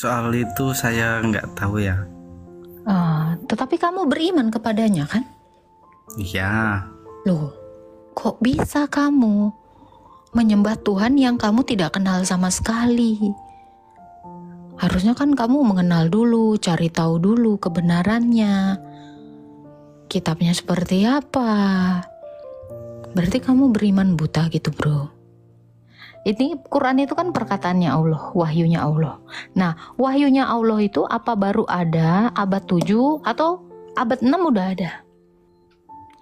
Soal itu saya nggak tahu ya. Tetapi kamu beriman kepadanya kan? Iya. Loh, kok bisa kamu menyembah Tuhan yang kamu tidak kenal sama sekali? Harusnya kan kamu mengenal dulu, cari tahu dulu kebenarannya. Kitabnya seperti apa? Berarti kamu beriman buta gitu, bro. Ini Quran itu kan perkataannya Allah, wahyunya Allah. Nah, wahyunya Allah itu apa baru ada abad 7 atau abad 6 udah ada?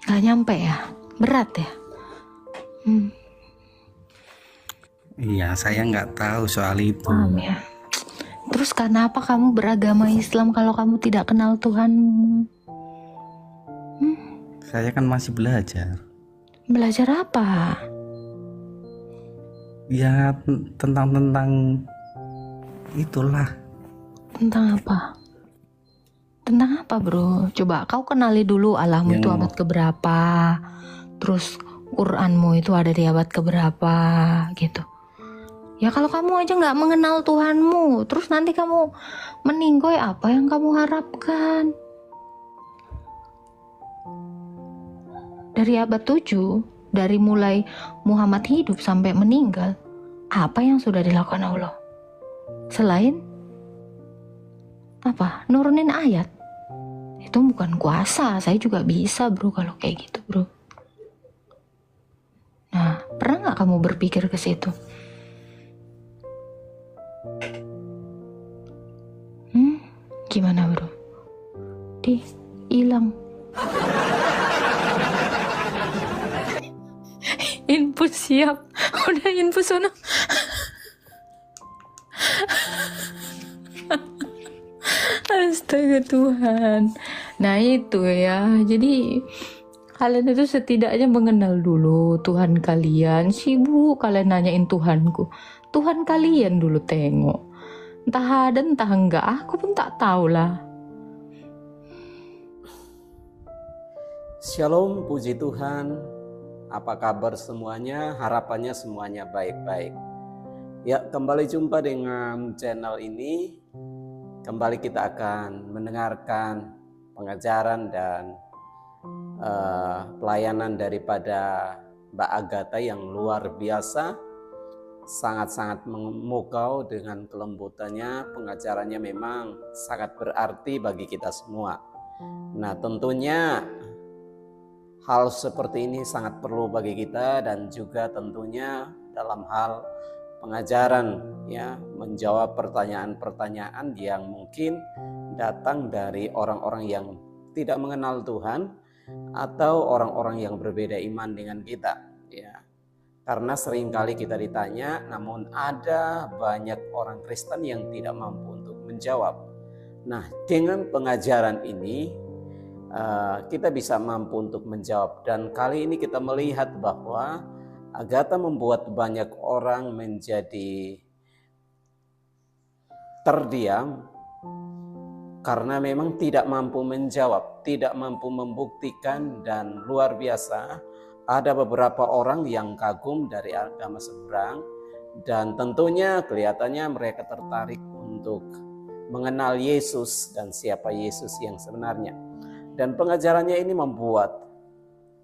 Gak nyampe ya? Berat ya? Iya, saya nggak tahu soal itu. Paham ya? Terus kenapa kamu beragama Islam kalau kamu tidak kenal Tuhanmu? Saya kan masih belajar. Belajar apa? Ya tentang itulah. Tentang apa? Tentang apa, bro? Coba kau kenali dulu Allahmu itu abad keberapa. Terus Quranmu itu ada di abad keberapa gitu. Ya kalau kamu aja nggak mengenal Tuhanmu, terus nanti kamu meninggoy, apa yang kamu harapkan? Dari abad 7, dari mulai Muhammad hidup sampai meninggal, apa yang sudah dilakukan Allah? Selain apa? Nurunin ayat. Itu bukan kuasa, saya juga bisa, bro, kalau kayak gitu, bro. Nah, pernah nggak kamu berpikir ke situ? Gimana, bro? Hilang. Infus siap. Udah infus sana. Astaga Tuhan. Nah itu ya. Jadi kalian itu setidaknya mengenal dulu Tuhan kalian. Sibuk kalian nanyain Tuhanku. Tuhan kalian dulu tengok. Entah ada entah enggak, aku pun tak tahu lah. Shalom, puji Tuhan. Apa kabar semuanya? Harapannya semuanya baik-baik. Ya, kembali jumpa dengan channel ini. Kembali kita akan mendengarkan pengajaran dan pelayanan daripada Mbak Agatha yang luar biasa. Sangat-sangat memukau dengan kelembutannya. Pengajarannya memang sangat berarti bagi kita semua. Nah, tentunya hal seperti ini sangat perlu bagi kita, dan juga tentunya dalam hal pengajaran ya, menjawab pertanyaan-pertanyaan yang mungkin datang dari orang-orang yang tidak mengenal Tuhan atau orang-orang yang berbeda iman dengan kita ya. Karena seringkali kita ditanya, namun ada banyak orang Kristen yang tidak mampu untuk menjawab. Nah, dengan pengajaran ini kita bisa mampu untuk menjawab. Dan kali ini kita melihat bahwa Agatha membuat banyak orang menjadi terdiam karena memang tidak mampu menjawab, tidak mampu membuktikan. Dan luar biasa, ada beberapa orang yang kagum dari agama seberang, dan tentunya kelihatannya mereka tertarik untuk mengenal Yesus dan siapa Yesus yang sebenarnya. Dan pengajarannya ini membuat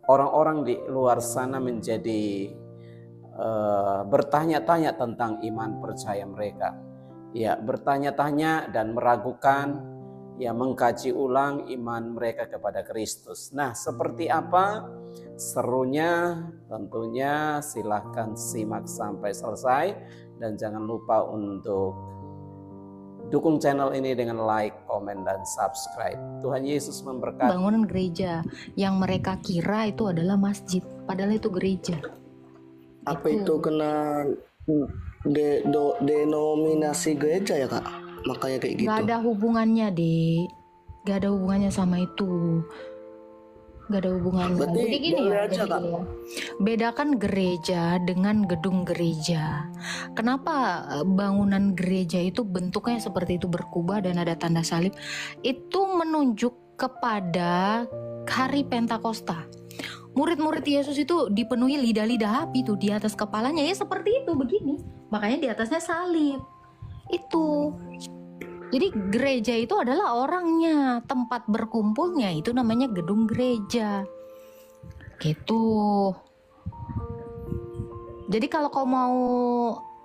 orang-orang di luar sana menjadi bertanya-tanya tentang iman percaya mereka. Ya, bertanya-tanya dan meragukan, ya, mengkaji ulang iman mereka kepada Kristus. Nah, seperti apa serunya? Tentunya silahkan simak sampai selesai, dan jangan lupa untuk dukung channel ini dengan like, komen, dan subscribe. Tuhan Yesus memberkati. Bangunan gereja yang mereka kira itu adalah masjid, padahal itu gereja. Apa itu kena denominasi gereja ya, Kak? Makanya kayak gitu. Gak ada hubungannya, Dek. Gak ada hubungannya sama itu. Gak ada hubungannya. Berarti Jadi gini boleh ya, aja, jadi Kak? gini ya. Bedakan gereja dengan gedung gereja. Kenapa bangunan gereja itu bentuknya seperti itu, berkubah dan ada tanda salib? Itu menunjuk kepada hari Pentakosta. Murid-murid Yesus itu dipenuhi lidah-lidah api tuh di atas kepalanya, ya seperti itu begini. Makanya di atasnya salib. Itu. Jadi gereja itu adalah orangnya, tempat berkumpulnya itu namanya gedung gereja. Gitu. Jadi kalau kau mau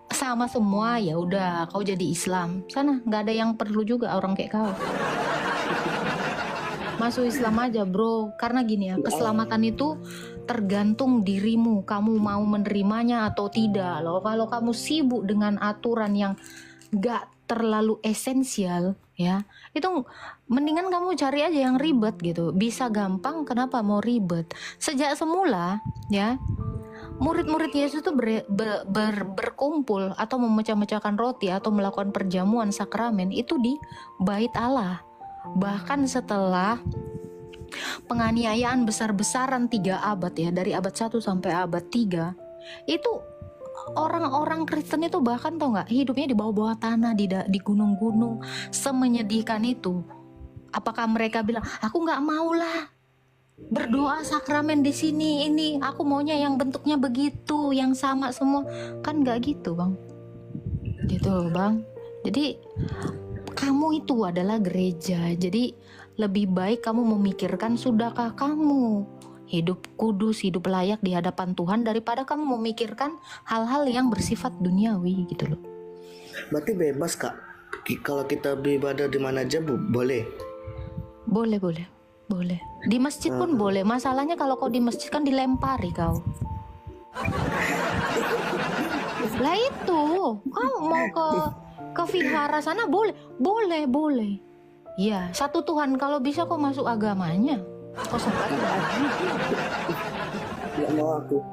sama semua ya udah kau jadi Islam. Sana nggak ada yang perlu juga orang kayak kau. Masuk Islam aja bro. Karena gini ya, keselamatan itu tergantung dirimu. Kamu mau menerimanya atau tidak. Loh, kalau kamu sibuk dengan aturan yang nggak terlalu esensial ya, itu mendingan kamu cari aja yang ribet gitu. Bisa gampang, kenapa mau ribet? Sejak semula ya, murid-murid Yesus itu berkumpul atau memecah-mecahkan roti atau melakukan perjamuan sakramen itu di bait Allah. Bahkan setelah penganiayaan besar-besaran 3 abad ya, dari abad 1 sampai abad 3, itu orang-orang Kristen itu bahkan tau nggak, hidupnya di bawah-bawah tanah, di gunung-gunung, semenyedihkan itu. Apakah mereka bilang, aku nggak mau lah berdoa sakramen di sini, ini aku maunya yang bentuknya begitu, yang sama semua? Kan nggak gitu bang, gitu bang. Jadi kamu itu adalah gereja. Jadi lebih baik kamu memikirkan, sudahkah kamu hidup kudus, hidup layak di hadapan Tuhan, daripada kamu memikirkan hal-hal yang bersifat duniawi gitu loh. Berarti bebas kak, kalau kita beribadah di mana aja boleh? Boleh. Di masjid pun boleh. Masalahnya kalau kau di masjid kan dilempari kau. Lah itu, kau mau ke vihara sana boleh. Iya, satu Tuhan. Kalau bisa kau masuk agamanya. Kau sempat Nggak mau aku.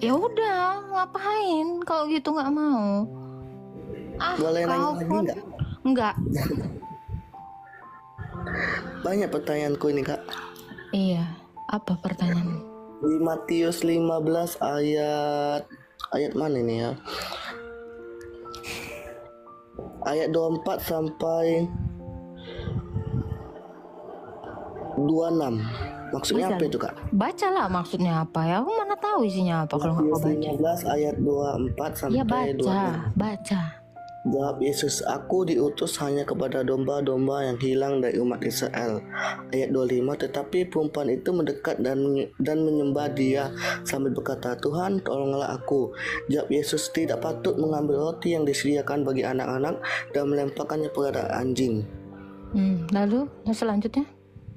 ya udah, ngapain kalau gitu nggak mau? Boleh nanya kau lagi pun nggak? nggak. Banyak pertanyaanku ini kak. Iya, apa pertanyaan? Di Matius 15 ayat mana ini ya? Ayat 24 sampai 26. Maksudnya Bisa. apa itu kak? Bacalah maksudnya apa ya? Aku mana tahu isinya apa kalau nggak kau Matius baca. 15 ayat 24 sampai Ya 26. baca. Jawab Yesus, aku diutus hanya kepada domba-domba yang hilang dari umat Israel. Ayat 25, tetapi perempuan itu mendekat dan menyembah dia sambil berkata, Tuhan tolonglah aku. Jawab Yesus, tidak patut mengambil roti yang disediakan bagi anak-anak dan melemparkannya kepada anjing. Lalu selanjutnya?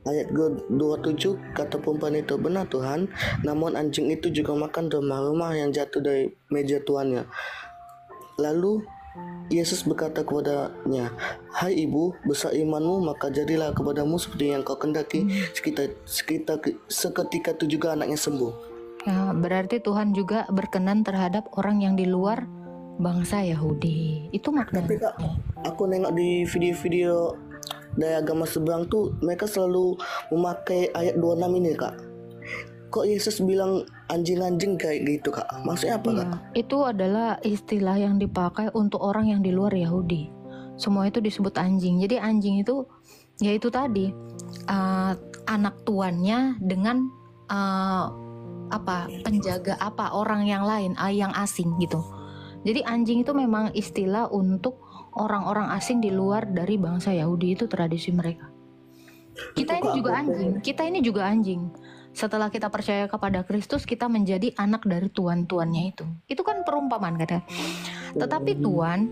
Ayat 27, kata perempuan itu, benar Tuhan, namun anjing itu juga makan domba-domba yang jatuh dari meja tuannya. Lalu Yesus berkata kepadanya, hai ibu, besar imanmu, maka jadilah kepadamu seperti yang kau kendaki. Seketika itu juga anaknya sembuh. Ya, berarti Tuhan juga berkenan terhadap orang yang di luar bangsa Yahudi. Itu Tapi maknanya. kak, aku nengok di video-video dari agama seberang tuh, mereka selalu memakai ayat 26 ini kak. Kok Yesus bilang anjing-anjing kayak gitu kak? Maksudnya apa kak? Iya, itu adalah istilah yang dipakai untuk orang yang di luar Yahudi. Semua itu disebut anjing. Jadi anjing itu, ya itu tadi, anak tuannya dengan penjaga orang yang lain, yang asing gitu. Jadi anjing itu memang istilah untuk orang-orang asing di luar dari bangsa Yahudi, itu tradisi mereka. Kita ini juga anjing. Setelah kita percaya kepada Kristus, kita menjadi anak dari tuan-tuannya itu. Itu kan perumpamaan kata. Tetapi tuan,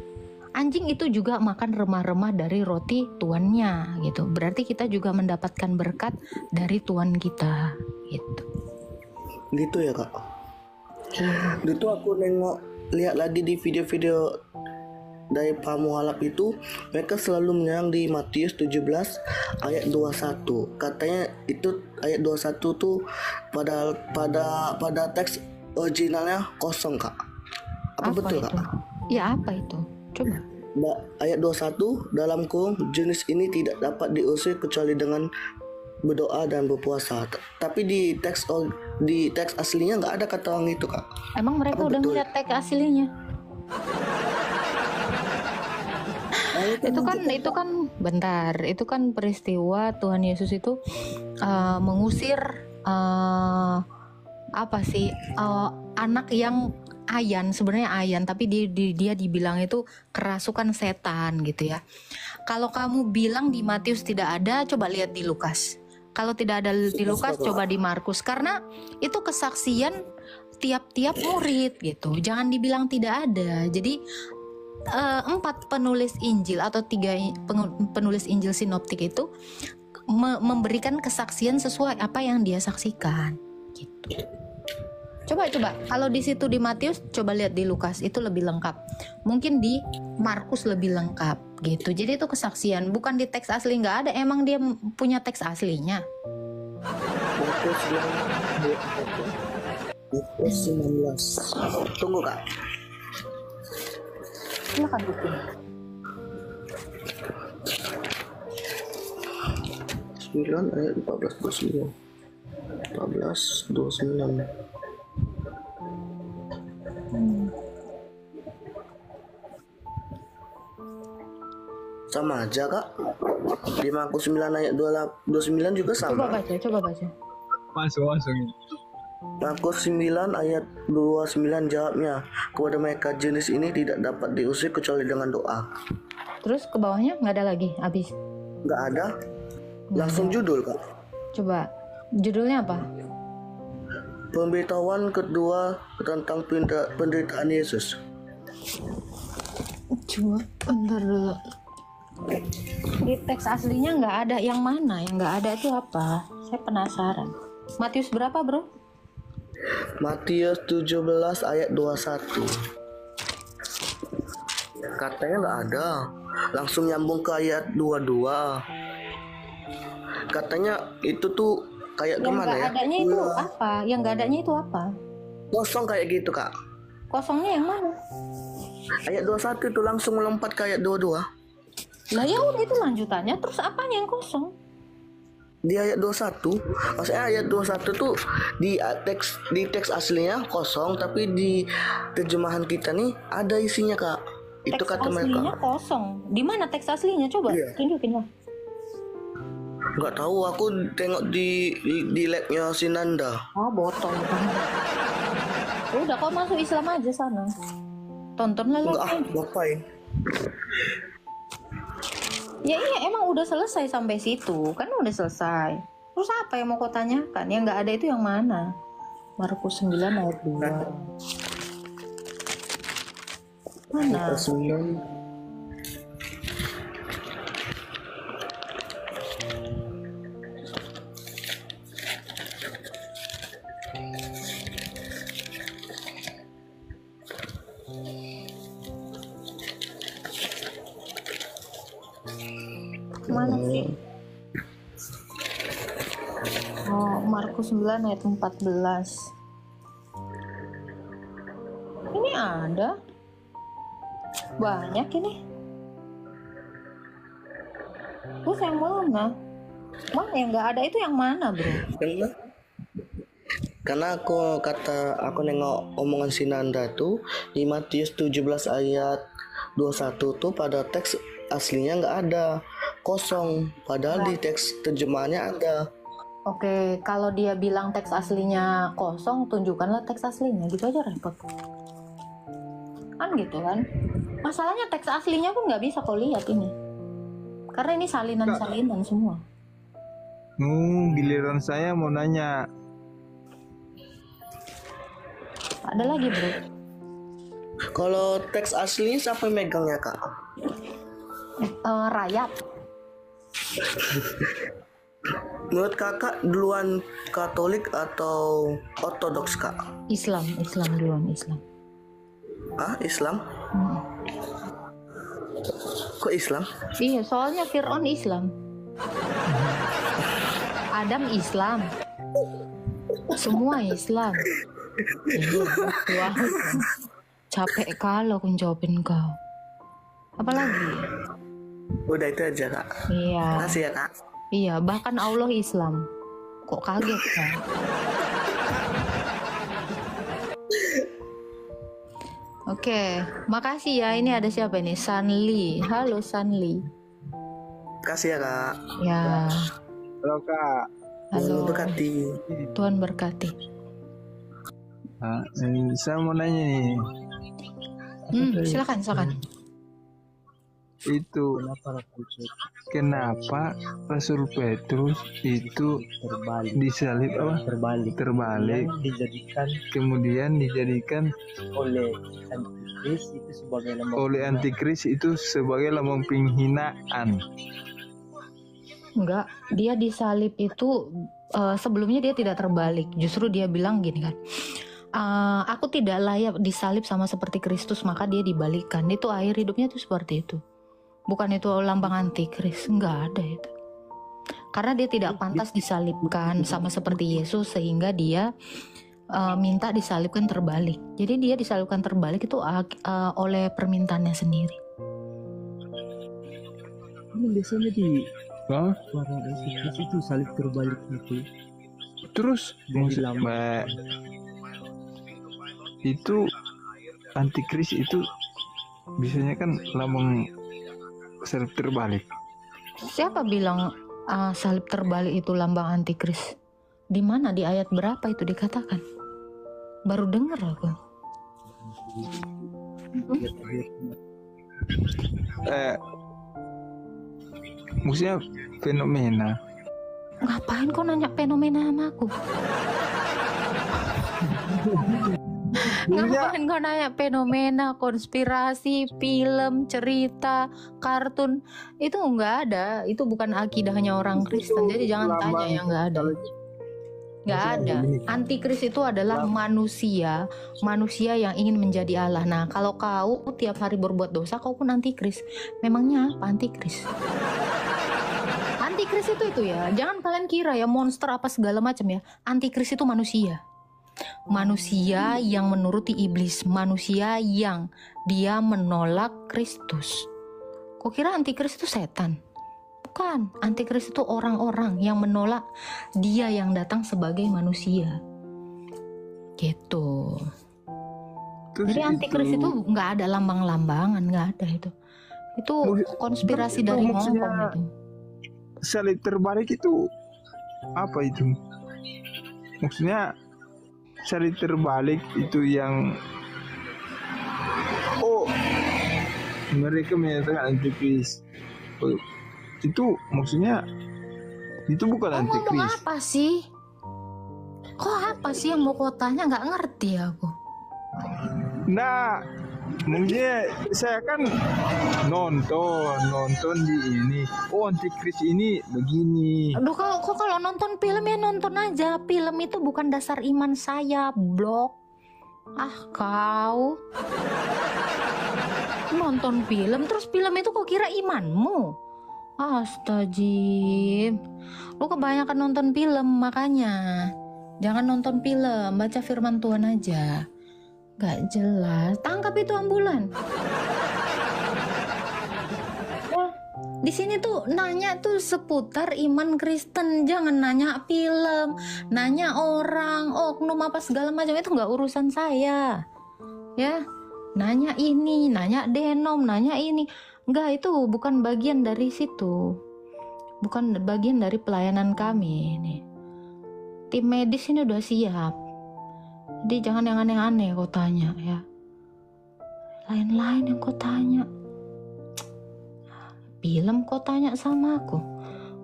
anjing itu juga makan remah-remah dari roti tuannya gitu. Berarti kita juga mendapatkan berkat dari tuan kita gitu. Gitu ya kak? Iya. Itu aku lihat lagi di video-video dari Pamuhalap itu, mereka selalu menyerang di Matius 17 ayat 21. Katanya itu ayat 21 tuh pada teks originalnya kosong kak. Apa betul itu? kak? Ya apa itu? Coba. Ayat 21 dalam kurung, jenis ini tidak dapat diusir kecuali dengan berdoa dan berpuasa. Tapi di teks aslinya nggak ada kata orang itu kak. Emang mereka udah ngeliat teks aslinya? Itu kan peristiwa Tuhan Yesus itu mengusir anak yang sebenarnya ayan, tapi dia dibilang itu kerasukan setan gitu ya. Kalau kamu bilang di Matius tidak ada, coba lihat di Lukas. Kalau tidak ada di Lukas, coba di Markus. Karena itu kesaksian tiap-tiap murid gitu. Jangan dibilang tidak ada. Jadi 4 penulis Injil atau 3 penulis Injil sinoptik itu memberikan kesaksian sesuai apa yang dia saksikan gitu. Coba kalau di situ di Matius, coba lihat di Lukas, itu lebih lengkap. Mungkin di Markus lebih lengkap gitu. Jadi itu kesaksian, bukan di teks asli. Nggak ada, emang dia punya teks aslinya. Markus 19. Tunggu Kak. Silakan bikin. 9 ayat 14-29. 14-29. Sama aja Kak. Di Markus 9 ayat 29 juga sama. Coba baca. Masuk. Markus 9 ayat 29 jawabnya, kepada mereka jenis ini tidak dapat diusir kecuali dengan doa. Terus ke bawahnya nggak ada lagi, habis. Nggak ada. Langsung judul Kak. Coba judulnya apa? Pemberitahuan kedua tentang penderitaan Yesus. Coba bentar dulu. Di teks aslinya nggak ada. Yang mana? Yang nggak ada itu apa? Saya penasaran. Matius berapa, bro? Matius 17 ayat 21. Katanya nggak ada. Langsung nyambung ke ayat 22. Katanya itu tuh kayak Yang kemana nggak ya? adanya itu apa? Yang nggak adanya itu apa? Kosong kayak gitu Kak. Kosongnya yang mana? Ayat 21 itu langsung melompat ke ayat 22. Lah ya udah, itu lanjutannya. Terus apanya yang kosong? Di ayat 21, maksudnya ayat 21 tuh di teks aslinya kosong, tapi di terjemahan kita nih ada isinya Kak. Itu Teks kata aslinya mereka. kosong. Di mana teks aslinya? Coba Iya. tunjukin lah. Nggak tahu, aku tengok di labnya Sinanda. Oh, botol. Udah, kau masuk Islam aja sana. Tontonlah Enggak live. ngapain? Ya iya, emang udah selesai sampai situ. Kan udah selesai. Terus apa yang mau kau tanyakan? Yang nggak ada itu yang mana? Markus 9 ayat 2. Mana? 9. Mana sih? Oh, Markus 9 ayat 14. Ini ada. Banyak ini. Terus yang mana? Mana yang nggak ada itu yang mana, bro? Karena aku nengok omongan Sinanda tuh di Matius 17 ayat 21 tuh pada teks aslinya nggak ada, kosong, padahal di teks terjemahannya ada. Oke, kalau dia bilang teks aslinya kosong, tunjukkanlah teks aslinya. Gitu aja repot. Kan gitu kan? Masalahnya teks aslinya pun nggak bisa kau lihat ini. Karena ini salinan-salinan semua. Giliran saya mau nanya. Ada lagi, bro. Kalau teks asli siapa yang megangnya Kak? Rayap. Menurut Kakak duluan Katolik atau Ortodoks Kak? Islam duluan, Islam. Ah, Islam? Kok Islam? Iya, soalnya Fir'aun Islam. Adam Islam. Semua Islam. Iya, wah. Capek kalau aku jawabin kau. Apalagi? Udah itu aja Kak. Iya. Makasih ya Kak. Iya, bahkan Allah Islam. Kok kaget kan? Oke, makasih ya. Ini ada siapa ini? Sanli. Halo Sanli. Makasih ya Kak. Ya, Halo Kak. halo. Berkati. Tuhan berkati. Saya mau nanya nih. Silakan. itu kenapa Rasul Petrus itu disalib apa? Terbalik. Kemudian dijadikan oleh antikris itu sebagai lambang penghinaan. Enggak, dia disalib itu sebelumnya dia tidak terbalik. Justru dia bilang gini kan, aku tidak layak disalib sama seperti Kristus, maka dia dibalikan. Itu akhir hidupnya tuh seperti itu. Bukan itu lambang antikris, enggak ada itu. Karena dia tidak pantas disalibkan sama seperti Yesus, sehingga dia minta disalibkan terbalik. Jadi dia disalibkan terbalik itu oleh permintaannya sendiri. Biasanya di Hah? warna itu salib terbalik itu. Terus lama. itu antikris itu biasanya kan lambang salib terbalik. Siapa bilang salib terbalik itu lambang antikris? Di mana, di ayat berapa itu dikatakan? Baru dengar aku. Maksudnya fenomena. Ngapain kau nanya fenomena sama aku? Ngapain kau nanya fenomena, konspirasi, film, cerita, kartun? Itu nggak ada. Itu bukan akidahnya orang Kristen. Jadi jangan tanya yang nggak ada. Nggak ada. Antikris itu adalah manusia yang ingin menjadi Allah. Nah, kalau kau tiap hari berbuat dosa, kau pun antikris. Memangnya apa antikris? Antikris itu ya. Jangan kalian kira ya monster apa segala macam ya. Antikris itu manusia. Manusia yang menuruti iblis, manusia yang dia menolak Kristus. Kok kira antikris itu setan? Bukan, antikris itu orang-orang yang menolak dia yang datang sebagai manusia. Gitu. Jadi antikris itu nggak ada lambang-lambangan, nggak ada itu. Itu konspirasi dari Hongkong itu. Salib terbalik itu apa itu? Maksudnya salib terbalik itu yang mereka menyatakan antikris. Itu maksudnya itu bukan antikris. Ngomong apa sih? Kok apa sih yang mau kau tanya? Nggak ngerti aku. Nah, mungkin saya kan nonton di ini. Oh, antikris ini begini. Aduh, kalau nonton film ya nonton aja. Film itu bukan dasar iman saya, blok. Ah, kau nonton film terus film itu kok kira imanmu? Astagfirullah. Lu kebanyakan nonton film, makanya jangan nonton film, baca firman Tuhan aja. Gak jelas. Tangkap itu ambulan. Di sini tuh nanya tuh seputar iman Kristen, jangan nanya film, nanya orang, oknum apa segala macam, itu nggak urusan saya, ya. Nanya ini, nanya denom, nanya ini, nggak, itu bukan bagian dari situ, bukan bagian dari pelayanan kami. Nih, tim medis ini udah siap, jadi jangan yang aneh-aneh kau tanya ya, lain-lain yang kau tanya. Film kau tanya sama aku.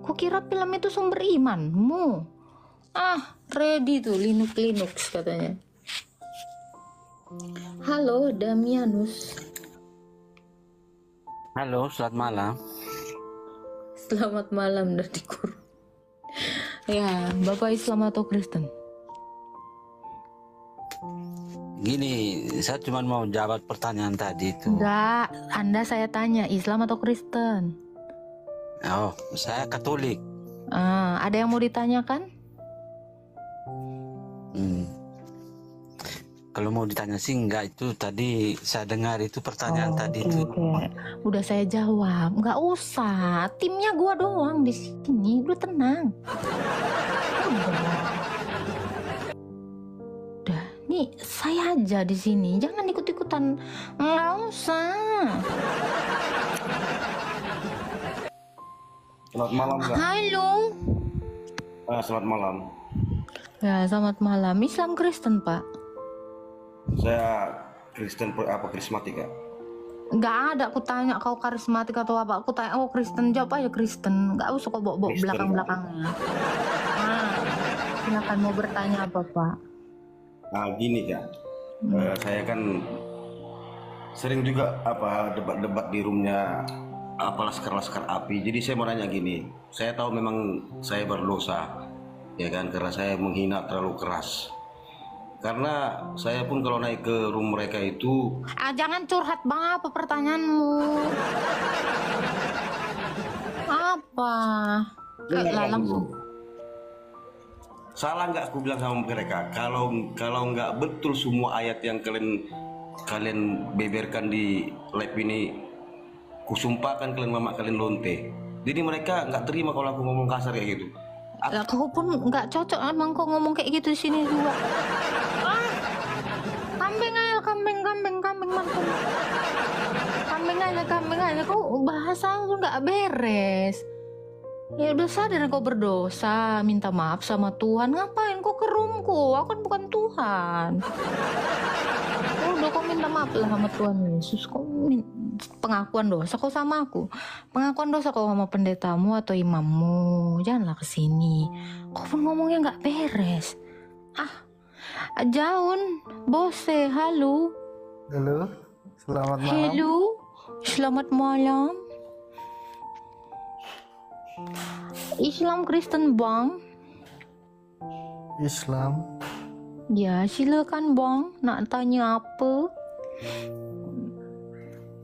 Kau kira film itu sumber imanmu? Ah, ready tuh Linux katanya. Halo Damianus. Halo, selamat malam. Selamat malam Dadikur. Ya, Bapak Islam atau Kristen? Gini, saya cuma mau jawab pertanyaan tadi itu. Enggak, Anda saya tanya Islam atau Kristen? Oh, saya Katolik. Ada yang mau ditanyakan? Kalau mau ditanya sih enggak, itu tadi saya dengar itu pertanyaan tadi itu. Oke. Udah saya jawab, nggak usah. Timnya gua doang di sini, udah tenang. Udah, nih saya aja di sini, jangan ikut-ikutan. Nggak usah. Selamat malam, Kak. Halo. Selamat malam. Ya, selamat malam. Islam Kristen, Pak? Saya Kristen apa karismatik, Kak? Nggak ada aku tanya kau karismatik atau apa. Aku tanya kau Kristen, jawab aja Kristen. Nggak usah kau bawa-bawa Kristen. belakang-belakangnya. Nah, silakan mau bertanya apa Pak? Nah, gini kan, saya kan sering juga debat-debat di roomnya laskar-laskar api. Jadi saya mau nanya gini, saya tahu memang saya berdosa, ya kan, karena saya menghina terlalu keras. Karena saya pun kalau naik ke room mereka itu, Jangan curhat Bang, apa pertanyaanmu? Apa? Kayak langsung. salah nggak aku bilang sama mereka? Kalau nggak betul semua ayat yang kalian beberkan di live ini, kusumpahkan kalian mama kalian lonte. Jadi mereka nggak terima kalau aku ngomong kasar kayak gitu. Lah, kau pun nggak cocok emang kau ngomong kayak gitu di sini juga. Kambing aja, kambing mantul. Kambing aja, kau bahasa lu nggak beres. Ya udah sadar kau berdosa, minta maaf sama Tuhan. Ngapain kau ke roomku? Aku kan bukan Tuhan. Udah kau minta maaf lah sama Tuhan Yesus. Kau pengakuan dosa kau sama aku. Pengakuan dosa kau sama pendetamu atau imammu. Janganlah kesini. Kau pun ngomongnya nggak beres. Jaun, bose, halo. Halo, selamat malam. Hello, selamat malam. Islam Kristen Bang? Islam. Ya silakan Bang, nak tanya apa?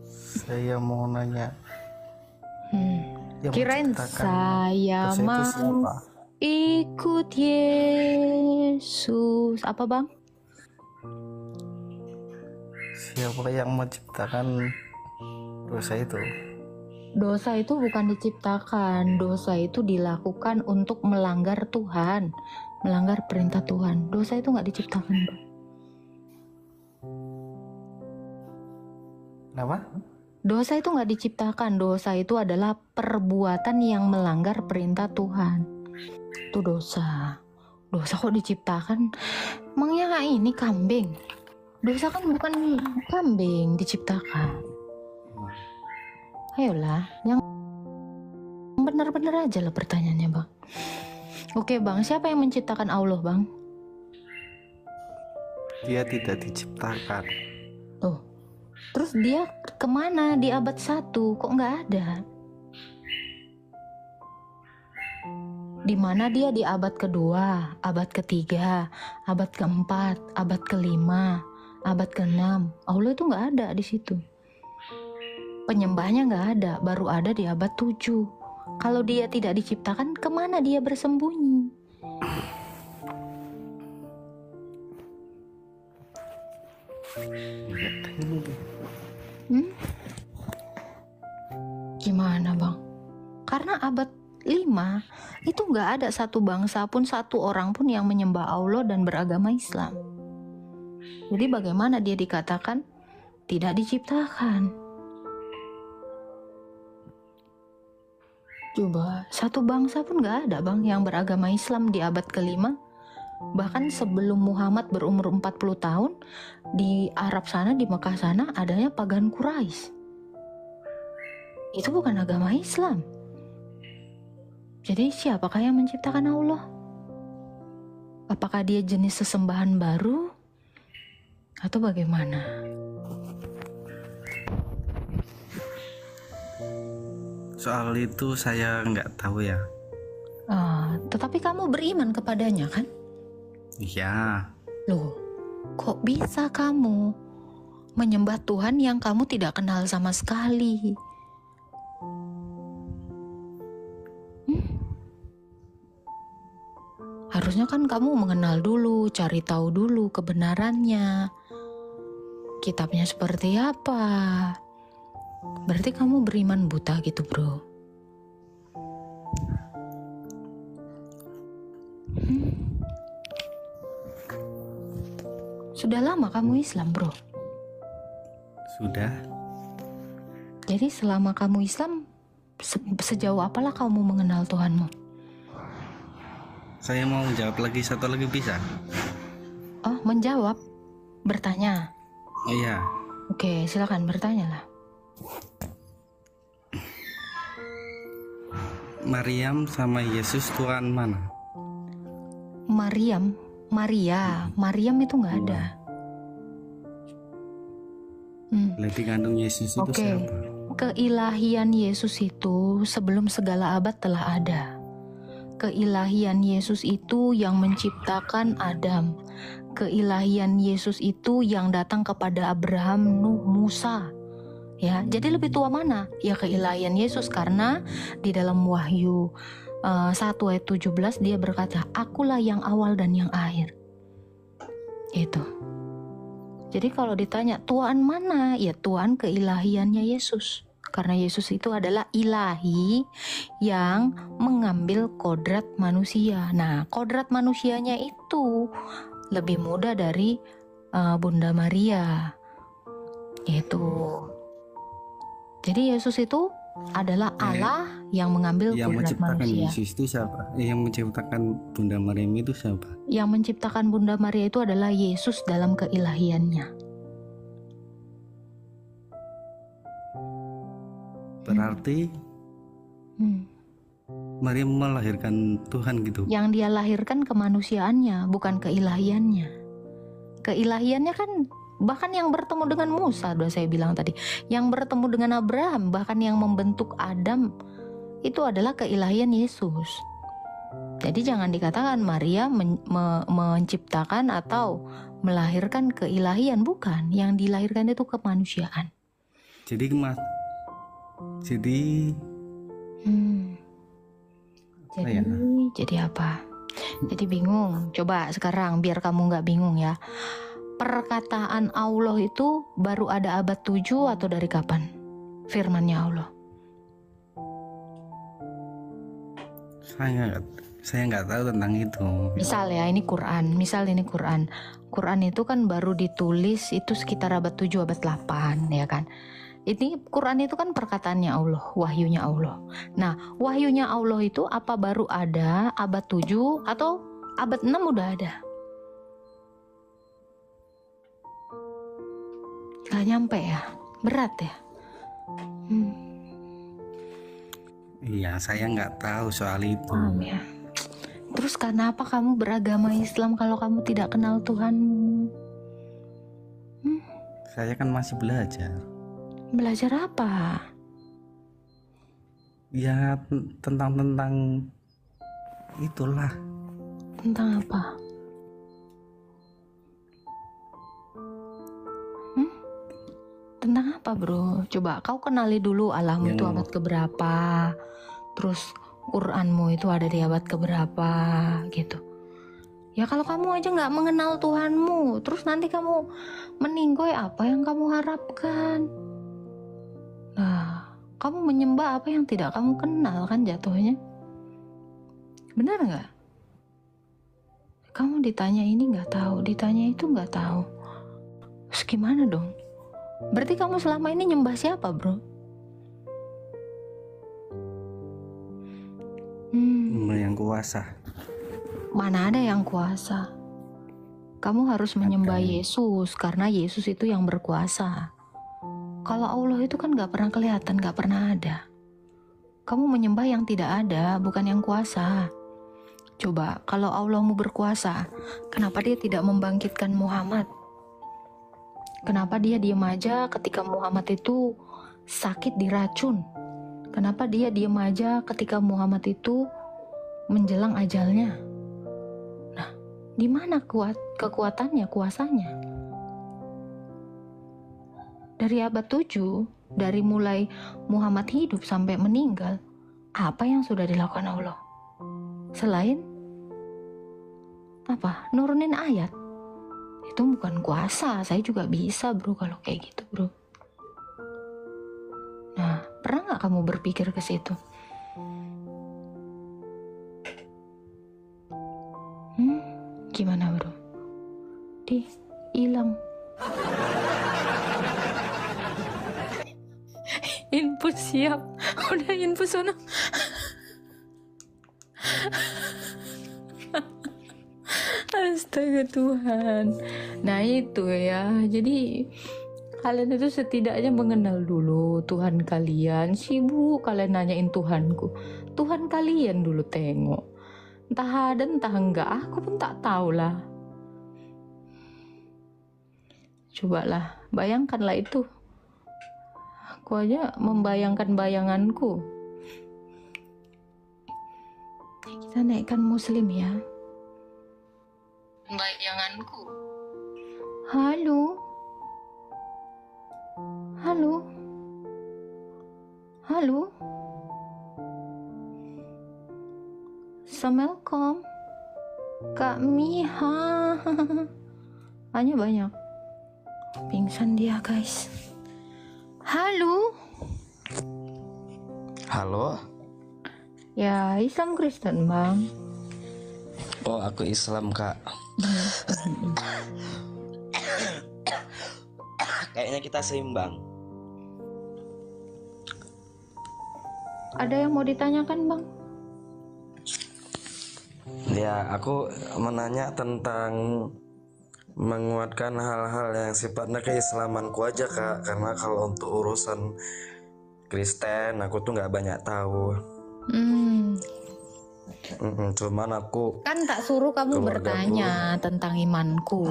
Saya mau nanya. Yang Kirain menciptakan saya dosa itu mau siapa? ikut Yesus. Apa Bang? Siapa yang menciptakan dosa itu? Dosa itu bukan diciptakan, dosa itu dilakukan untuk melanggar Tuhan, melanggar perintah Tuhan. Dosa itu nggak diciptakan, Bang. Kenapa? Dosa itu nggak diciptakan, dosa itu adalah perbuatan yang melanggar perintah Tuhan. Itu dosa. Dosa kok diciptakan? Emangnya ini kambing? Dosa kan bukan kambing diciptakan. Ayolah, yang benar-benar aja lah pertanyaannya Bang. Oke Bang, siapa yang menciptakan Allah Bang? Dia tidak diciptakan. Tuh, terus dia kemana di abad 1? Kok nggak ada? Di mana dia di abad kedua, abad ketiga, abad keempat, abad kelima, abad keenam? Allah itu nggak ada di situ. Penyembahnya nggak ada, baru ada di abad 7. Kalau dia tidak diciptakan, kemana dia bersembunyi? Gimana Bang? Karena abad 5 itu nggak ada satu bangsa pun, satu orang pun yang menyembah Allah dan beragama Islam. Jadi bagaimana dia dikatakan tidak diciptakan? Coba, satu bangsa pun nggak ada Bang yang beragama Islam di abad ke-5. Bahkan sebelum Muhammad berumur 40 tahun, di Arab sana, di Mekah sana, adanya pagan Quraisy. Itu bukan agama Islam. Jadi siapakah yang menciptakan Allah? Apakah dia jenis sesembahan baru? Atau bagaimana? Soal itu saya nggak tahu ya. Tetapi kamu beriman kepadanya kan? Iya. Loh, kok bisa kamu menyembah Tuhan yang kamu tidak kenal sama sekali? Harusnya kan kamu mengenal dulu, cari tahu dulu kebenarannya. Kitabnya seperti apa? Berarti kamu beriman buta gitu bro. Sudah lama kamu Islam bro? Sudah. Jadi selama kamu Islam, sejauh apalah kamu mengenal Tuhanmu? Saya mau jawab lagi satu lagi bisa? Oh menjawab? Bertanya? Iya. Oke silakan bertanya lah. Maryam sama Yesus Tuhan mana? Maryam itu nggak ada. Berarti kandung Yesus itu Oke. siapa? Keilahian Yesus itu sebelum segala abad telah ada. Keilahian Yesus itu yang menciptakan Adam. Keilahian Yesus itu yang datang kepada Abraham, Nuh, Musa. Ya, jadi lebih tua mana? Ya keilahian Yesus, karena di dalam Wahyu 1 ayat 17 dia berkata, "Akulah yang awal dan yang akhir." Itu. Jadi kalau ditanya Tuhan mana? Ya Tuhan keilahiannya Yesus. Karena Yesus itu adalah ilahi yang mengambil kodrat manusia. Nah, kodrat manusianya itu lebih muda dari Bunda Maria. Gitu. Jadi Yesus itu adalah Allah yang mengambil Yang kodrat menciptakan manusia. Yesus itu siapa? Yang menciptakan Bunda Maryam itu siapa? Yang menciptakan Bunda Maria itu adalah Yesus dalam keilahiannya. Berarti Maryam melahirkan Tuhan gitu. Yang dia lahirkan kemanusiaannya, bukan keilahiannya. Keilahiannya kan bahkan yang bertemu dengan Musa, udah saya bilang tadi, yang bertemu dengan Abraham, bahkan yang membentuk Adam, itu adalah keilahian Yesus. Jadi jangan dikatakan Maria menciptakan atau melahirkan keilahian, bukan. Yang dilahirkan itu kemanusiaan. Jadi Jadi apa? Jadi bingung. Coba sekarang biar kamu nggak bingung ya. Perkataan Allah itu baru ada abad 7 atau dari kapan? Firman-Nya Allah. Saya nggak tahu tentang itu. Misal ya, ini Quran. Misal ini Quran. Quran itu kan baru ditulis itu sekitar abad 7, abad 8, ya kan? Ini Quran itu kan perkataannya Allah, wahyunya Allah. Nah, wahyunya Allah itu apa baru ada abad 7 atau abad 6 udah ada? Gak nyampe ya? Berat ya? Iya, saya nggak tahu soal itu. Paham ya? Terus kenapa kamu beragama Islam kalau kamu tidak kenal Tuhan? Saya kan masih belajar. Belajar apa? Ya tentang itulah. Tentang apa? Tentang apa bro? Coba kau kenali dulu Allahmu itu abad keberapa. Terus Quranmu itu ada di abad keberapa gitu. Ya kalau kamu aja gak mengenal Tuhanmu, terus nanti kamu meninggoy, apa yang kamu harapkan? Nah, kamu menyembah apa yang tidak kamu kenal kan jatuhnya. Benar gak? Kamu ditanya ini gak tahu, ditanya itu gak tahu. Terus gimana dong? Berarti kamu selama ini nyembah siapa bro? Yang kuasa. Mana ada yang kuasa? Kamu harus menyembah Yesus karena Yesus itu yang berkuasa. Kalau Allah itu kan gak pernah kelihatan, gak pernah ada. Kamu menyembah yang tidak ada, bukan yang kuasa. Coba, kalau Allahmu berkuasa, kenapa dia tidak membangkitkan Muhammad? Kenapa dia diam aja ketika Muhammad itu sakit diracun? Kenapa dia diam aja ketika Muhammad itu menjelang ajalnya? Nah, di mana kekuatannya, kuasanya? Dari abad 7, dari mulai Muhammad hidup sampai meninggal, apa yang sudah dilakukan Allah? Selain apa? Nurunin ayat. Itu bukan kuasa. Saya juga bisa bro kalau kayak gitu bro. Nah, pernah gak kamu berpikir ke situ? Gimana bro? Hilang. Infus siap. Udah infus sana. Astaga Tuhan. Nah itu ya. Jadi Kalian itu setidaknya mengenal dulu Tuhan kalian. Sibuk kalian nanyain Tuhanku. Tuhan kalian dulu tengok. Entah ada entah enggak, aku pun tak tahu lah. Cobalah, bayangkanlah itu. Aku aja membayangkan bayanganku. Kita naikkan Muslim ya. Bayanganku. Halo. Halo. Halo. Assalamualaikum. Kak Miha. Hanya banyak. Pingsan dia, guys. Halo. Halo? Ya, Islam Kristen, Bang. Oh, aku Islam, Kak. Kayaknya kita seimbang. Ada yang mau ditanyakan, Bang? Ya, aku menanya tentang menguatkan hal-hal yang sifatnya keislamanku aja, Kak. Karena kalau untuk urusan Kristen, aku tuh nggak banyak tahu. Cuman aku Kan tak suruh kamu keluargaku- bertanya tentang imanku.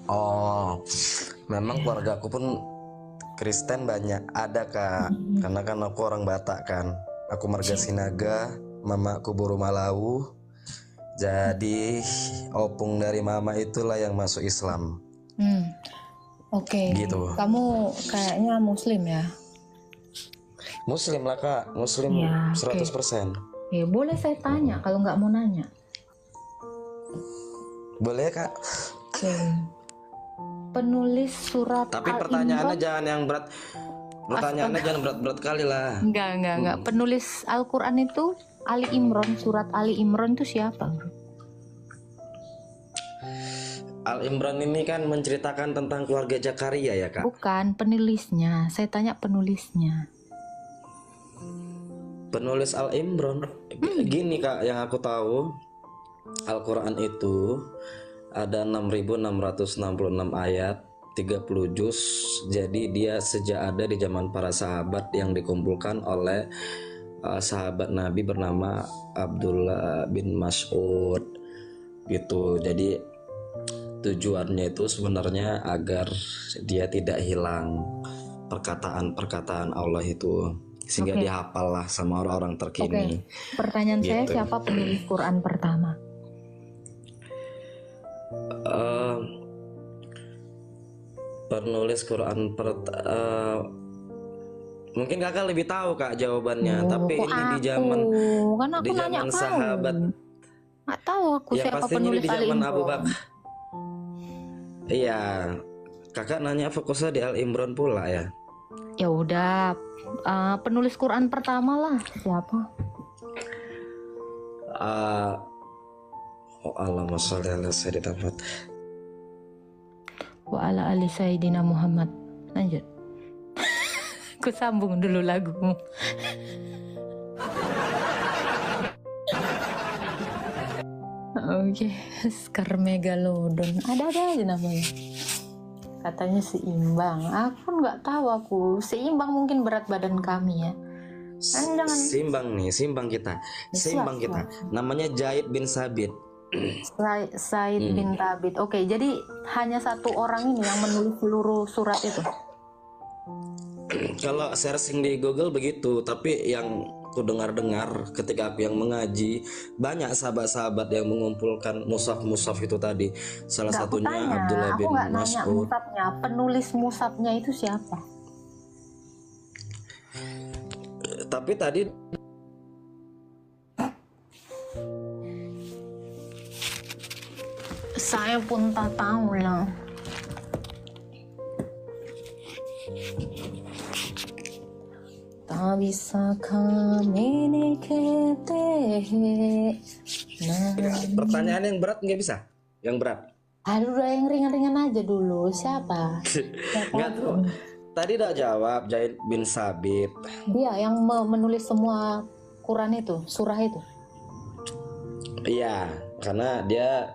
Oh, memang keluarga aku pun Kristen banyak ada, Kak. Karena kan aku orang Batak kan. Aku marga Sinaga, mamaku Buru Malau. Jadi opung dari mama itulah yang masuk Islam. Oke. Gitu. Kamu kayaknya Muslim ya? Muslim lah, Kak. Muslim Ya, 100%. Ya boleh saya tanya kalau nggak mau nanya. Boleh, Kak. Oke. Penulis surat Tapi Al-Imran. pertanyaannya jangan yang berat. Pertanyaannya jangan berat-berat kali lah. Enggak. Penulis Al-Quran itu Ali Imran, surat Ali Imran itu siapa, bro? Al-Imran ini kan menceritakan tentang keluarga Zakaria ya, Kak? Bukan penulisnya, saya tanya penulisnya. Penulis Al-Imran gini, Kak, yang aku tahu Al-Quran itu ada 6.666 ayat, 30 juz. Jadi dia sejak ada di zaman para sahabat yang dikumpulkan oleh sahabat Nabi bernama Abdullah bin Mas'ud gitu. Jadi tujuannya itu sebenarnya agar dia tidak hilang perkataan-perkataan Allah itu, sehingga Oke. dihafal lah sama orang-orang terkini. Pertanyaan saya, Gitu. siapa penulis Quran pertama? Penulis Quran mungkin kakak lebih tahu, Kak, jawabannya. Tapi kok ini di aku? zaman Kan aku di nanya zaman kamu. sahabat, Nggak tahu aku ya siapa pastinya penulis di Ali zaman Imran. Abu Bakar. Iya, kakak nanya fokusnya di Al Imran pula ya. Ya udah, penulis Quran pertama lah siapa? Oh, Allahumma sholli ala sayyidina Muhammad. Wa ala ali Sayyidina Muhammad. Lanjut. Aku sambung dulu lagumu. Oke, Skarmegalodon. Ada aja namanya. Katanya seimbang. Aku nggak tahu aku. Seimbang mungkin berat badan kami ya. Kan jangan Simbang kita. Simbang Siap, kita. Namanya Zaid bin Sabit. Said bin Tabit. Oke, jadi hanya satu orang ini yang menulis seluruh surat itu. Kalau searching di Google begitu, tapi yang ku dengar-dengar ketika aku yang mengaji, banyak sahabat-sahabat yang mengumpulkan mushaf-mushaf itu tadi. Salah Nggak, aku satunya tanya, Abdullah aku bin nggak nanya Mas'ud. musabnya. Penulis musabnya itu siapa? Tapi tadi Saya pun tak tahu lah. Tak bisa kami nikete. pertanyaan yang berat nggak bisa? Yang berat? Aduh, udah yang ringan-ringan aja dulu. Siapa? Nggak tahu. Tadi udah jawab, Zaid bin Sabit. Dia yang menulis semua Quran itu, surah itu. Iya, karena dia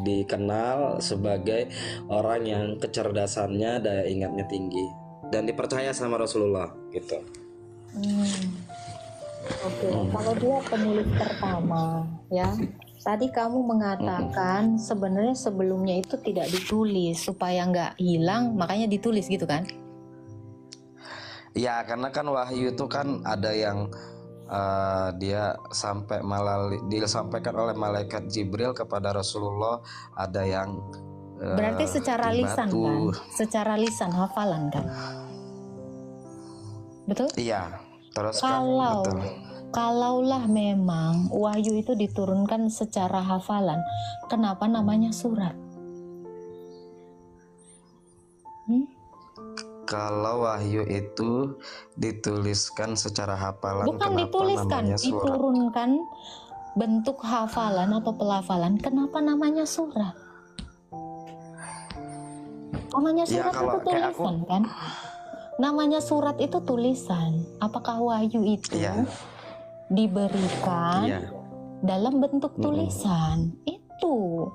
dikenal sebagai orang yang kecerdasannya, daya ingatnya tinggi dan dipercaya sama Rasulullah gitu. Oke, kalau dia penulis pertama, ya. Tadi kamu mengatakan sebenarnya sebelumnya itu tidak ditulis supaya nggak hilang, makanya ditulis gitu kan? Ya, karena kan wahyu itu kan ada yang dia sampai malah disampaikan oleh malaikat Jibril kepada Rasulullah, ada yang Berarti secara di lisan batu. kan? Secara lisan hafalan kan? Betul? Iya, terus Kalau kan betul. kalaulah memang wahyu itu diturunkan secara hafalan, kenapa namanya surat? Kalau wahyu itu dituliskan secara hafalan, Bukan kenapa dituliskan, namanya surat? diturunkan bentuk hafalan atau pelafalan, kenapa namanya surat? Namanya Ya, surat kalau itu kayak tulisan kan? Namanya surat itu tulisan. Apakah wahyu itu Iya. diberikan Iya. dalam bentuk tulisan? Itu.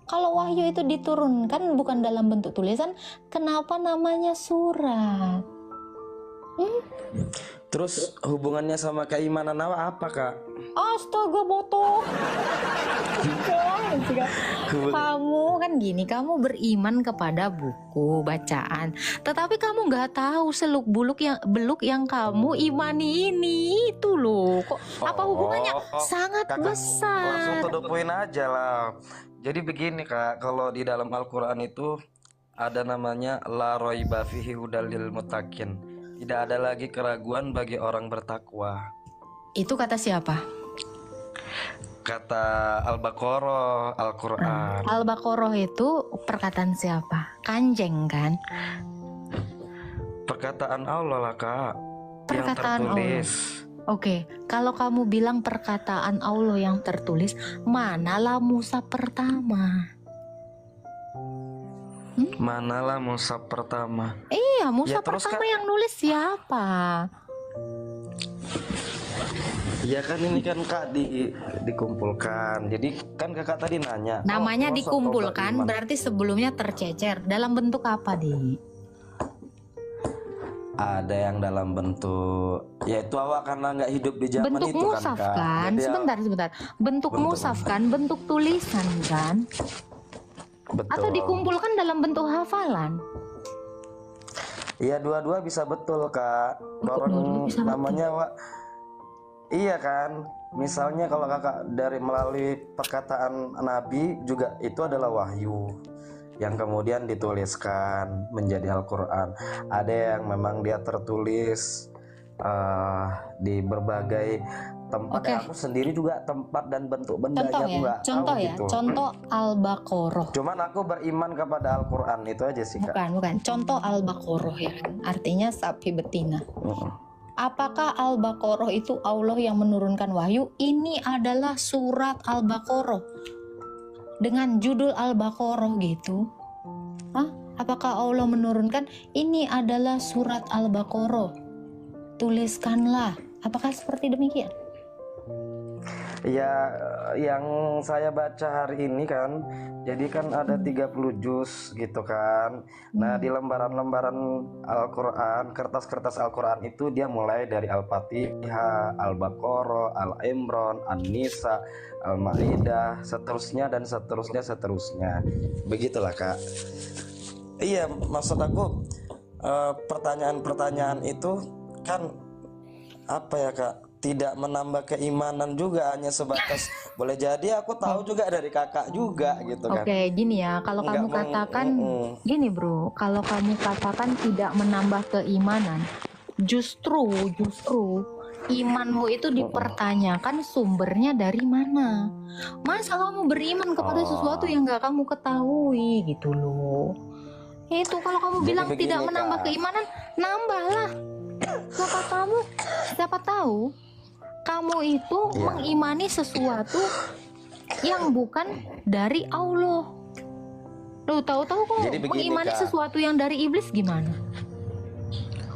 Kalau wahyu itu diturunkan bukan dalam bentuk tulisan, kenapa namanya surat? Terus hubungannya sama keimanan apa, Kak? Astaga, botoh. Kamu kan gini, kamu beriman kepada buku bacaan, tetapi kamu nggak tahu seluk beluk yang kamu imani ini itu loh. Kok apa hubungannya? Sangat Kakak besar. langsung to the point aja lah. Jadi begini, Kak, kalau di dalam Al-Quran itu ada namanya la raiba fihi hudal lil muttaqin. Tidak ada lagi keraguan bagi orang bertakwa. Itu kata siapa? Kata Al-Baqarah, Al-Quran. Al-Baqarah itu perkataan siapa? Kanjeng kan? Perkataan Allah lah, Kak. Perkataan yang tertulis. Oke, kalau kamu bilang perkataan Allah yang tertulis, manalah Musa pertama? Manalah Mushaf pertama? Iya, Musa Ya, terus pertama kan- yang nulis siapa? Ya kan ini kan Kak dikumpulkan. Jadi kan Kakak tadi nanya. Namanya Mushaf dikumpulkan, beriman. berarti sebelumnya tercecer. Dalam bentuk apa, Di? Ada yang dalam bentuk, yaitu awak karena nggak hidup di zaman Bentuk itu musaf kan, Kak. kan? Jadi, Sebentar. Bentuk Bentuk musaf kan? Bentuk tulisan kan? betul. Atau dikumpulkan dalam bentuk hafalan? Iya, dua-dua bisa betul, Kak. Orang dua-dua bisa betul? namanya Wak. Iya kan? Misalnya kalau Kakak dari melalui perkataan Nabi juga itu adalah wahyu yang kemudian dituliskan menjadi Al-Quran. Ada yang memang dia tertulis di berbagai tempat. Oke. Aku sendiri juga tempat dan bentuk bendanya Contoh aku ya, nggak tahu contoh ya, gitu. contoh Al-Baqarah. Cuman aku beriman kepada Al-Quran itu aja sih, Kak. Bukan. Contoh Al-Baqarah ya kan? Artinya sapi betina. Apakah Al-Baqarah itu Allah yang menurunkan wahyu? Ini adalah surat Al-Baqarah dengan judul Al-Baqarah gitu. Hah? Apakah Allah menurunkan ini adalah surat Al-Baqarah? Tuliskanlah. Apakah seperti demikian? Ya, yang saya baca hari ini kan, jadi kan ada 30 juz gitu kan. Nah, di lembaran-lembaran Al-Quran, kertas-kertas Al-Quran itu dia mulai dari Al-Fatihah, Al-Baqarah, Al-Imran, An-Nisa, Al-Ma'idah, seterusnya dan seterusnya. Begitulah, Kak. Iya, maksud aku pertanyaan-pertanyaan itu kan apa ya, Kak? Tidak menambah keimanan juga, hanya sebatas boleh jadi aku tahu juga dari Kakak juga gitu kan. Oke, gini ya, kalau kamu katakan gini bro, kalau kamu katakan tidak menambah keimanan, justru imanmu itu dipertanyakan sumbernya dari mana. Masa kamu beriman kepada sesuatu yang gak kamu ketahui gitu loh. Itu kalau kamu Jadi bilang begini, tidak menambah Kak. keimanan, nambahlah. Siapa tahu kamu itu mengimani sesuatu yang bukan dari Allah. Lu tahu-tahu kok Jadi begini, mengimani Kak. sesuatu yang dari iblis gimana?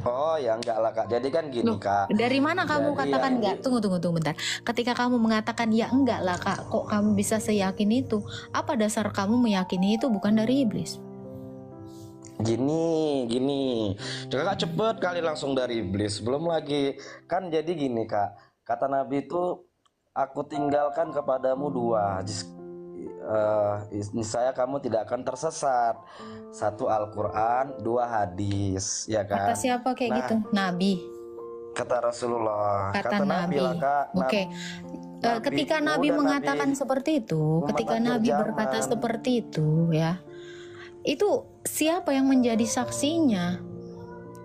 Oh ya enggak lah Kak. Jadi kan gini Loh, Kak. dari mana kamu Jadi katakan yang enggak? Tunggu bentar. Ketika kamu mengatakan ya enggak lah Kak, kok kamu bisa seyakin itu? Apa dasar kamu meyakini itu bukan dari iblis? Gini. Kakak cepet kali langsung dari iblis. Belum lagi kan jadi gini Kak. Kata Nabi itu aku tinggalkan kepadamu dua. Niscaya kamu tidak akan tersesat. Satu Al-Quran, dua hadis, ya kan? Kata siapa kayak gitu? Nabi. Kata Rasulullah. Kata Nabi. lah, Kak. Oke. Ketika Nabi udah mengatakan Nabi seperti itu, ketika akhir Nabi zaman. berkata seperti itu, ya, itu siapa yang menjadi saksinya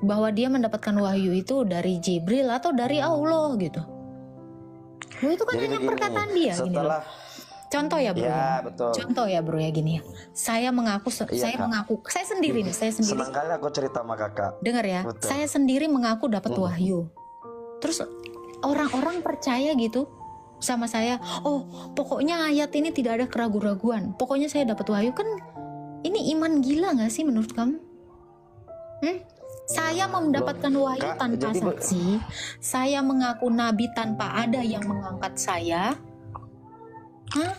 bahwa dia mendapatkan wahyu itu dari Jibril atau dari Allah gitu? Loh, itu kan Jadi hanya begini, perkataan dia gini loh. setelah Contoh ya bro, Ya, betul. Contoh ya bro ya gini ya. Saya mengaku, Iya, Kak. saya sendiri nih, saya sendiri. Senang kali aku cerita sama kakak. Dengar ya, Betul. saya sendiri mengaku dapat wahyu. Terus orang-orang percaya gitu sama saya. Oh, pokoknya ayat ini tidak ada keraguan-raguan. Pokoknya saya dapat wahyu. Kan ini iman gila nggak sih menurut kamu? Saya mendapatkan wahyu Kak, tanpa jadi saksi. Saya mengaku nabi tanpa ada yang mengangkat saya. Hah?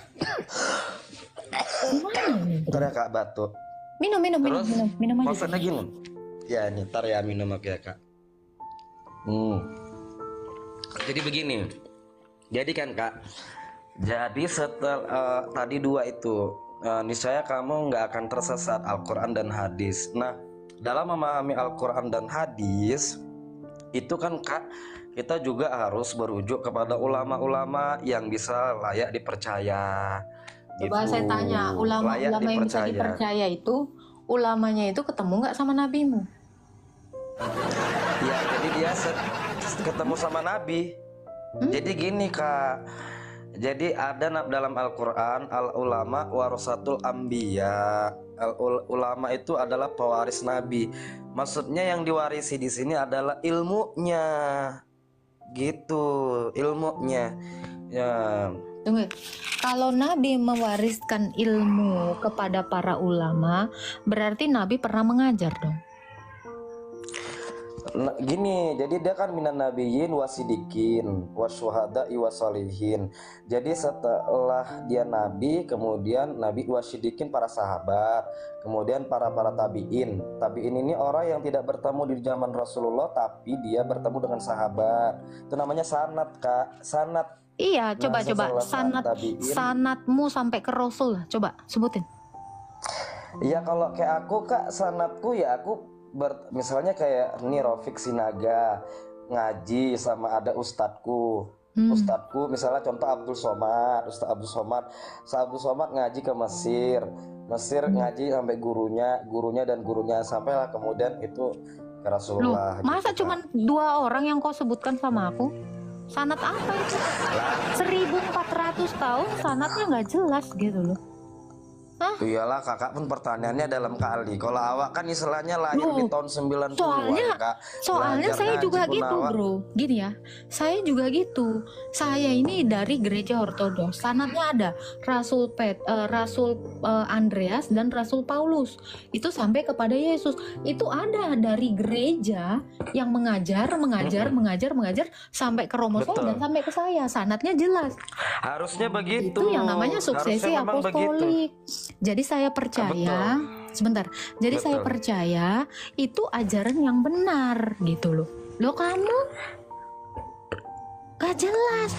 Gimana ini, bro? Ntar ya Kak batuk. Minum aja. Maksudnya gini. Ya ini ntar ya minum aku ya Kak. Jadi begini. Jadi kan Kak. Jadi setelah tadi dua itu, niscaya kamu nggak akan tersesat Al-Quran dan hadis. Nah, dalam memahami Al-Quran dan hadis itu kan Kak, kita juga harus berujuk kepada ulama-ulama yang bisa layak dipercaya. Coba Gitu. saya tanya, Layak ulama-ulama yang bisa dipercaya itu, ulamanya itu ketemu nggak sama nabimu? Ya, jadi dia ketemu sama Nabi. Jadi gini Kak. Jadi ada dalam Al-Quran, al-ulama warasatul anbiya. Ulama itu adalah pewaris Nabi. Maksudnya yang diwarisi di sini adalah ilmunya. Gitu, ilmunya. Ya. Tunggu, kalau Nabi mewariskan ilmu kepada para ulama, berarti Nabi pernah mengajar dong. Nah, gini, jadi dia kan minan nabiyyin wasidikin wasyuhada'i wasolihin. Jadi setelah dia nabi, kemudian nabi wasidikin para sahabat, kemudian para tabiin. Tabiin ini orang yang tidak bertemu di zaman Rasulullah, tapi dia bertemu dengan sahabat. Itu namanya sanad Kak, sanad. Iya, coba setelah sanadmu sampai ke Rasul, coba sebutin. Iya, kalau kayak aku Kak, sanadku ya aku misalnya kayak nih Rafiq Sinaga ngaji sama ada ustadku. Ustadku misalnya contoh Abdul Somad, Ustaz Abdul Somad ngaji ke Mesir ngaji sampai gurunya dan gurunya sampailah kemudian itu ke Rasulullah. Loh, masa gitu, cuma 2 orang yang kau sebutkan sama aku? Sanad apa itu? 1400 tahun sanadnya nggak jelas gitu loh. Hah? Iyalah kakak pun pertanyaannya dalam kali. Kalau awak kan istilahnya lahir di tahun 90-an Kak. Soalnya saya Belajar juga ngaji pun gitu awak. bro. Gini ya, saya juga gitu. Saya ini dari gereja ortodoks. Sanadnya ada Rasul Andreas dan Rasul Paulus. Itu sampai kepada Yesus. Itu ada dari gereja yang mengajar sampai ke Romo Betul. dan sampai ke saya. Sanadnya jelas. Harusnya begitu. Itu yang namanya suksesi Harusnya memang apostolik. Jadi saya percaya, sebentar. Jadi saya Betul. percaya itu ajaran yang benar gitu loh. Loh kamu gak jelas.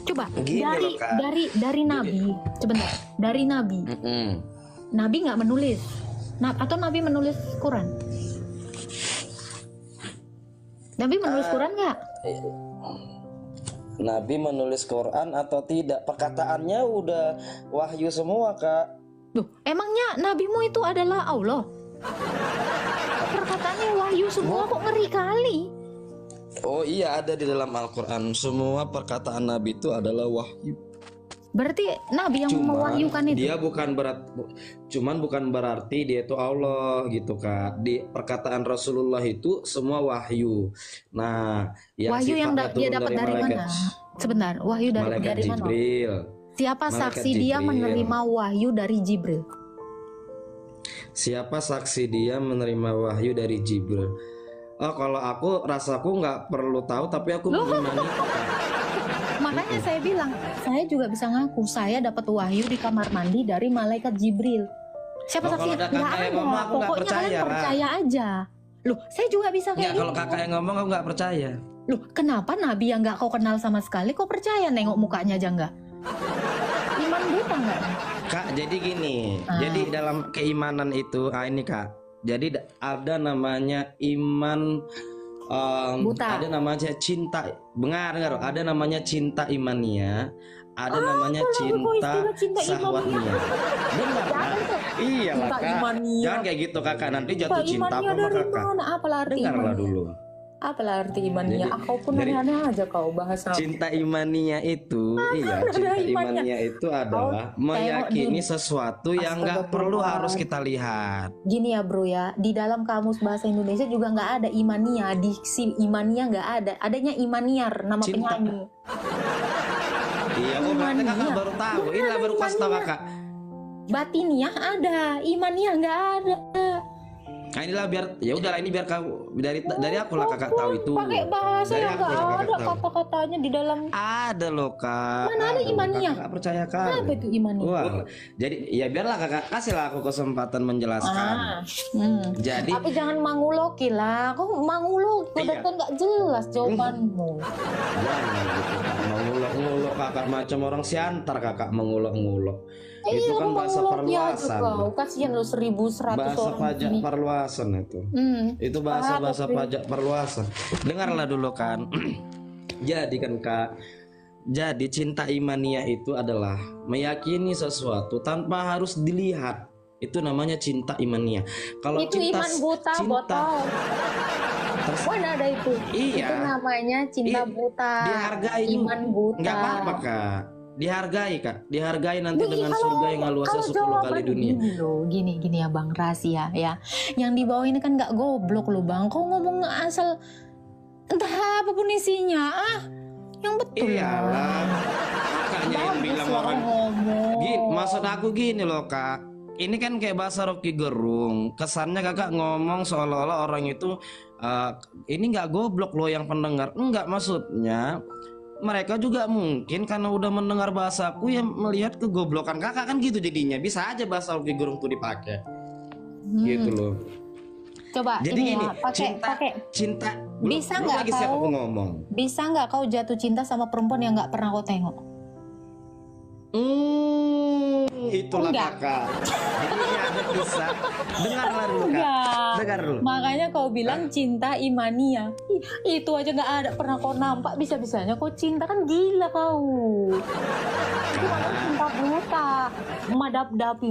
Coba Gini loh, Kak. dari Nabi, sebentar. Dari Nabi. Nabi nggak menulis. Atau Nabi menulis Quran? Nabi menulis Quran nggak? Nabi menulis Quran atau tidak? Perkataannya udah wahyu semua Kak. Loh, emangnya nabimu itu adalah Allah? Perkataannya wahyu semua, kok ngeri kali. Oh iya, ada di dalam Al-Quran. Semua perkataan Nabi itu adalah wahyu. Berarti Nabi yang mewahyukan itu. Dia bukan berarti dia itu Allah gitu Kak. Di perkataan Rasulullah itu semua wahyu. Nah, yang Wahyu yang sifatnya dia turun dapat dari malaikat, mana? Sebentar, wahyu dari malaikat mana? Jibril. Siapa Malaikat saksi dia Jibril. menerima wahyu dari Jibril? Siapa saksi dia menerima wahyu dari Jibril? Oh, kalau aku rasaku nggak perlu tahu, tapi aku mengimani. Makanya saya bilang, saya juga bisa ngaku saya dapat wahyu di kamar mandi dari malaikat Jibril. Siapa Oh, kalau saksi? ada Nggak kakak yang ada. ngomong, aku nggak Pokoknya percaya, kalian Ra. percaya aja. Loh, saya juga bisa Nggak, kayak kalau gitu. kakak yang ngomong aku nggak percaya. Loh, kenapa nabi yang nggak kau kenal sama sekali kau percaya, nengok mukanya aja nggak? Iman buta nggak? Kak, jadi gini, jadi dalam keimanan itu, ini Kak, jadi ada namanya iman, Buta. ada namanya cinta, dengar, ada namanya cinta imania, ada namanya cinta sahwatnia. Benar Kak? Iya lah Cinta Kak, imania. jangan kayak gitu Kakak, nanti jatuh cinta Imania sama dari Kakak. mana? Apalah arti Dengarlah imannya? dulu. Apalah arti imannya? Jadi- Kau pun dari- aneh aja kau bahasa. Cinta imania itu, iya, ada cinta imannya. imania itu adalah Tengok meyakini di- sesuatu yang nggak perlu harus kita lihat. Gini ya bro ya, di dalam kamus bahasa Indonesia juga nggak ada imania, diksi imania nggak ada, adanya imaniar, nama Cinta. penyanyi. Iya, kok berarti Imania. kakak baru tahu. Inilah baru kasih tahu kakak. Batiniah ada, imaniah nggak ada. Nah inilah biar, ya udahlah ini biar kamu dari aku lah kakak tahu itu. Pakai bahasa Dari yang aku nggak lah kakak ada tahu. kata-katanya di dalam. Ada loh kak. Mana ada loh, imaniah? Kakak nggak percaya kan? Apa itu imaniah? Wah, jadi ya biarlah kakak kasihlah aku kesempatan menjelaskan. Jadi Tapi jangan manguloki lah, kau manguloki, kau Iya. kan nggak jelas jawabanmu. jangan gitu kak, mengulok-ngulok kakak macam orang Siantar kakak mengulok-ngulok. Itu kan kau bahasa manguloki aja perluasan. kau, kasihan lo 1.100 Bahasa orang pajak sini. perluasan itu. Itu Apa bahasa sih? pajak perluasan. Dengarlah dulu kan. Jadi kan kak, jadi cinta imaniah itu adalah meyakini sesuatu tanpa harus dilihat. Itu namanya cinta imaniah. Kalau Itu cinta iman buta, botol. Mana ada itu? Iya. Itu namanya cinta buta. dihargai dulu. Iman buta. Nggak apa-apa kak. Dihargai kak, dihargai nanti dengan surga yang luasnya 10 kali jawaban dunia. Gini loh, gini ya Bang Rahasia ya. Yang di bawah ini kan nggak goblok loh Bang. Kau ngomong asal entah apapun isinya. Yang betul Iyalah, kakaknya yang bilang orang. Gini, maksud aku gini loh kak. Ini kan kayak bahasa Rocky Gerung. Kesannya kakak ngomong seolah-olah orang itu ini nggak goblok loh yang pendengar. Enggak, maksudnya mereka juga mungkin karena udah mendengar bahasaku yang melihat kegoblokan kakak kan gitu jadinya. Bisa aja bahasa Rocky Gerung tuh dipakai. Gitu loh. Coba Jadi ini gini, ya, pakai cinta. Bisa belum nggak lagi siapa kau- aku ngomong. Bisa nggak kau jatuh cinta sama perempuan yang nggak pernah kau tengok? Itulah Enggak. kakak. Jadi ini ada kisah. Dengarlah dulu kak. Enggak. Dengar dulu. Makanya kau bilang cinta imania. Itu aja nggak ada pernah kau nampak, bisa-bisanya kau cinta, kan gila kau. Itu namanya cinta buta, madap-dapi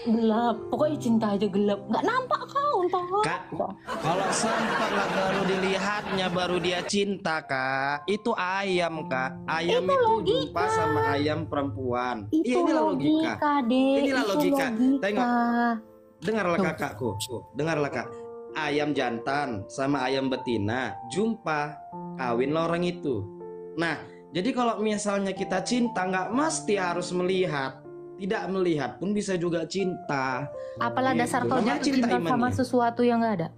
gelap. Pokoknya cinta aja gelap, nggak nampak kau entah Kak, apa. kalau sempat lah baru dilihatnya baru dia cinta kak. Itu ayam kak. Ayam itu jumpa sama ayam perempuan. Itu Iya, inilah logika. deh. Inilah itu logika. logika. Tengok. Dengarlah kakakku. Dengarlah kak. Ayam jantan sama ayam betina jumpa, kawinlah orang itu. Nah, jadi kalau misalnya kita cinta nggak mesti harus melihat. Tidak melihat pun bisa juga cinta. Apalah Gitu. dasar kau Namanya jatuh cinta sama imania. sesuatu yang nggak ada?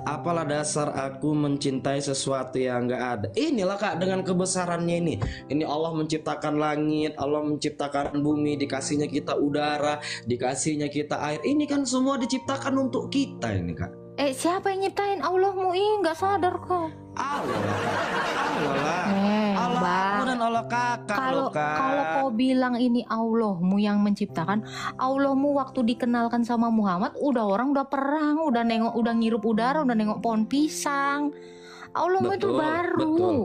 Apalah dasar aku mencintai sesuatu yang nggak ada. Inilah kak dengan kebesarannya ini. Ini Allah menciptakan langit, Allah menciptakan bumi, dikasihnya kita udara, dikasihnya kita air. Ini kan semua diciptakan untuk kita ini kak. Siapa yang nyiptain? Allahmu, nggak sadar kau. Allah lah kak. Allah lah. Allah Bang. aku dan Allah kakak loh kak. Kalau kau bilang ini Allahmu yang menciptakan, Allahmu waktu dikenalkan sama Muhammad, orang udah perang, udah nengok, udah ngirup udara, udah nengok pohon pisang. Allahmu itu Betul, baru. betul.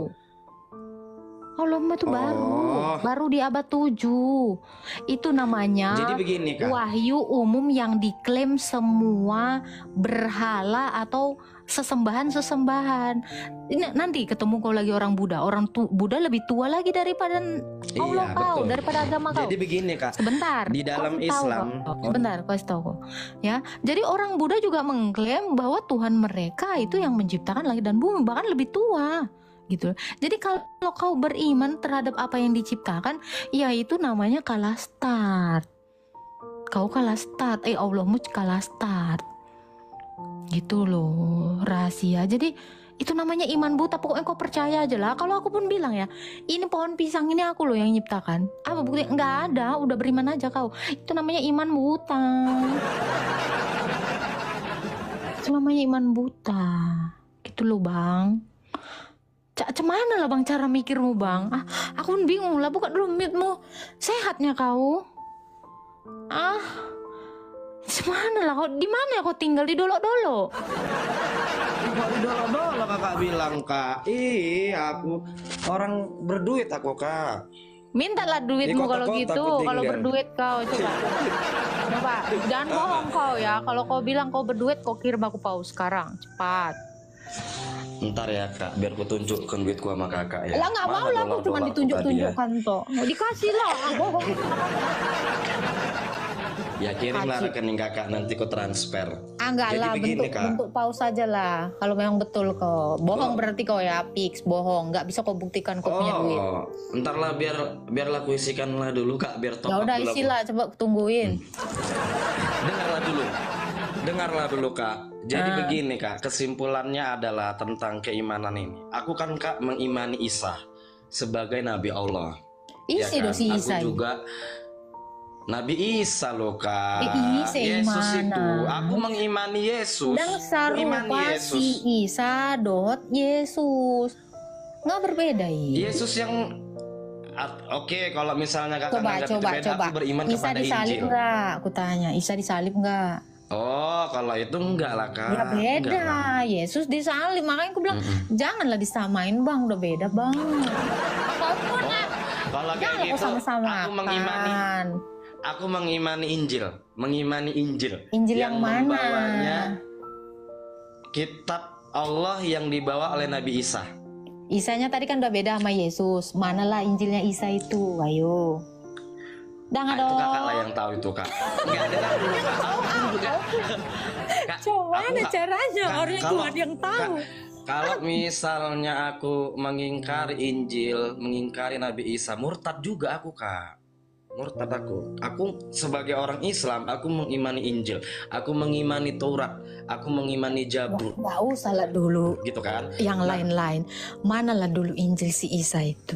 Allahmu itu Oh. baru di abad 7. Itu namanya Jadi begini kak. wahyu umum yang diklaim semua berhala atau sesembahan. Ini nanti ketemu kau lagi orang Buddha, Buddha lebih tua lagi daripada Allah Iya, kau, betul. daripada agama kau. Jadi begini kak. Sebentar. Di dalam kasih tahu Islam. kau. Sebentar, kasih tahu kau. Ya, jadi orang Buddha juga mengklaim bahwa Tuhan mereka itu yang menciptakan langit dan bumi, bahkan lebih tua. Gitu. Jadi kalau kau beriman terhadap apa yang diciptakan, ya itu namanya kalah start. Kau kalah start, Allahmu kalah start. Gitu loh, rahasia. Jadi itu namanya iman buta. Pokoknya kau percaya aja lah. Kalau aku pun bilang ya, ini pohon pisang ini aku loh yang nyiptakan. Apa bukti? Nggak ada. Udah beriman aja kau. Itu namanya iman buta. Itu namanya iman buta. Gitu loh bang. Cemana lah bang cara mikirmu bang? Aku pun bingung lah. Buka dulu mute-mu. Sehatnya kau? Gimana lah kau? Di mana kau tinggal? Di Dolok-Dolok? Kok di dolo-dolo kakak bilang kak. Aku orang berduit aku kak. Mintalah duitmu Di kalau kota-kota gitu. aku Kalau tinggal. berduit kau coba. Jangan bohong kau ya. Kalau kau bilang kau berduit, kau kirim aku paus sekarang. Cepat. Ntar ya kak, biar ku tunjukkan duitku sama kakak ya. Lah nggak Mana mau lah, aku dolar-dolar cuma aku ditunjuk-tunjukkan toh. Mau dikasih lah. Bohong. Ya kirimlah Kasih. rekening kakak, nanti ku transfer. Enggak Jadi lah, begini, Kak. bentuk paus saja lah. Kalau memang betul kau. Bohong berarti kau ya, fix bohong. Nggak bisa kau buktikan kau punya duit. Ntar lah biarlah ku isikan lah dulu kak, biar top Ya up udah dulu aku. isilah, coba tungguin. Dengarlah dulu kak. Jadi begini kak, kesimpulannya adalah tentang keimanan ini. Aku kan kak mengimani Isa sebagai Nabi Allah. Isi dong si Isa. Aku juga Nabi Isa loh kak. Isa Yesus mana? itu, aku mengimani Yesus. Dan Aku imani sarupa Yesus. si Isa dot Yesus. Nggak berbeda ya. Yesus yang oke, kalau misalnya kakak Coba, nganggap itu beda, aku beriman Isa kepada disalib Injil. nggak? Aku tanya, Isa disalib nggak? Oh, kalau itu enggak lah kak. Ya Enggak beda, lah. Yesus disalib. Makanya aku bilang, janganlah disamain bang, udah beda bang. Kalau kayak Jangan gitu, sama-sama aku mengimani Injil, Injil yang mana? Membawanya kitab Allah yang dibawa oleh Nabi Isa. Isanya tadi kan udah beda sama Yesus. Manalah Injilnya Isa itu? Ayo. Jangan Itu dong. kakak lah yang tahu itu kak. Enggak ada Kak, Coba ada caranya, Kak, orang Tuhan yang tahu. Kalau misalnya aku mengingkari Injil, mengingkari Nabi Isa, murtad juga aku kak. Murtad aku. Aku sebagai orang Islam, aku mengimani Injil, aku mengimani Taurat, aku mengimani Zabur. Nggak usah lah dulu. Gitu kan? Yang lain-lain. Manalah dulu Injil si Isa itu?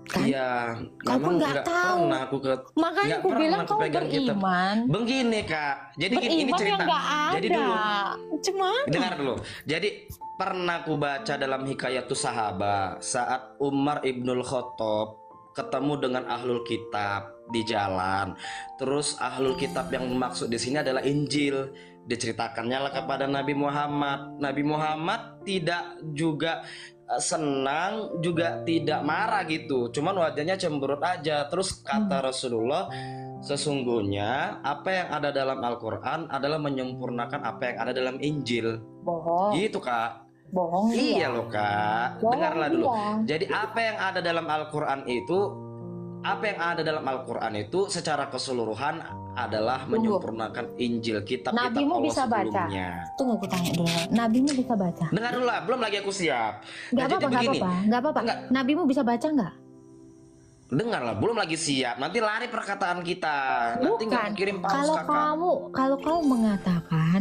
Kan? Iya, Kau pun memang nggak tahu. pernah aku ke. Makanya nggak aku pernah bilang aku kau pegang kitab. beriman. Begini kak, jadi ini Beriman cerita. yang nggak ada. Jadi dulu, Cuma dengar dulu. Jadi pernah aku baca dalam Hikayatus Sahabat saat Umar Ibnul Khattab ketemu dengan ahlul kitab di jalan. Terus ahlul kitab yang dimaksud di sini adalah Injil. Diceritakannya lah kepada Nabi Muhammad. Nabi Muhammad tidak juga senang, juga tidak marah gitu. Cuman wajahnya cemberut aja. Terus kata Rasulullah, sesungguhnya apa yang ada dalam Al-Quran adalah menyempurnakan apa yang ada dalam Injil. bohong. Gitu kak. Bohong Iya dia. loh kak. Bohong Dengarlah dulu. dia. Jadi apa yang ada dalam Al-Quran itu secara keseluruhan adalah menyempurnakan Injil, kitab Nabimu Allah bisa baca? sebelumnya. Tunggu aku tanya dulu. Nabimu bisa baca? Dengar dulu lah, belum lagi aku siap. Nggak Nah, jadi apa-apa, begini. nggak apa-apa. Enggak. Nabimu bisa baca nggak? Dengarlah, belum lagi siap. Nanti lari perkataan kita. Nanti nggak Bukan. kirim paus Kalau kakak. kalau kamu mengatakan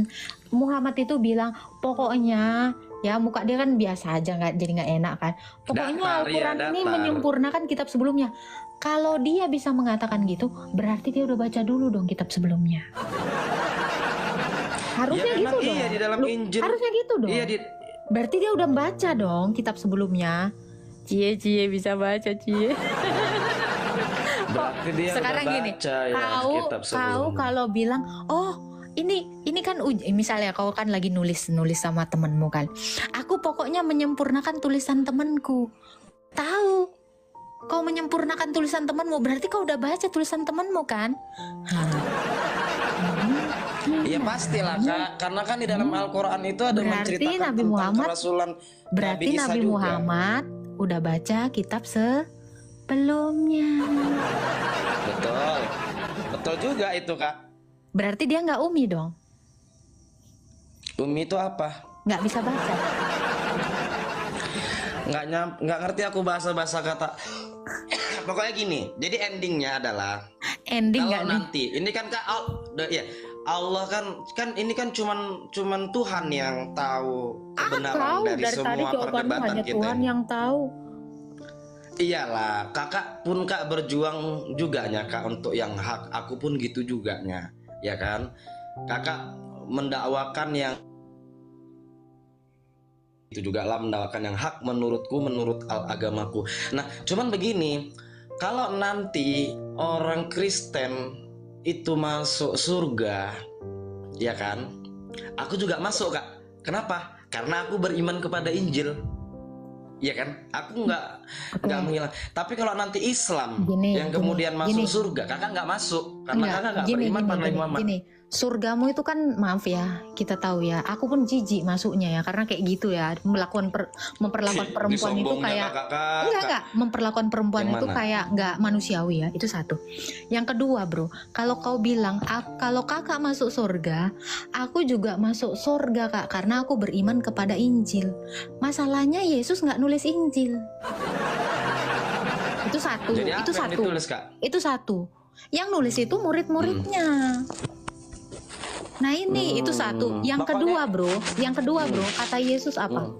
Muhammad itu bilang pokoknya ya muka dia kan biasa aja nggak jadi nggak enak kan. Pokoknya Datar, Al-Quran ya, ini datar. menyempurnakan kitab sebelumnya. Kalau dia bisa mengatakan gitu, berarti dia udah baca dulu dong kitab sebelumnya. Harusnya Ya, gitu memang dong. iya, di dalam Injil. Harusnya gitu dong. Iya, Berarti dia udah baca dong kitab sebelumnya. Cie bisa baca cie. berarti dia Sekarang udah gini, baca ya kau kitab sebelumnya. kalau bilang, oh ini kan misalnya kau kan lagi nulis sama temenmu kan. Aku pokoknya menyempurnakan tulisan temanku. Tahu? Kau menyempurnakan tulisan temanmu, berarti kau udah baca tulisan temanmu kan? Iya pastilah kak, karena kan di dalam Al-Quran itu ada Berarti menceritakan Nabi tentang Muhammad- kerasulan Berarti Nabi Isa Nabi juga. Muhammad udah baca kitab sebelumnya. Betul juga itu kak. Berarti dia nggak umi dong, Umi itu apa? nggak bisa baca. Nggak ngerti aku bahasa kata. Pokoknya gini, jadi endingnya adalah Ending kalau nggak nih? nanti ini kan kak, ya Allah kan ini kan cuman Tuhan yang tahu kebenaran Tahu dari dari tadi semua jawabanmu perdebatan hanya kita Tuhan ini. yang tahu. Iyalah, kakak pun kak berjuang juga nya kak untuk yang hak. Aku pun gitu juga nya, ya kan? Kakak mendakwakan yang itu juga lah, mendakwakan yang hak menurutku, menurut agamaku. Nah, cuman begini, kalau nanti orang Kristen itu masuk surga, ya kan? Aku juga masuk kak. Kenapa? Karena aku beriman kepada Injil. Iya kan, aku nggak menghilang. Tapi kalau nanti Islam yang kemudian masuk surga, kakak nggak masuk karena kakak nggak beriman pada Nabi Muhammad. Gini, surgamu itu kan, maaf ya, kita tahu ya. Aku pun jijik masuknya ya, karena kayak gitu ya, memperlakukan perempuan itu kayak enggak, memperlakukan perempuan itu kayak nggak manusiawi ya. Itu satu. Yang kedua, bro, kalau kau bilang kalau kakak masuk surga, aku juga masuk surga kak, karena aku beriman kepada Injil. Masalahnya Yesus nggak nulis Injil. Itu satu. Jadi itu apa yang satu. ditulis, Kak? Itu satu. Yang nulis itu murid-muridnya. Nah ini itu satu. Yang kedua bro, kata Yesus apa?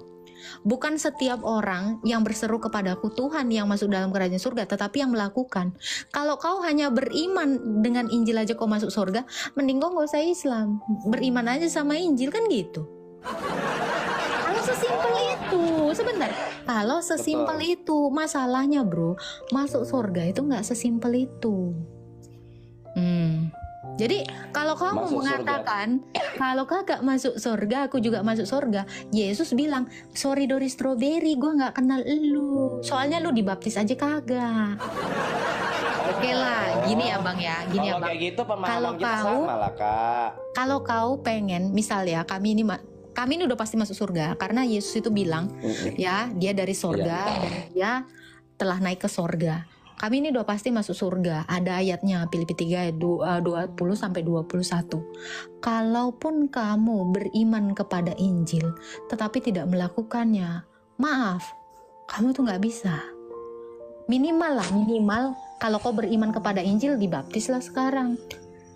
Bukan setiap orang yang berseru kepadaku Tuhan yang masuk dalam kerajaan surga, tetapi yang melakukan. Kalau kau hanya beriman dengan Injil aja kau masuk surga, mending kau gak usah Islam, beriman aja sama Injil, kan gitu. Kalau sesimpel itu, sebentar. Kalau sesimpel itu, masalahnya bro, masuk surga itu nggak sesimpel itu. Jadi kalau kamu mengatakan kalau kakak masuk surga, aku juga masuk surga, Yesus bilang sorry Dori Strawberry, gue nggak kenal lu, soalnya lu dibaptis aja kagak. Oke lah, gini ya bang ya, gini ya bang. Kayak gitu pemahaman kita sama lah kak. Kalau kau pengen, misal ya, kami ini udah pasti masuk surga karena Yesus itu bilang ya, dia dari surga dan dia telah naik ke surga. Kami ini udah pasti masuk surga. Ada ayatnya, Filipi 3 ayat 20 sampai 21. Kalaupun kamu beriman kepada Injil tetapi tidak melakukannya, maaf, kamu tuh nggak bisa. Minimal kalau kau beriman kepada Injil, dibaptislah sekarang.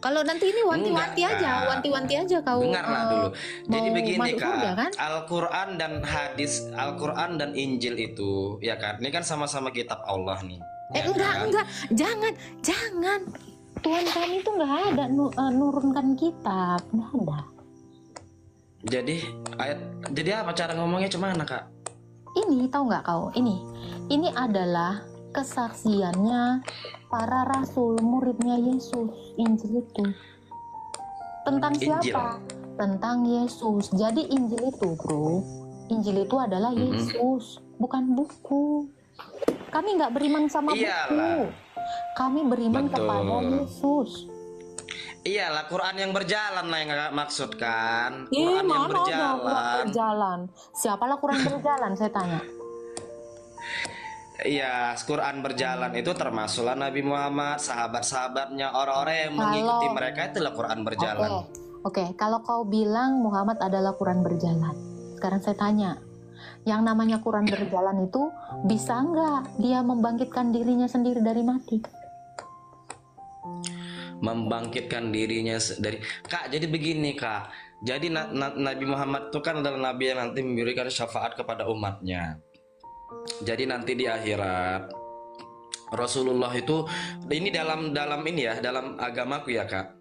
Kalau nanti ini wanti-wanti aja kau. Dengarlah dulu. Jadi begini kak, surga, kan? Al-Quran dan hadis, Al-Quran dan Injil itu, ya kan? Ini kan sama-sama kitab Allah nih. Enggak, jangan. Tuhan kami itu nggak ada nurunkan kitab, nggak ada. Jadi apa cara ngomongnya cemana kak? Ini tahu nggak kau? Ini adalah kesaksiannya para rasul, muridnya Yesus. Injil itu tentang siapa? Tentang Yesus. Jadi Injil itu bro, Injil itu adalah Yesus, bukan buku. Kami nggak beriman sama buku. Kami beriman kepada Yesus. Iyalah, Quran yang berjalan lah yang kakak maksud kan. Quran yang berjalan. Siapalah Quran berjalan, saya tanya. Iya, Quran berjalan itu termasuklah Nabi Muhammad, sahabat-sahabatnya, orang-orang yang mengikuti mereka, itulah Quran berjalan. Oke, kalau kau bilang Muhammad adalah Quran berjalan, sekarang saya tanya, yang namanya Quran berjalan itu bisa nggak dia membangkitkan dirinya sendiri dari mati? Membangkitkan dirinya dari kak. Jadi begini kak, jadi Nabi Muhammad itu kan adalah Nabi yang nanti memberikan syafaat kepada umatnya. Jadi nanti di akhirat Rasulullah itu, ini dalam ini ya, dalam agamaku ya kak,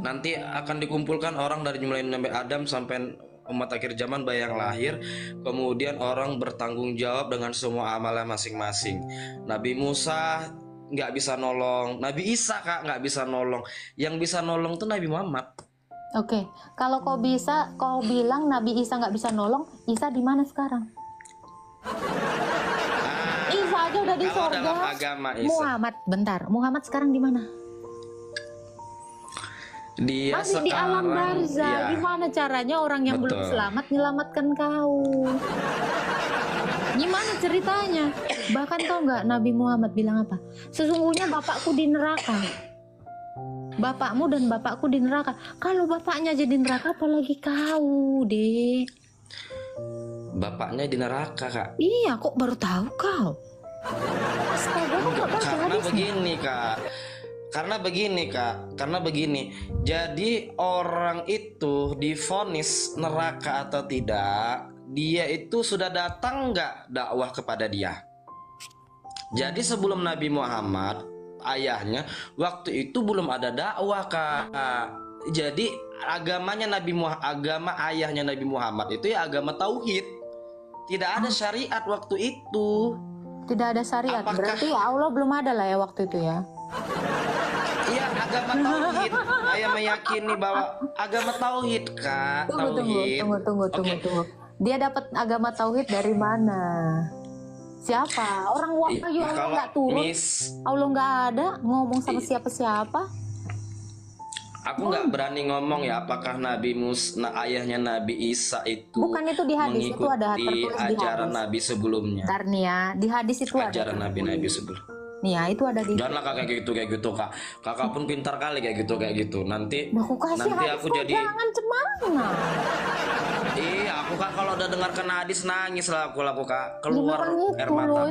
nanti akan dikumpulkan orang dari mulai Nabi Adam sampai umat akhir zaman yang lahir, kemudian orang bertanggung jawab dengan semua amalnya masing-masing. Nabi Musa nggak bisa nolong, Nabi Isa kak nggak bisa nolong, yang bisa nolong tuh Nabi Muhammad. Oke, kalau kau bilang Nabi Isa nggak bisa nolong, Isa di mana sekarang? Isa aja udah di surga. Dalam agama Isa. Muhammad sekarang di mana? Dia masih di alam barzah. Gimana caranya orang yang belum selamat menyelamatkan kau? Gimana ceritanya? Bahkan tau nggak Nabi Muhammad bilang apa? Sesungguhnya bapakku di neraka, bapakmu dan bapakku di neraka. Kalau bapaknya jadi neraka, apalagi kau, dek? Bapaknya di neraka kak? Iya, kok baru tahu kau? Astaga, karena begini kak, Karena begini kak, karena begini. Jadi orang itu divonis neraka atau tidak, dia itu sudah datang nggak dakwah kepada dia. Jadi sebelum Nabi Muhammad, ayahnya waktu itu belum ada dakwah kak. Jadi agamanya agama ayahnya Nabi Muhammad itu ya agama tauhid. Tidak ada syariat waktu itu. Tidak ada syariat. Berarti ya Allah belum ada lah ya waktu itu ya. Iya, agama tauhid. Saya meyakini bahwa agama tauhid kak. Tunggu. Dia dapat agama tauhid dari mana? Siapa? Orang wahyu Allah nggak turun. Allah nggak ada ngomong sama siapa-siapa. Aku nggak berani ngomong ya apakah ayahnya Nabi Isa itu bukan itu di hadis, itu ada mengikuti ajaran Nabi sebelumnya. Ntar nih ya, di hadis itu ajaran ada Nabi sebelum. Nih ya, itu ada di. Janganlah kayak gitu kak. Kakak pun pintar kali kayak gitu. Nanti aku jadi. Jangan cemana. Iya, aku kak kalau udah dengarkan hadis nangis lah aku kak. Keluar air mata.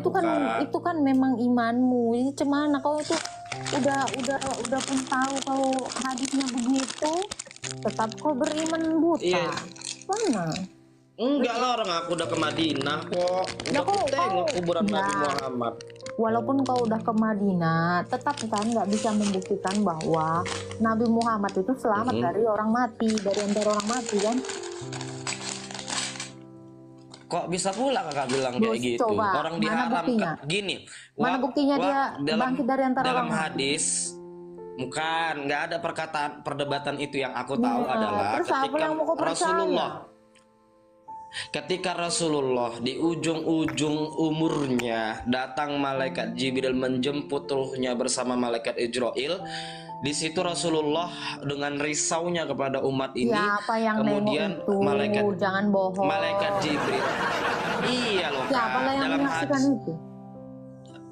Itu kan memang imanmu. Ini cemana kau itu udah pun tahu kalau hadisnya begitu, tetap kau beriman buta. Iya. Mana? Enggak lah, orang aku udah ke Madinah kok. Udah aku tengok kuburan Nabi Muhammad. Walaupun kau udah ke Madinah, tetap kan nggak bisa membuktikan bahwa Nabi Muhammad itu selamat dari orang mati, dari antara orang mati kan? Kok bisa pula kakak bilang kayak gitu? Coba, orang diharam gini. Mana buktinya dia bangkit dari antara dalam orang hadis? Bukan, nggak ada perdebatan itu. Yang aku tahu adalah ketika Rasulullah di ujung-ujung umurnya datang malaikat Jibril menjemput ruhnya bersama malaikat Israil. Di situ Rasulullah dengan risaunya kepada umat ini. Siapa yang kemudian itu? malaikat Jangan bohong. Malaikat Jibril. Iya loh Siapa kak. yang Dalam hadis itu?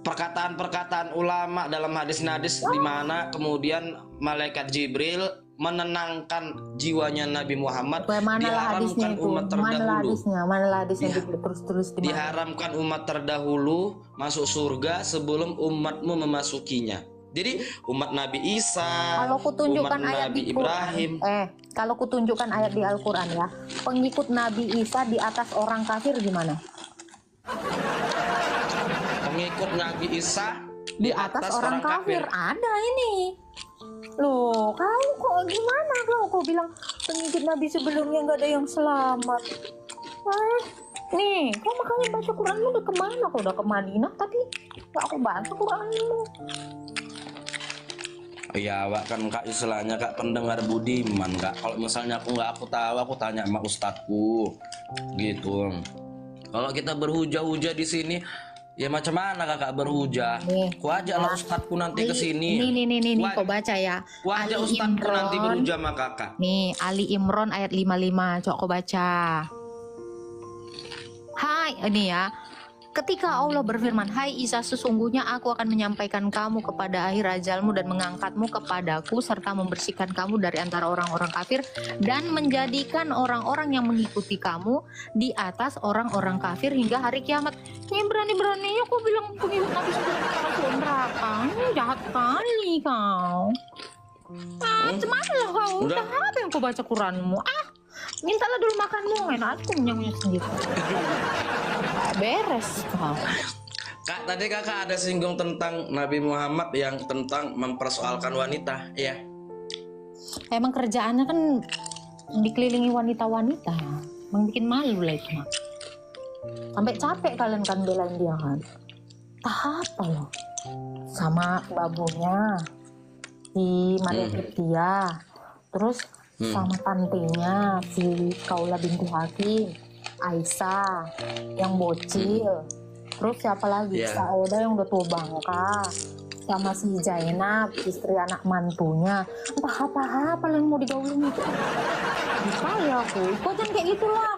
perkataan ulama dalam hadis-hadis di mana kemudian malaikat Jibril menenangkan jiwanya Nabi Muhammad. Diharamkan umat terdahulu. Mana hadisnya terus diharamkan umat terdahulu masuk surga sebelum umatmu memasukinya. Jadi umat Nabi Isa, kalau kutunjukkan umat ayat Nabi di Ibrahim. Kalau kutunjukkan ayat di Al-Quran ya, pengikut Nabi Isa di atas orang kafir gimana? Pengikut Nabi Isa di atas orang kafir. Ada ini. Loh, kau kok gimana kau bilang pengikut Nabi sebelumnya nggak ada yang selamat? Nih, kau makanya baca Quranmu udah kemana? Kau udah ke Madinah tapi nggak aku baca Quranmu. Iya, Wak, kan kak istilahnya kak pendengar budiman kak. Kalau misalnya aku tahu, aku tanya sama ustadku, gitu. Kalau kita berhujah-hujah di sini, ya macam mana kakak berhujah? Ku ajaklah ustadku nanti ke sini. Nih, kau baca ya. Ku ajak ustadku nanti berhujah sama kakak. Nih, Ali Imran ayat 55, coba kau baca. Hai, ini ya. Ketika Allah berfirman, hai Isa, sesungguhnya aku akan menyampaikan kamu kepada akhir ajalmu dan mengangkatmu kepadaku serta membersihkan kamu dari antara orang-orang kafir dan menjadikan orang-orang yang mengikuti kamu di atas orang-orang kafir hingga hari kiamat. Ini berani-beraninya kau bilang pengikut Nabi sebelum masuk neraka. Jahat kali kau. Cuman lah kau. Udah apa yang kau baca Quranmu? Mintalah dulu makanmu, enak aku punya sendiri. Beres kau. Kak, tadi kakak ada singgung tentang Nabi Muhammad yang tentang mempersoalkan wanita, ya? Emang kerjaannya kan dikelilingi wanita-wanita, emang bikin malu lah itu. Sampai capek kalian kan belain dia kan. Apa loh? Sama babunya si Maria Cynthia, terus sama tantenya si Kaula binti Hakim, Aisyah yang bocil, terus siapa lagi? Sauda yang udah tua bangka, sama si Zainab istri anak mantunya. Entah apa yang mau digaulin itu. Bisa ya aku, kau jangan kayak gitulah.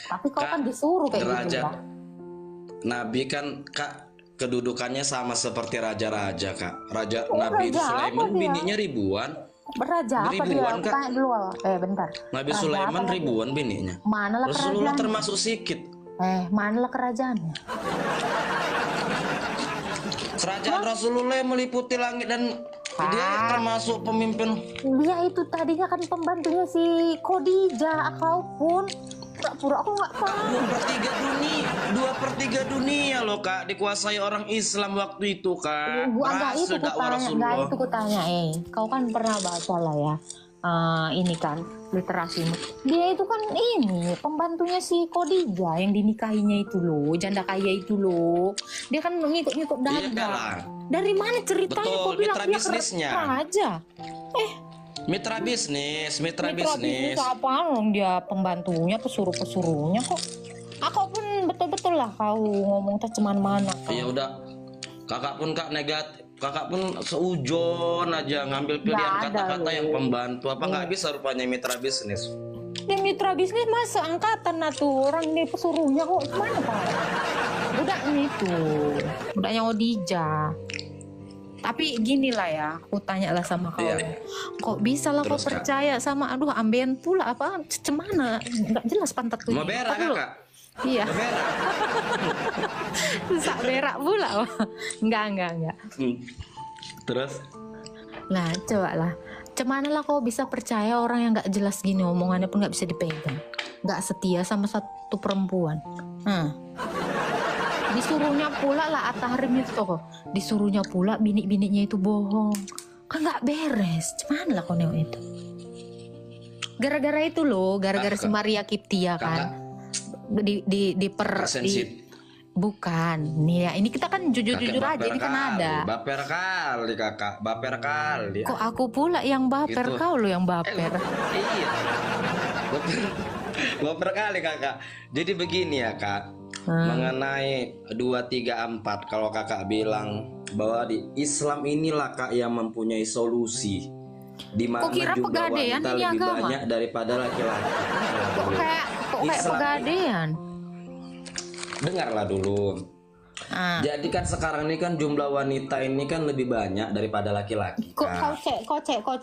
Tapi kau kan disuruh kayak gitu ya. Nabi kan kak kedudukannya sama seperti raja-raja kak. Nabi Sulaiman bininya ribuan. Beraja apa dia? Aku tanya dulu. Bentar. Nabi Sulaiman ribuan bininya. Manalah Rasulullah termasuk sikit. Manalah kerajaannya? Kerajaan Rasulullah yang meliputi langit dan dia termasuk pemimpin. Dia itu tadinya kan pembantunya si Khadijah. Kau pun pura-pura aku nggak tahu. 2/3 dunia loh kak dikuasai orang Islam waktu itu kak. Enggak itu kutanya, kau kan pernah baca lah ya. Ini kan literasimu. Dia itu kan ini pembantunya si Khadijah yang dinikahinya itu loh, janda kaya itu loh. Dia kan ngikut-ngikut dagang. Dari mana ceritanya? Betul, Kau bilang mitra dia bisnisnya. aja. Mitra bisnis. Apa dong dia pembantunya, pesuruhnya kok. Aku pun betul-betul lah kau ngomong cuman mana. Ya udah, kakak pun kak negatif. Kakak pun seujon aja ngambil pilihan kata-kata yang pembantu. Apa nggak bisa rupanya mitra bisnis? Dia mitra bisnis masa angkatan tuh orang ini pesuruhnya kok mana pak? Budaknya Khadijah. Tapi gini lah ya, aku tanya lah sama kau. Kok bisa lah kau percaya sama ambeien pula apa? Cemana? Nggak jelas pantat tuh. Mau berak kakak? Iya. Sak berak pula. Enggak. Terus? Nah, coba lah. Cemana lah kau bisa percaya orang yang nggak jelas gini omongannya pun nggak bisa dipegang, nggak setia sama satu perempuan. Disuruhnya pula lah At-Tahrim itu toh. Disuruhnya pula bini-bininya itu bohong. Kan nggak beres. Cemana lah kau nengok itu? Gara-gara itu loh, gara-gara si Maria Kiptia kan. Bukan nih ya, ini kita kan jujur aja, ini kan ada baper kali kakak, baper kali. Kok aku pula yang baper gitu. Kau lo yang baper. Iya, baper kali kakak. Jadi begini ya kak, mengenai 2, 3, 4, kalau kakak bilang bahwa di Islam inilah kak yang mempunyai solusi, di mana jumlah wanita lebih banyak daripada laki-laki. Kok kayak pegadaian? Dengarlah dulu. Jadi kan sekarang ini kan jumlah wanita ini kan lebih banyak daripada laki-laki. Kau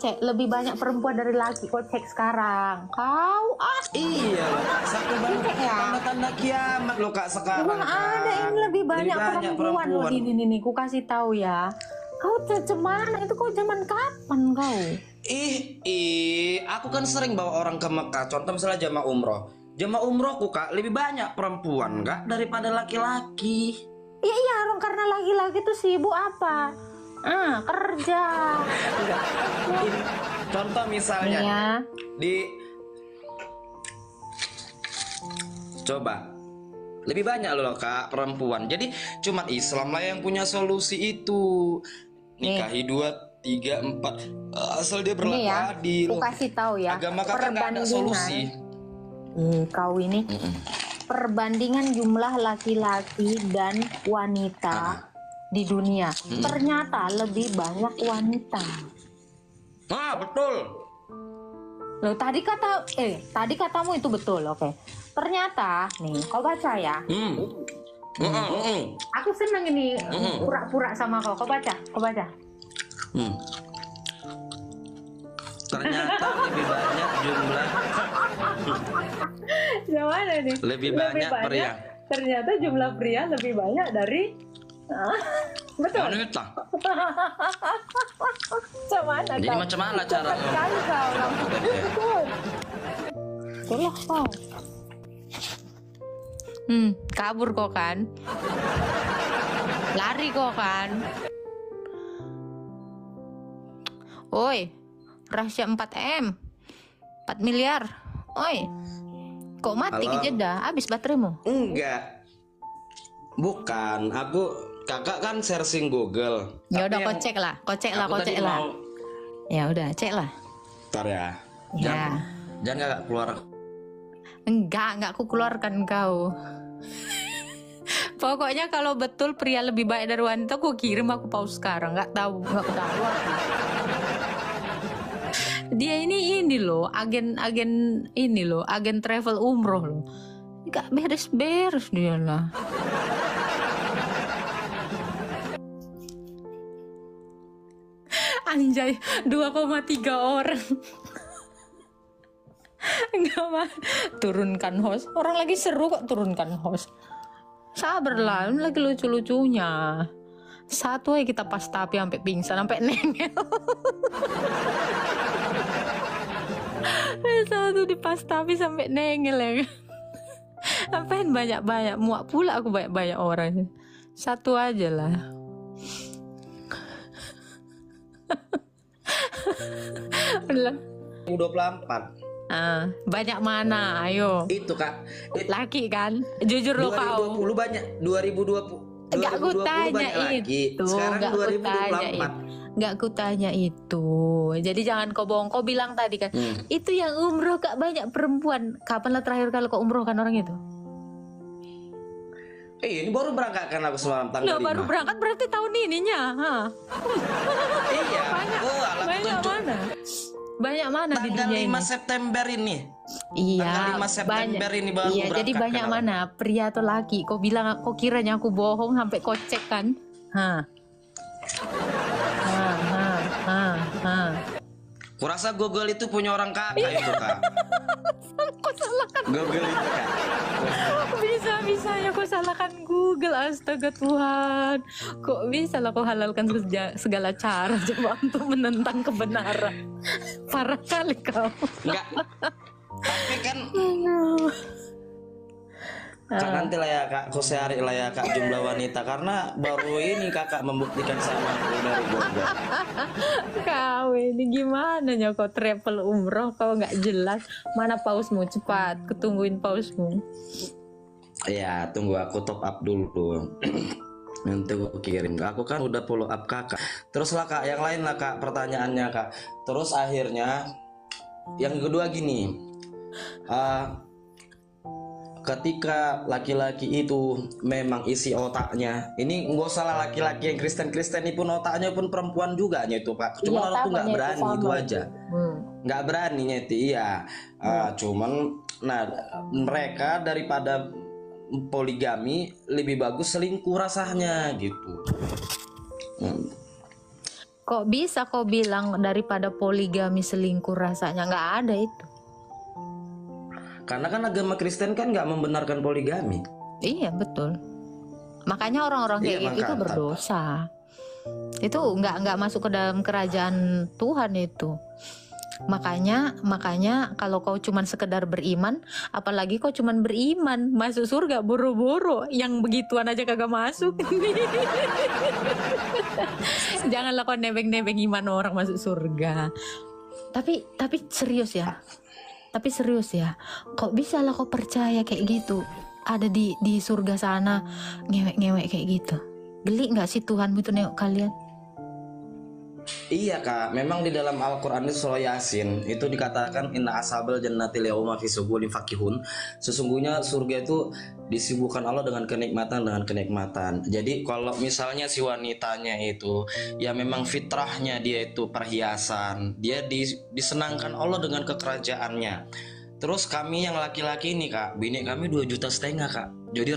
cek lebih banyak perempuan dari laki. Kau cek sekarang. Kau iya, satu banyak tanda-tanda kiamat loh kak sekarang. Ada ini lebih banyak perempuan loh. Ini ku kasih tahu ya. Kau cemana itu? Kau zaman kapan kau? Aku kan sering bawa orang ke Mekah. Contoh misalnya jamaah umroh. Jamaah umrohku kak lebih banyak perempuan kak daripada laki-laki. Iya karena laki-laki tuh sibuk apa? Kerja. Contoh misalnya coba lebih banyak loh kak perempuan. Jadi cuma Islam lah yang punya solusi itu. Nikahi 2, 3, 4 asal dia berlaku adil. Aku kasih tahu ya. Agama kakak nggak ada solusi. Kau ini perbandingan jumlah laki-laki dan wanita di dunia ternyata lebih banyak wanita. Betul. Loh tadi katamu itu betul, oke. Ternyata nih kau baca ya. Aku seneng ini pura-pura sama kau. Kau baca. Ternyata lebih banyak jumlah. Gimana nih? Lebih banyak pria. Ternyata jumlah pria lebih banyak dari betul. Wanita. Jadi macam mana cara? Betul kau. Kabur kok kan? Lari kok kan? Oi, rahasia 4M 4 miliar. Oi, kok mati ke jeda? Habis bateraimu? Enggak. Bukan, kakak kan searching Google. Ya udah kau cek lah. Ya udah cek lah. Ntar ya. Jangan kakak keluar. Enggak aku keluarkan kau. Pokoknya kalau betul pria lebih baik dari wanita, aku kirim, aku pause sekarang. Nggak tahu. Dia ini loh, agen travel umroh loh. Nggak beres-beres dia lah. Anjay, 2,3 orang. Enggak mah, turunkan host. Orang lagi seru kok turunkan host. Sabarlah, lagi lucu-lucunya. Satu aja kita pas tapi sampai pingsan, sampai nengel. Satu di pas tapi sampai nengel ya. Apain banyak-banyak, muak pula aku banyak-banyak orang. Satu aja lah. Udah. 24. Banyak mana? Ayo. Itu Kak. Laki kan? Jujur lo kau. 2020 banyak. 2020. Enggak ku tanya itu. Sekarang Enggak ku tanya 2024. itu. Enggak ku tanya itu. Jadi jangan kau bohong. Kau bilang tadi kan, itu yang umroh Kak banyak perempuan. Kapan lah terakhir kali kau umroh kan orang itu? Ini baru berangkat kan aku semalam tanggal 5. Baru berangkat berarti tahun ininya. Iya. Banyak mana? Banyak mana di Tanggal dunia 5 ini? September ini. Iya, Tanggal 5 September ini baru iya, berangkat jadi banyak kan, mana? Pria atau laki? Kau bilang, kau kiranya aku bohong sampai kau cek kan? Kurasa Google itu punya orang Kakak itu Kak. Kau salahkan Google itu Kak. Bisa-bisanya kau salahkan Google. Astaga Tuhan. Kok bisa lah kau halalkan segala cara coba untuk menentang kebenaran. Parah kali kau. Enggak. Tapi kan Kak nanti lah ya Kak, kau cari lah ya Kak jumlah wanita, karena baru ini Kakak membuktikan sama aku dari Google. Kau ini gimana ya kau travel umroh kau nggak jelas. Mana pausmu? Cepat ketungguin pausmu. Ya tunggu aku top up dulu. Nanti aku kirim. Aku kan udah follow up Kakak. Terus lah Kak, yang lain lah Kak pertanyaannya Kak. Terus akhirnya yang kedua gini, ketika laki-laki itu memang isi otaknya, ini nggak salah laki-laki yang Kristen ini pun otaknya pun perempuan juga itu Pak. Cuman orang tuh nggak berani itu aja, nggak berani nyeti. Iya, cuman nah mereka daripada poligami lebih bagus selingkuh rasanya gitu. Kok bisa kau bilang daripada poligami selingkuh rasanya? Nggak ada itu. Karena kan agama Kristen kan nggak membenarkan poligami. Iya betul. Makanya orang-orang kayak gitu itu berdosa. Itu nggak masuk ke dalam kerajaan Tuhan itu. Makanya kalau kau cuman sekedar beriman, apalagi kau cuman beriman masuk surga boro-boro, yang begituan aja kagak masuk. Janganlah kau nebeng-nebeng iman orang masuk surga. Tapi serius ya. Tapi serius ya, kok bisa lah kau percaya kayak gitu? Ada di surga sana ngewek-ngewek kayak gitu. Geli nggak sih Tuhanmu itu nengok kalian? Iya Kak, memang di dalam Al-Quran itu surah Yasin itu dikatakan inna ashabal jannati yauma fi subulin fakihun. Sesungguhnya surga itu disibukkan Allah dengan kenikmatan. Jadi kalau misalnya si wanitanya itu ya memang fitrahnya dia itu perhiasan, dia disenangkan Allah dengan kekerajaannya. Terus kami yang laki-laki ini Kak, bini kami 2,5 juta Kak. Jadi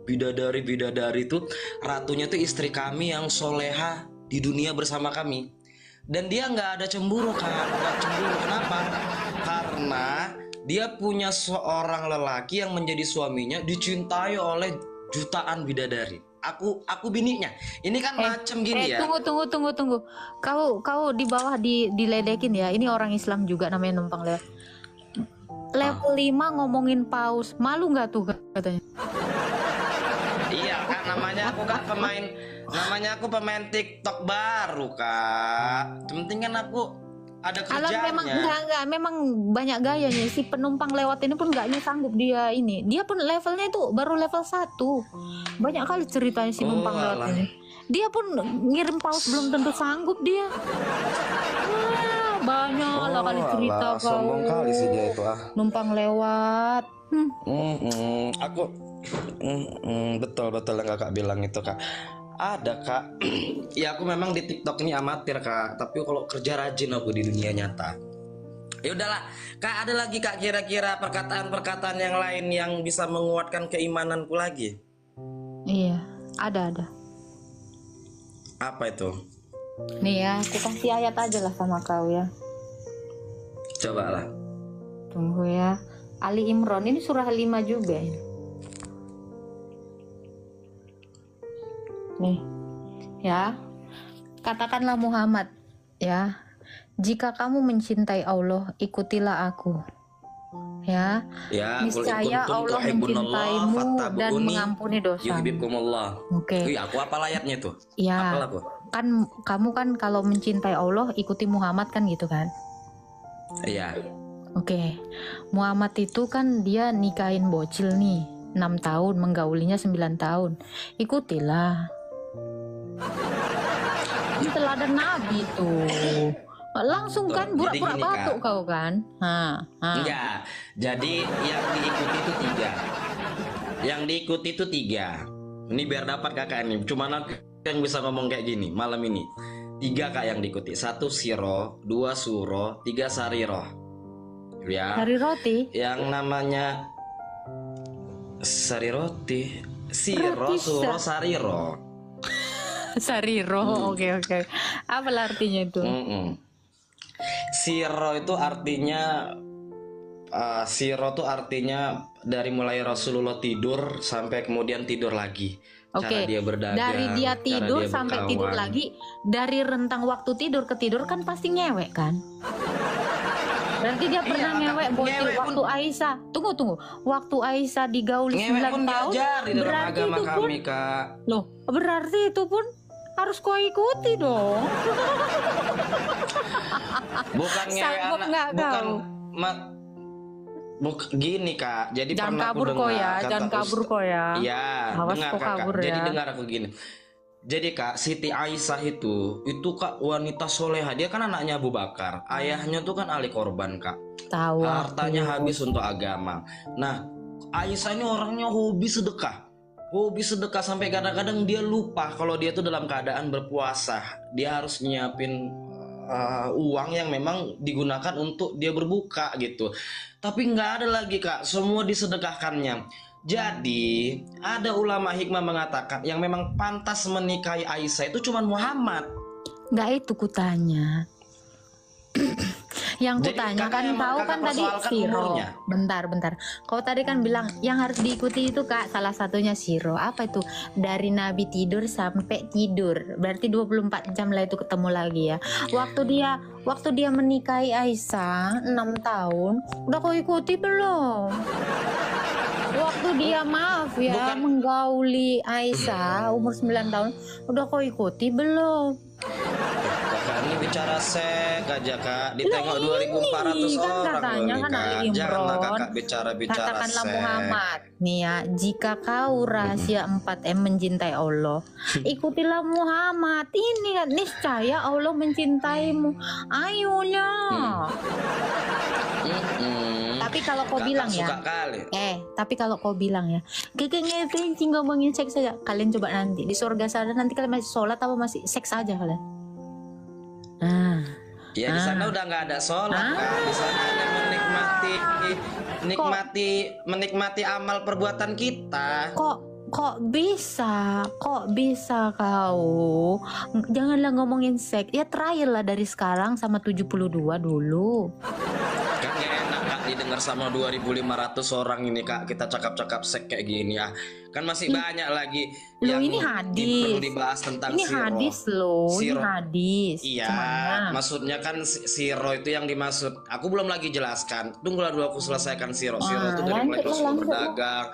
bidadari itu ratunya tuh istri kami yang soleha di dunia bersama kami, dan dia nggak ada cemburu Kak, nggak cemburu. Kenapa? Karena dia punya seorang lelaki yang menjadi suaminya, dicintai oleh jutaan bidadari. Aku bininya. Ini kan macam gini ya. Tunggu. Kau di bawah diledekin ya. Ini orang Islam juga namanya numpang lewat. Level 5 ngomongin paus, malu nggak tuh katanya? Iya Kak, namanya aku pemain TikTok baru Kak. Penting kan aku ada kerjanya. Memang banyak gayanya. Si penumpang lewat ini pun gaknya sanggup dia ini. Dia pun levelnya itu baru level 1. Banyak kali ceritanya si numpang lewat ini. Dia pun ngirim paus belum tentu sanggup dia. Banyak lah kali cerita kau. Sombong kali sih dia itu Numpang lewat. Aku betul yang Kakak bilang itu Kak. Ada Kak. Ya aku memang di TikTok ini amatir Kak, tapi kalau kerja rajin aku di dunia nyata. Ya udahlah Kak, ada lagi Kak kira-kira perkataan-perkataan yang lain yang bisa menguatkan keimananku lagi? Iya, ada. Apa itu? Nih ya, aku kasih ayat aja lah sama kau ya. Coba lah. Tunggu ya. Ali Imran ini surah 5 juga ini. Nih. ya. Katakanlah Muhammad, ya. Jika kamu mencintai Allah, ikutilah aku. Ya, niscaya Allah mencintaimu dan mengampuni dosa. Oke. Aku apa ayatnya tuh? Ya, kan kamu kan kalau mencintai Allah ikuti Muhammad kan gitu kan? Iya. Oke. Muhammad itu kan dia nikahin bocil nih 6 tahun, menggaulinya 9 tahun. Ikutilah. Ini teladan Nabi tuh. Langsung kan burak-burak batuk kau kan? Enggak. Jadi yang diikuti itu 3. Yang diikuti itu 3. Ini biar dapat kakak ini. Cuma aku yang bisa ngomong kayak gini malam ini. 3 kak yang diikuti. 1 siro, 2 suro, 3 sariro. Ya. Sari roti. Yang namanya sari roti. Siro, suro, sariro. Sariro. Oke. Apa artinya itu? Siro itu artinya siro itu artinya dari mulai Rasulullah tidur sampai kemudian tidur lagi. Cara dia berdagang. Dari dia tidur sampai tidur lagi, dari rentang waktu tidur ke tidur kan pasti ngewek kan? Berarti dia pernah ngewek bocil waktu Aisyah. Tunggu. Waktu Aisyah digauli 9 tahun. Berarti itu pun kami, Kak. Loh, berarti itu pun harus kau ikuti dong. Bukan ngewek anak, bukan gini kak. Jadi jangan pernah kabur kok ya, jangan kabur kok ya. Iya, dengar kak. Kabur, jadi ya. Dengar aku gini. Jadi kak, Siti Aisyah itu kak wanita soleha. Dia kan anaknya Abu Bakar. Ayahnya tuh kan ahli korban kak. Tahu. Hartanya habis untuk agama. Nah, Aisyah ini orangnya hobi sedekah. Sampai kadang-kadang dia lupa kalau dia tuh dalam keadaan berpuasa. Dia harus nyiapin uang yang memang digunakan untuk dia berbuka gitu. Tapi nggak ada lagi kak, semua disedekahkannya. Jadi ada ulama hikmah mengatakan yang memang pantas menikahi Aisyah itu cuma Muhammad. Nggak itu kutanya. Yang kutanya kan tahu kan tadi siro. Bentar. Kau tadi kan bilang yang harus diikuti itu kak, salah satunya siro. Apa itu? Dari Nabi tidur sampai tidur. Berarti 24 jam lah itu ketemu lagi ya. Waktu dia menikahi Aisyah 6 tahun, udah kau ikuti belum? Waktu dia menggauli Aisyah umur 9 tahun, udah kau ikuti belum? Ini bicara sek aja kak, ditengok 2.400 kan orang katanya kan Ali Imron. Janganlah kakak bicara Katakanlah sek. Muhammad nih ya, jika kau rahasia 4M mencintai Allah, ikutilah Muhammad. Ini kan niscaya Allah mencintaimu. Ayonya. Tapi kalau kau bilang ya, tapi kalau kau bilang ya, kayaknya ngomongin seks saja. Kalian coba nanti di surga sana, nanti kalian masih sholat atau masih seks aja kalian? Ya di sana udah nggak ada sholat kan, di sana hanya menikmati amal perbuatan kita. Kok bisa kau? Janganlah ngomongin seks. Ya trial lah dari sekarang sama 72 dulu. Kan gak enak kak didengar sama 2.500 orang ini kak, kita cakap-cakap seks kayak gini ya. Kan masih banyak lagi yang ini hadis. Perlu dibahas tentang ini siro. Hadis loh, ini hadis. Iya, maksudnya kan siro itu yang dimaksud. Aku belum lagi jelaskan. Tunggulah dulu aku selesaikan siro. Siro itu dari mulai Rasul berdagang,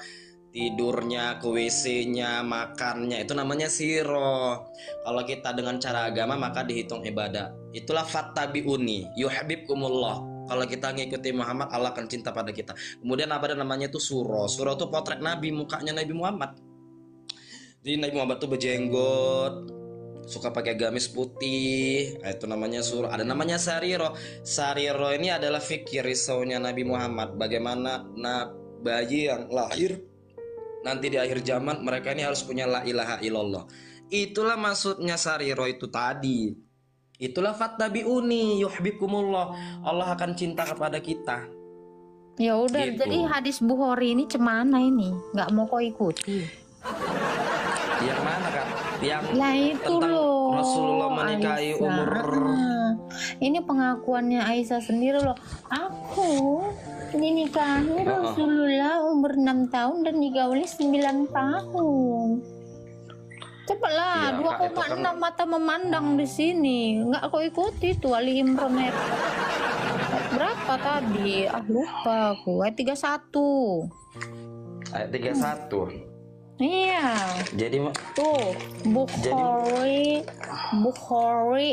tidurnya, ke WC-nya, makannya, itu namanya siro. Kalau kita dengan cara agama maka dihitung ibadah. Itulah fattabi'uni yuhibbukumullah. Kalau kita ngikuti Muhammad, Allah akan cinta pada kita. Kemudian apa namanya itu suro. Suro itu potret Nabi, mukanya Nabi Muhammad. Jadi Nabi Muhammad tuh berjenggot, suka pakai gamis putih. Itu namanya suro. Ada namanya sariro. Sariro ini adalah fikir risaunya Nabi Muhammad. Bagaimana bayi yang lahir nanti di akhir zaman mereka ini harus punya la ilaha illallah. Itulah maksudnya sariro itu tadi. Itulah fattabi'uni yuhibbukumullah. Allah akan cinta kepada kita. Ya udah, Gitu. Jadi hadis Bukhari ini cemana ini? Nggak mau kau ikuti? Yang mana kak? Yang Lah itu tentang loh, Rasulullah menikahi Aisyah. umur. Ini pengakuannya Aisyah sendiri loh. Aku dinikahi Rasulullah umur 6 tahun dan digauli 9 tahun. Cepat lah, Iya, Kak, itu 2,6 kan- mata memandang di sini. Nggak kau ikuti tuh Ali Imran ayat berapa tadi? Lupa aku. Ayat 31. Ayat 31. Iya. Jadi Tuh, Bukhari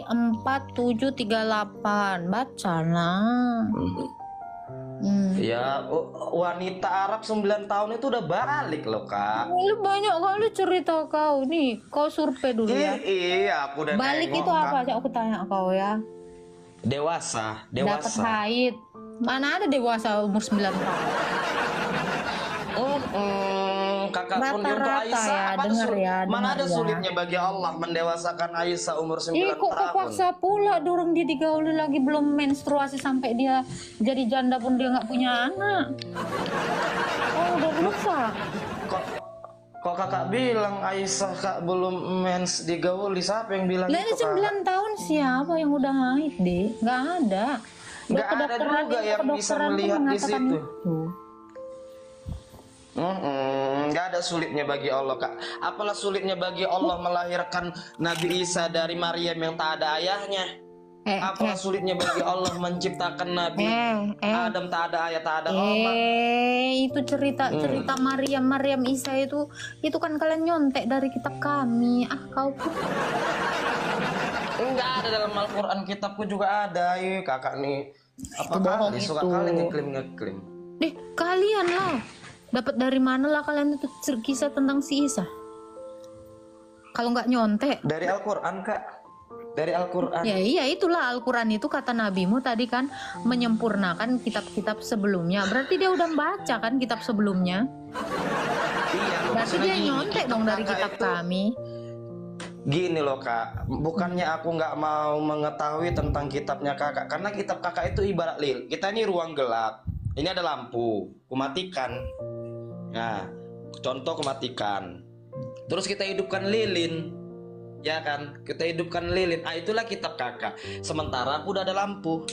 4738. Baca lah. ya wanita Arab 9 tahun itu udah balik loh, Kak. Lu banyak kali cerita kau nih. Kau survei dulu ya. Iya, aku udah Balik nengok, itu apa? Kak. Cak, aku tanya kau ya. Dewasa, Dapat dewasa. haid. Mana ada dewasa umur 9 tahun? Kakak pun untuk Rata-rata Aisyah ya, apa ada dengar ya, mana dengar ada ya. sulitnya bagi Allah mendewasakan Aisyah umur 9 Ih, kok tahun. kepaksa pula dorong dia digauli lagi belum menstruasi sampai dia jadi janda pun dia nggak punya anak. Oh, udah rusak. Kok kakak bilang Aisyah kak belum mens digauli? Siapa yang bilang Lah itu, ini 9 tahun siapa yang udah haid deh? Nggak ada. Nggak ada Kedokteran juga itu, yang bisa kedokteran tuh melihat di mengatakan situ. itu. Nggak ada sulitnya bagi Allah, Kak. Apalah sulitnya bagi Allah melahirkan Nabi Isa dari Maryam yang tak ada ayahnya? Apalah sulitnya bagi Allah menciptakan Nabi Adam tak ada ayah, tak ada mama? Itu cerita Maryam Isa itu kan kalian nyontek dari kitab kami. Kau pun Enggak ada dalam Al-Quran, kitabku juga ada. Kakak nih apa bohong kali suka itu. kali ngeklaim. Kalian lah. Dapat dari mana lah kalian itu kisah tentang si Isa? Kalau nggak nyontek. Dari Al-Quran, Kak. Dari Al-Quran. Ya iya, itulah Al-Quran itu kata nabimu tadi kan menyempurnakan kitab-kitab sebelumnya. Berarti dia udah baca kan kitab sebelumnya. Iya, Berarti dia nyontek dong dari kitab kami. Gini loh, Kak, bukannya aku nggak mau mengetahui tentang kitabnya kakak, karena kitab kakak itu ibarat lil. Kita ini ruang gelap, ini ada lampu, kumatikan. Nah, contoh kumatikan. Terus kita hidupkan lilin, ya kan? Kita hidupkan lilin. Itulah kitab kakak. Sementara aku udah ada lampu.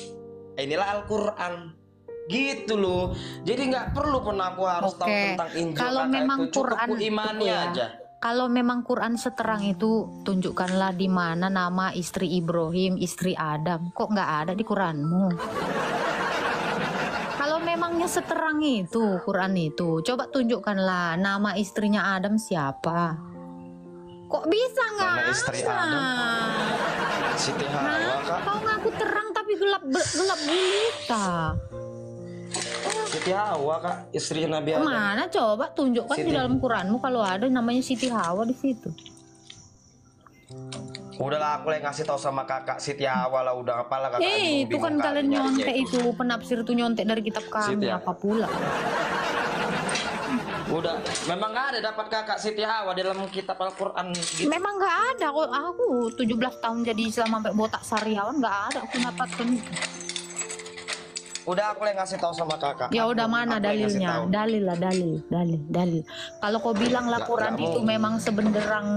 Inilah Al-Quran. Gitu loh. Jadi nggak perlu pun aku harus tahu tentang Injil. Kalau kakak memang itu. Cukup Quran ku imani itu ya. aja. Kalau memang Quran seterang itu, tunjukkanlah di mana nama istri Ibrahim, istri Adam. Kok nggak ada di Quranmu? Kalau memangnya seterang itu Quran itu, coba tunjukkanlah nama istrinya Adam siapa? Kok bisa nggak Nama istri ada? Siti Hawa, Kak. Kau ngaku terang tapi gelap gulita. Siti Hawa, Kak, istri Nabi Adam. Mana coba tunjukkan di Siti. dalam Quranmu kalau ada namanya Siti Hawa di situ. Udahlah, aku yang ngasih tahu sama kakak Siti Hawa lah, udah apalah kakak. Itu kan kalian nyontek itu, penafsir itu nyontek dari kitab kami Siti ya? apa pula? Udah, memang nggak ada dapat kakak Siti Hawa dalam kitab Al-Quran gitu. Memang nggak ada kok. Aku 17 tahun jadi Islam sampai botak sariawan nggak ada aku dapatkan itu. Udah, aku yang ngasih tahu sama kakak. Ya udah, mana Aku yang ngasih dalilnya? tahu. Dalil lah, dalil. Kalau kau bilang lah Quran Nggak itu mau. memang sebenderang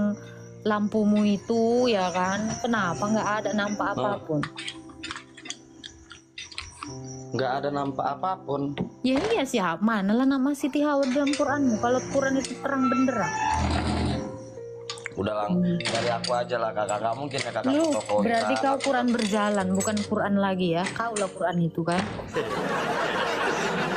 lampumu itu ya kan, kenapa nggak ada nampak apapun? Nggak ada nampak apapun. Ya iya siapa? Mana lah nama Siti Hawa dalam Quranmu? Kalau Quran itu terang benderang. Udah lang, dari aku aja lah kakak. Nggak mungkin ya kakak Lu ke toko. berarti kau Quran berjalan, bukan Quran lagi ya? Kau lah Quran itu kan?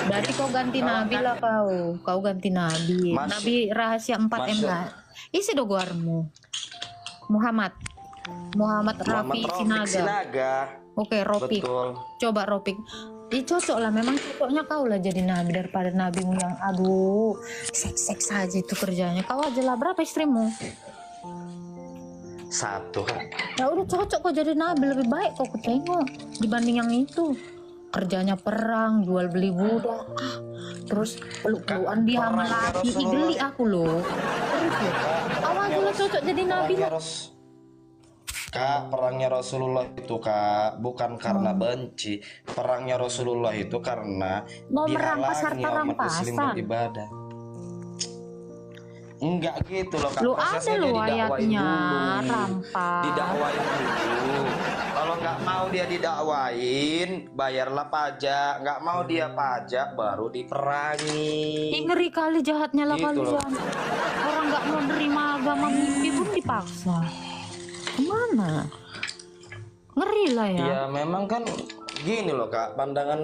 Berarti kau ganti nabi lah kau. Kau ganti nabi. Nabi rahasia 4 enggak? Isi doguarmu. Muhammad Rafi Sinaga. Oke, Ropik. Betul. Coba Ropik. Cocok lah, memang cocoknya kau lah jadi nabi daripada nabimu yang aduh seks aja itu kerjanya. Kau aja lah, berapa istrimu? 1, Kak. Ya udah cocok kau jadi nabi, lebih baik kau tengok dibanding yang itu. Kerjanya perang, jual beli budak, terus peluk-pelukan dia sama laki. Geli aku loh. Terus loh. Kau aja lah cocok jadi nabi lah. Kak, perangnya Rasulullah itu, Kak, bukan karena benci. Perangnya Rasulullah itu karena Mau merampas dihalangi harta umat muslim rampasan. beribadah. Enggak gitu loh, Kak. Lu Prosesnya ada lu dia didakwain ayatnya dulu. rampas. Didakwain dulu. Kalau nggak mau dia didakwain, bayarlah pajak. Nggak mau dia pajak, baru diperangi. Ngeri kali jahatnya lah Gitu loh. kalian. Orang nggak mau nerima agama mimpi pun dipaksa. Kemana? Ngeri lah ya. Ya memang kan gini loh Kak, pandangan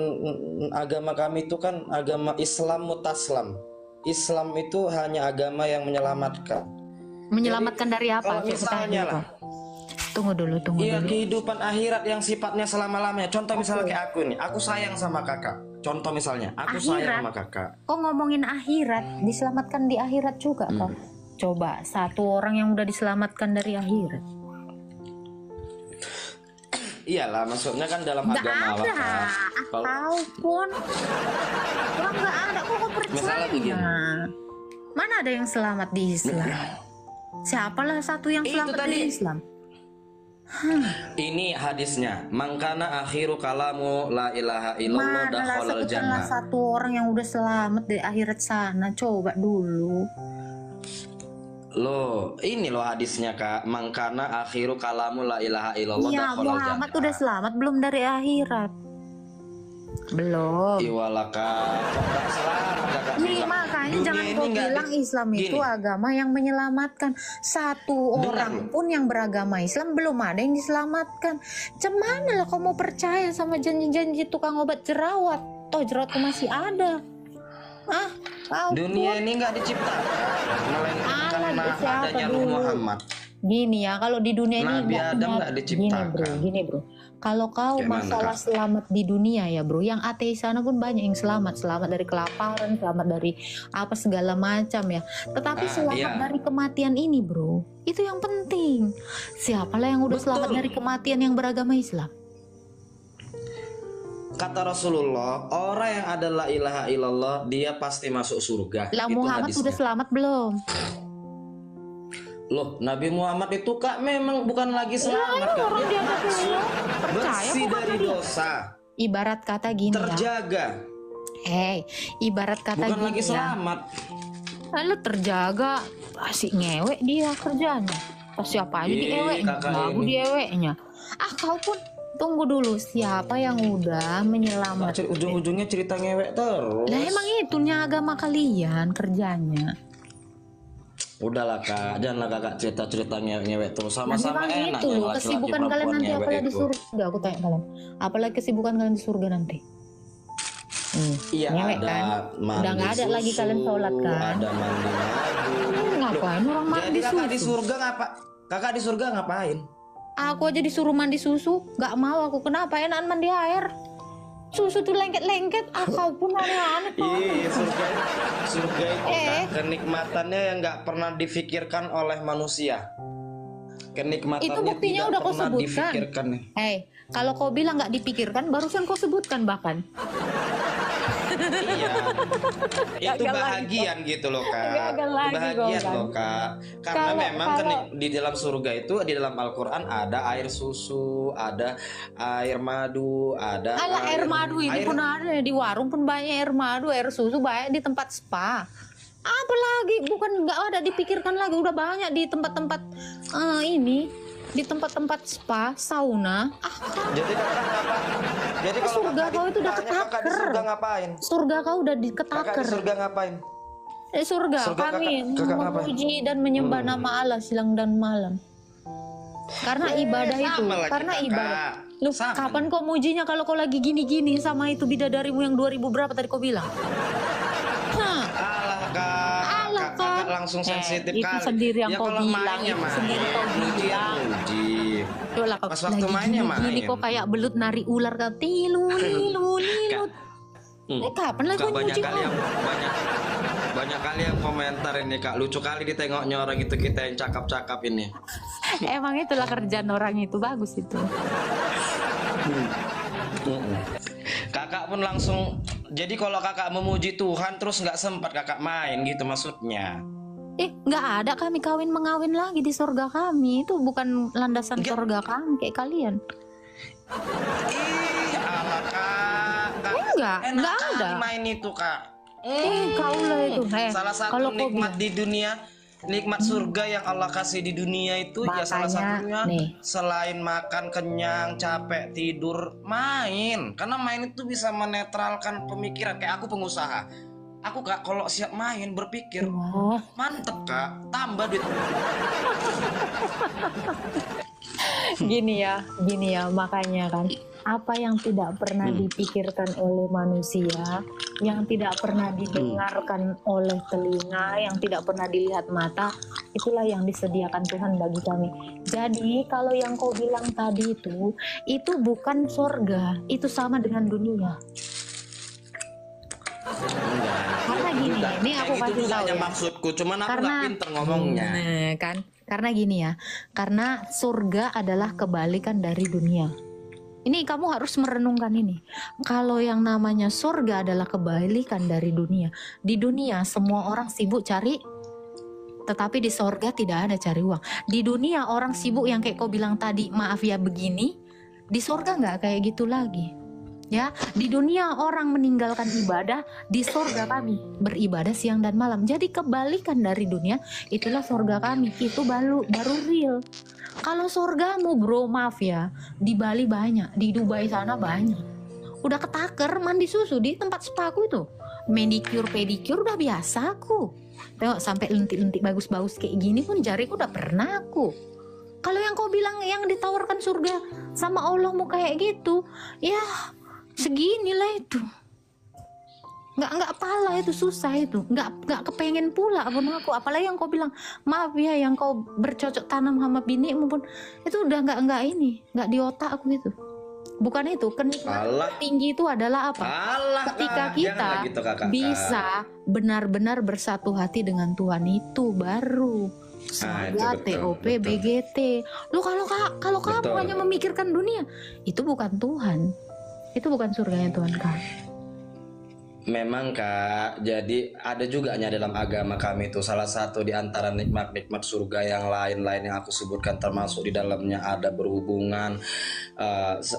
agama kami itu kan agama Islam mutaslam. Islam itu hanya agama yang menyelamatkan. Menyelamatkan dari apa? Kalau misalnya lah, Tunggu dulu. iya, kehidupan akhirat yang sifatnya selama-lamanya. Contoh misalnya kayak aku nih, aku sayang sama kakak. Contoh misalnya, aku sayang sama kakak. Kok ngomongin akhirat, diselamatkan di akhirat juga kok? Coba satu orang yang udah diselamatkan dari akhirat. Iyalah, maksudnya kan dalam Nggak agama ada, Kak. ataupun nggak ada, kok Misalnya begini. percaya? Mana ada yang selamat di Islam? Siapalah satu yang Itu selamat tadi. di Islam? Ini hadisnya, mangkana akhiru kalamu la ilaha illallah Mana lah dakhalal sebutkanlah jannah. satu orang yang udah selamat di akhirat sana. Coba dulu. Loh, ini loh hadisnya Kak, mangkana akhiru kalamu la ilaha illallah Ya dakhalal Muhammad jannah. udah selamat belum dari akhirat? Belum. Iwala Kak, kok nggak selamat Kakak Nih bilang. makanya Dunia jangan ini kau nggak bilang Islam itu gini. agama yang menyelamatkan. Satu Dengar orang loh. pun yang beragama Islam belum ada yang diselamatkan. Cemana lah kau mau percaya sama janji-janji tukang obat jerawat? Toh jerawatku masih ada. Kau Dunia ini nggak diciptakan melainkan Alah, karena siapa adanya dulu? Ruh Muhammad. Gini ya, kalau di dunia ini Nabi Adam nggak diciptakan. Gini bro. Kalau kau Kayak mana, masalah Kak? selamat di dunia ya bro, yang ateis sana pun banyak yang selamat dari kelaparan, selamat dari apa segala macam ya. Tetapi selamat iya. dari kematian ini bro, itu yang penting. Siapalah yang udah selamat Betul. dari kematian yang beragama Islam? Kata Rasulullah, orang yang ada la ilaha illallah dia pasti masuk surga. Lah Itu Muhammad hadisnya. udah selamat belum? Loh, Nabi Muhammad itu Kak memang bukan lagi selamat Kak. orang dia Dia percaya bersih kok dari kata dia. dosa, Ibarat kata gini ya. terjaga, Ibarat kata bukan gini lagi ya. selamat. Lalu terjaga, asik ngewek dia kerjanya. Siapa aja Ih, dieweknya, kakak bagus ini. dieweknya. Kau pun tunggu dulu, siapa yang udah menyelamatkan? Ujung-ujungnya cerita ngewek terus. Lah emang itunya agama kalian kerjanya. Udahlah Kak, janganlah Kakak cerita-cerita ngewek terus. Nah, Sama-sama memang enak itu yang loh laki-laki kesibukan kalian perempuan nanti ngewek apalagi di itu. surga. Aku tanya kalian, apalagi kesibukan kalian di surga nanti? Iya, ngewek ada kan? mandi Udah nggak ada lagi susu, kalian sholat kan? ada mandi madu. Ngapain orang Jadi mandi Kakak di susu? surga ngapa? Kakak di surga ngapain? Aku aja disuruh mandi susu, nggak mau aku. Kenapa enakan mandi air? Susu tuh lengket-lengket, kau pun aneh-aneh. Ih, surga itu Eh. Kak, kenikmatannya yang nggak pernah difikirkan oleh manusia. Kenikmatannya Itu buktinya tidak udah kau pernah sebutkan. difikirkan. Kalau kau bilang nggak dipikirkan, barusan kau sebutkan bahkan. Iya, itu Gagal lagi, bahagian gitu loh Kak. Gagal lagi, Bahagian kau kan. loh Kak. Karena Kalau- memang kalau- di dalam surga itu, di dalam Al-Quran ada air susu, ada air madu, ada Air madu ini pun ada di warung pun banyak air madu, air susu banyak di tempat spa. Apalagi bukan nggak ada dipikirkan lagi, udah banyak di tempat-tempat ini, di tempat-tempat spa, sauna. Jadi kakak ngapain? Jadi kalau Surga kakak kau itu udah ditanya, kakak di ketaker. surga ngapain? Surga kau udah Kakak di diketaker. surga ngapain? Surga Surga kami kakak ngapain? memuji dan menyembah nama Allah siang dan malam. Karena ibadah itu, sama lagi, karena Kakak. ibadah. Lu Sama. kapan kau mujinya kalau kau lagi gini-gini sama itu bidadarimu yang 2000 berapa tadi kau bilang? Alah Kak, Alah, kakak Kak. langsung sensitif itu kali. sendiri yang Ya kau kalau bilang, mainnya itu main, sendiri kau muji ya bilang. muji. Tuh lah kau Pas waktu lagi mainnya gini main. kok kayak belut nari ular kau tilu lilu lilut. Kapan lagi Kak, kau banyak muji kali yang Allah? banyak kali yang komentar ini Kak, lucu kali ditengoknya orang itu kita yang cakap-cakap ini. Emang itulah kerjaan orang itu, bagus itu. Kakak pun langsung, jadi kalau kakak memuji Tuhan terus nggak sempat kakak main gitu maksudnya. Nggak ada kami kawin mengawin lagi di surga kami. Itu bukan landasan surga kami kayak kalian. Ih, ala Kak. Enggak Enak ada. kali main itu Kak. Kau lah itu. Salah satu kalau kau nikmat di dunia, nikmat surga yang Allah kasih di dunia itu ya salah Makanya, satunya nih. selain makan kenyang, capek, tidur, main. Karena main itu bisa menetralkan pemikiran. Kayak aku pengusaha. Aku kak kalau siap main berpikir Wah. mantep kak, tambah duit. Gini ya, makanya kan apa yang tidak pernah dipikirkan oleh manusia, yang tidak pernah didengarkan oleh telinga, yang tidak pernah dilihat mata, itulah yang disediakan Tuhan bagi kami. Jadi kalau yang kau bilang tadi itu bukan surga, itu sama dengan dunia. Karena gini, ini aku kasih tahu ya. Maksudku, cuman aku Karena- nggak pinter ngomongnya. Kan? Karena gini ya, karena surga adalah kebalikan dari dunia. Ini kamu harus merenungkan ini. Kalau yang namanya surga adalah kebalikan dari dunia. Di dunia semua orang sibuk cari, tetapi di surga tidak ada cari uang. Di dunia orang sibuk yang kayak kau bilang tadi, maaf ya begini. Di surga nggak kayak gitu lagi. Ya, di dunia orang meninggalkan ibadah, di surga kami beribadah siang dan malam. Jadi kebalikan dari dunia, itulah surga kami. Itu baru real. Kalau surgamu bro, maaf ya, di Bali banyak, di Dubai sana banyak. Udah ketaker mandi susu di tempat spaku itu. Manicure, pedicure udah biasa aku. Tengok sampai lentik-lentik bagus-bagus kayak gini pun jariku udah pernah aku. Kalau yang kau bilang yang ditawarkan surga sama Allah mau kayak gitu, ya seginilah itu. Nggak pala itu, susah itu, nggak kepengen pula pun aku. Apalagi yang kau bilang, maaf ya, yang kau bercocok tanam sama binimu pun itu udah nggak di otak aku itu. Bukan itu, kenikmatan tinggi itu adalah apa? Ketika kita gitu, kakak. bisa benar-benar bersatu hati dengan Tuhan, itu baru surga, TOP, BGT. Lu kalau kamu hanya memikirkan dunia, itu bukan Tuhan. Itu bukan surganya Tuhan kan. Memang kak, jadi ada juga dalam agama kami itu salah satu di antara nikmat-nikmat surga yang lain-lain yang aku sebutkan, termasuk di dalamnya ada berhubungan,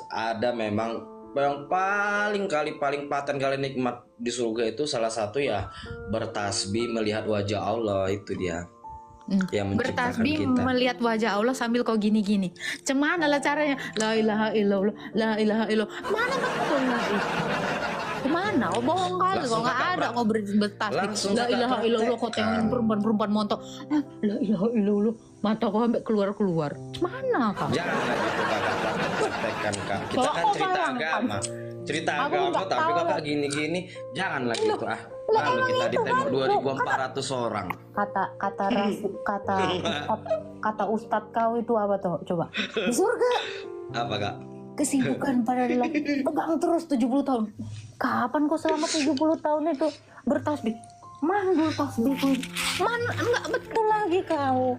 ada memang yang paling paten kali nikmat di surga itu salah satu ya bertasbih melihat wajah Allah, itu dia. Yang menciptakan Bertasbih kita. melihat wajah Allah sambil kau gini-gini. Cemana lah caranya? La ilaha illallah, la ilaha illallah. Mana betul lagi? Kemana? Oh bohong kali, kok nggak ada kau bertasbih. La ilaha illallah, kau tengok perempuan montok. La ilaha illallah, mata kau sampai keluar. Mana kak? Jangan gitu kakak, praktekkan kak. Kita Kalau kan kau cerita bayangkan, agama, cerita aku agama, nggak tapi tahu kakak lah. gini-gini, janganlah gitu ah. Lalu kita ditembak 2.400 orang. Kata ustadz kau itu apa tuh? Coba. Di surga Apa kak? kesibukan pada adalah pegang terus 70 tahun. Kapan kau selama 70 tahun itu bertasbih? Mana tasbihku? Mana enggak betul lagi kau.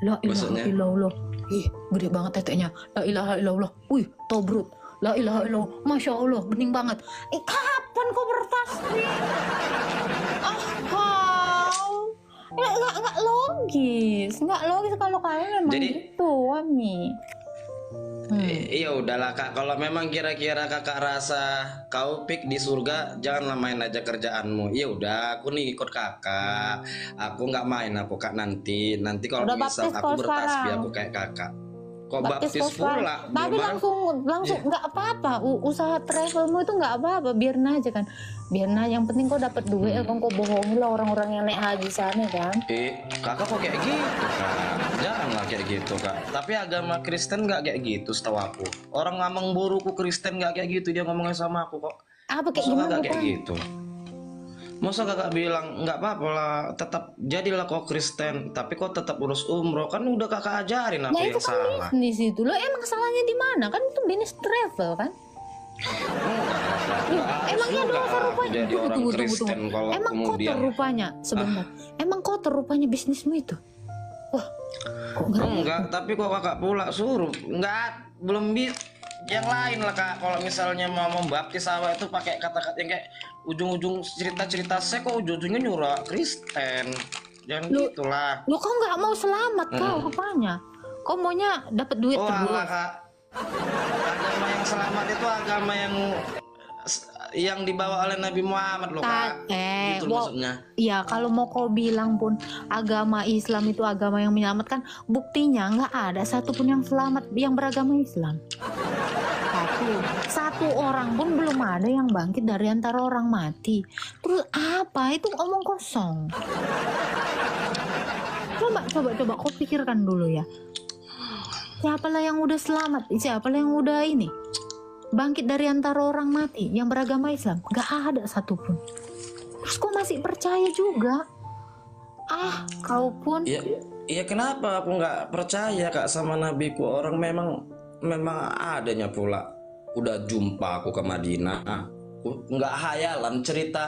La ilaha Maksudnya? illallah. Ih, gede banget teteknya. La ilaha illallah. Wih, tobrut. La ilaha illallah. Masya Allah, bening banget. Kapan kau bertasbih? Kau. Enggak logis. Enggak logis kalau kalian memang Jadi- gitu, Wami. Iya udahlah kak, kalau memang kira-kira kakak rasa kau pik di surga, janganlah main aja kerjaanmu. Iya udah, aku nih ikut kakak. Aku nggak main aku kak nanti kalau Udah misal baptis aku kau bertasbih sekarang. aku kayak kakak. Kok Baptis baptis kau pula? Tapi Gimana? langsung nggak apa-apa. Usaha travelmu itu nggak apa-apa, biarin aja kan. Biarin aja, yang penting kau dapat duit. Kau bohongin lah orang-orang yang naik haji sana kan. Kakak kok kayak gitu kak? Janganlah kayak gitu kak. Tapi agama Kristen nggak kayak gitu setahu aku. Orang ngomong buruku Kristen nggak kayak gitu, dia ngomongnya sama aku kok. Apa kayak Masa gimana kakak kayak Pak? gitu? Masa kakak bilang nggak apa-apa lah, tetap jadilah kok Kristen, tapi kok tetap urus umroh, kan udah kakak ajarin apa Nah yang itu kan salah. bisnis itu. Lo emang salahnya di mana? Kan itu bisnis travel kan? Emangnya dosa rupanya? Jadi orang Kristen kalau Emang kemudian kotor rupanya sebentar. Emang kotor rupanya bisnismu itu? Wah, kok enggak, tapi kok kakak pula suruh enggak, belum bisa. Yang lain lah kak, kalau misalnya mau membaptis awal itu pakai kata-kata yang kayak ujung-ujung cerita-cerita saya kok ujung-ujungnya nyuruh Kristen. Jangan gitulah. Lo kok nggak mau selamat kau rupanya? Kau maunya dapat duit Oh terus. alah kak, agama yang selamat itu agama yang dibawa oleh Nabi Muhammad loh kak. Gitu maksudnya. Iya, kalau mau kau bilang pun agama Islam itu agama yang menyelamatkan, buktinya nggak ada satupun yang selamat yang beragama Islam. Satu orang pun belum ada yang bangkit dari antara orang mati. Terus apa? Itu omong kosong. Coba kau pikirkan dulu ya. Siapalah yang udah selamat? Siapalah yang udah ini? Bangkit dari antara orang mati yang beragama Islam? Gak ada satupun. Terus kau masih percaya juga? Kau pun. Iya kenapa aku nggak percaya Kak sama nabiku? Orang memang adanya pula. Udah jumpa aku ke Madinah. Nggak hayalan cerita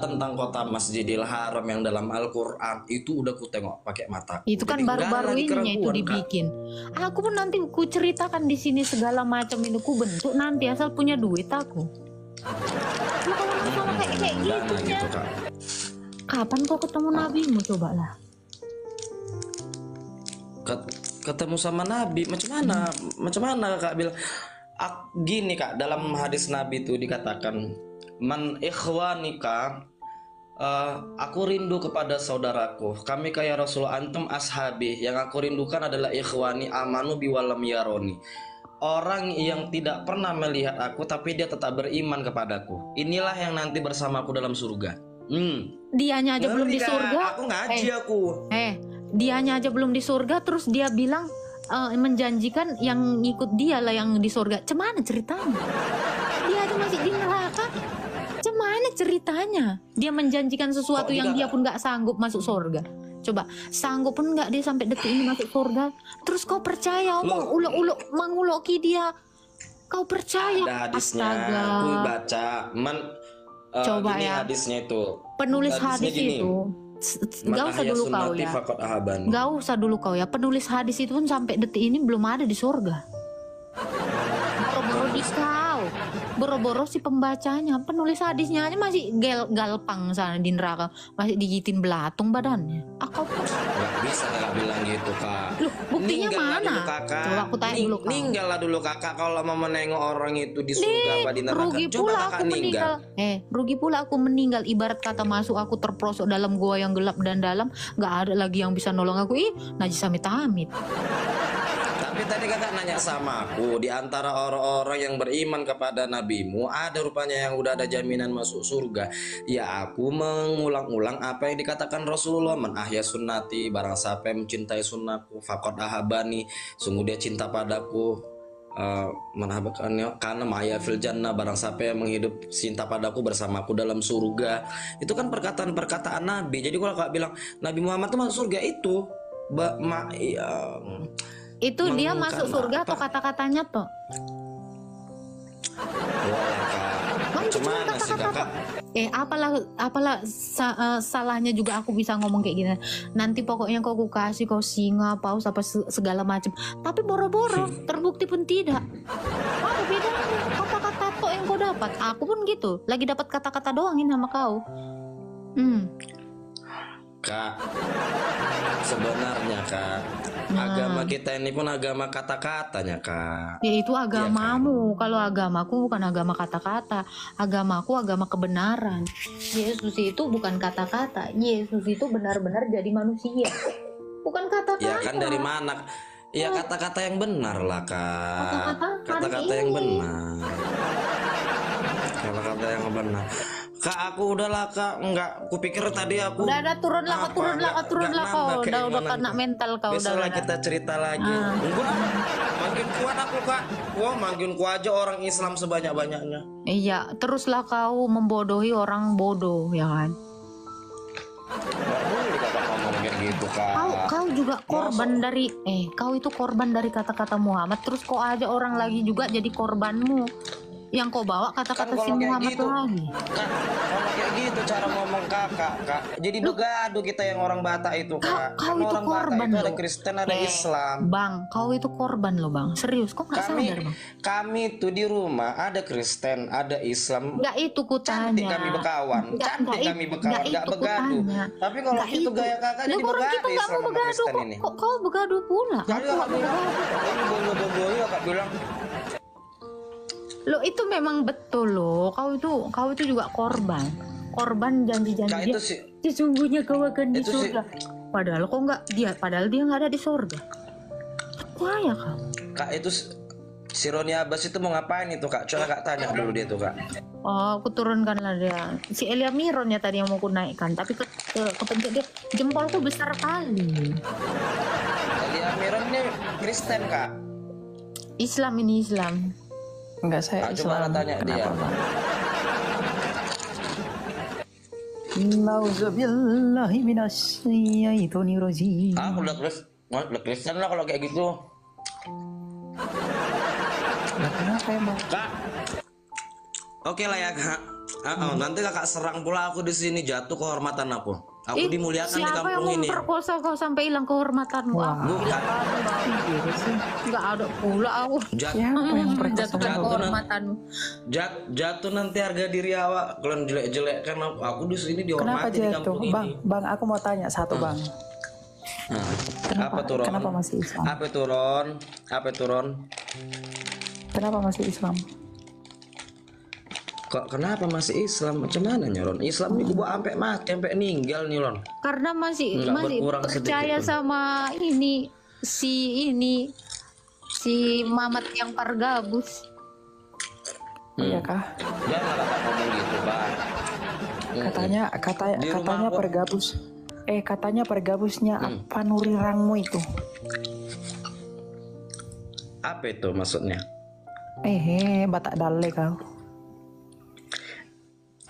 tentang kota Masjidil Haram yang dalam Al-Quran itu udah ku tengok pakai mata. Itu kan baru-baru ininya itu dibikin. Aku pun nanti ku ceritakan di sini segala macam ini ku bentuk nanti asal punya duit aku. Lu kalau masalah kayak gitu ya. Kapan kau ketemu nabimu coba lah? Ketemu sama Nabi macam mana Kak bilang? Gini Kak, dalam hadis Nabi itu dikatakan man ikhwanika, aku rindu kepada saudaraku. Kami kaya Rasul antum ashabi, yang aku rindukan adalah ikhwani amanu biwalam yaroni, orang yang tidak pernah melihat aku tapi dia tetap beriman kepadaku. Inilah yang nanti bersamaku dalam surga. Dianya aja belum di surga. Aku ngaji Dianya aja belum di surga terus dia bilang menjanjikan yang ngikut dia lah yang di surga. Cemana ceritanya? Dia aja masih di neraka. Cemana ceritanya? Dia menjanjikan sesuatu yang dia pun nggak sanggup masuk surga. Coba sanggup pun nggak dia sampai detik ini masuk surga. Terus kau percaya menguloki dia? Kau percaya? Ada hadisnya. Astaga. Aku baca. Coba gini ya. Hadisnya itu. Penulis hadis gini. itu. Gak usah dulu kau ya. Gak usah dulu kau ya. Penulis hadis itu pun sampai detik ini belum ada di surga. Boro-boro di kau. Boro-boro si pembacanya. Penulis hadisnya aja masih galpang sana di neraka. Masih digitin belatung badannya. Kau pun Gak bisa Kak bilang gitu Kak. Loh, buktinya mana? Dulu, Kakak. Coba aku tanya dulu kau. Ninggallah dulu Kakak kalau mau menengok orang itu di surga apa di neraka. Rugi Coba pula Kakak aku meninggal. Rugi pula aku meninggal. Ibarat kata masuk aku terperosok dalam gua yang gelap dan dalam. Gak ada lagi yang bisa nolong aku. Najis amit-amit. Tapi tadi Kakak nanya sama aku, di antara orang-orang yang beriman kepada nabimu ada rupanya yang udah ada jaminan masuk surga. Ya aku mengulang-ulang apa yang dikatakan Rasulullah, man ahya sunnati, barang siapa yang mencintai sunnahku faqad ahabani, sungguh dia cinta padaku. Karena maya fil jannah, barang siapa yang menghidup cinta padaku bersamaku dalam surga. Itu kan perkataan-perkataan Nabi. Jadi kalau Kak bilang Nabi Muhammad itu masuk surga itu itu dia masuk surga atau kata-katanya toh? Gimana sih Kakak? Apalah salahnya juga aku bisa ngomong kayak gini. Nanti pokoknya kau kasih kau singa, paus apa segala macam. Tapi boro-boro terbukti pun tidak. Apa bedanya kata-kata toh yang kau dapat? Aku pun gitu. Lagi dapat kata-kata doang ini sama kau. Kak, sebenarnya Kak, agama kita ini pun agama kata-katanya Kak. Ya itu agamamu. Ya, kan? Kalau agamaku bukan agama kata-kata. Agamaku agama kebenaran. Yesus itu bukan kata-kata. Yesus itu benar-benar jadi manusia. Bukan kata-kata. Ya kan dari mana? Ya kata-kata yang benar lah Kak. Kata-kata yang benar. Kata-kata yang benar. Kak aku udahlah Kak, enggak, kupikir tadi aku udah turunlah kau udah kena mental kau. Besok lah kita cerita lagi. Enggak, makin kuat aku Kak. Wah makin kuat aja orang Islam sebanyak-banyaknya. Iya, teruslah kau membodohi orang bodoh ya kan. Gak boleh Kakak ngomong kayak gitu Kak. Kau juga korban dari kau itu korban dari kata-kata Muhammad. Terus kau aja orang lagi juga jadi korbanmu. Yang kau bawa kata-kata si Muhammad gitu, lagi. Kak, kalau kayak gitu cara ngomong Kakak, Kak. Jadi begadu kita yang orang Batak itu, Kak. Kau kan itu orang korban Batak itu loh. ada Kristen, ada Islam. Bang, kau itu korban loh, Bang. Serius, kok nggak sadar, Bang? Kami tuh di rumah ada Kristen, ada Islam. Nggak itu kutanya. Cantik kami berkawan, cantik kami berkawan, nggak begadu. Tapi kalau itu gaya Kakak jadi begadu Islam sama Kristen ini. Kok kau begadu pula? Jadi Kakak bilang, ini bodoh-bodoh Kakak bilang. Lo itu memang betul loh. Kau itu juga korban janji-janji dia. Sesungguhnya kau akan di surga. Padahal kok nggak dia? Padahal dia nggak ada di surga. Percaya kau? Kak itu Si Roni Abbas itu mau ngapain itu kak? Coba kak tanya dulu dia tuh kak. Oh, aku turunkan lah dia. Si Elia Miron ya tadi yang mau aku naikkan, tapi kepencet dia jempolku besar kali. Elia Miron ini Kristen kak? Islam ini Islam. Enggak, saya Coba Islam. tanya dia. Nauzubillahi minasyaitonirrajim. Udah Kristen lah kalau kayak gitu. Kenapa emang? Kak, oke lah ya kak. Nanti kakak serang pula aku di sini, jatuh kehormatan aku. Aku dimuliakan di siapa yang kampung ini. memperkosa kau sampai hilang kehormatanmu? Bukan. Enggak ada pula aku. Siapa yang Jatuhkan kehormatanmu. Jatuh nanti harga diri awak. Kalian jelek-jelekkan aku di sini Kenapa dihormati di jatuh? kampung ini. Bang, aku mau tanya satu bang. Apa tuh Ron? Kenapa masih Islam? Apa tuh Ron? Kenapa masih Islam? Kok kenapa masih Islam? Macam mana Ron? Islam ini gua sampai mati, sampai ninggal nih Ron. Karena masih Nggak berkurang percaya sedikit, sama si Mamat yang Pargabus. Iya kah? Jangan kata ngomong gitu, Bang. Katanya Pergabus. Katanya Pergabusnya apa Nurirangmu itu? Apa itu maksudnya? Batak dale kau.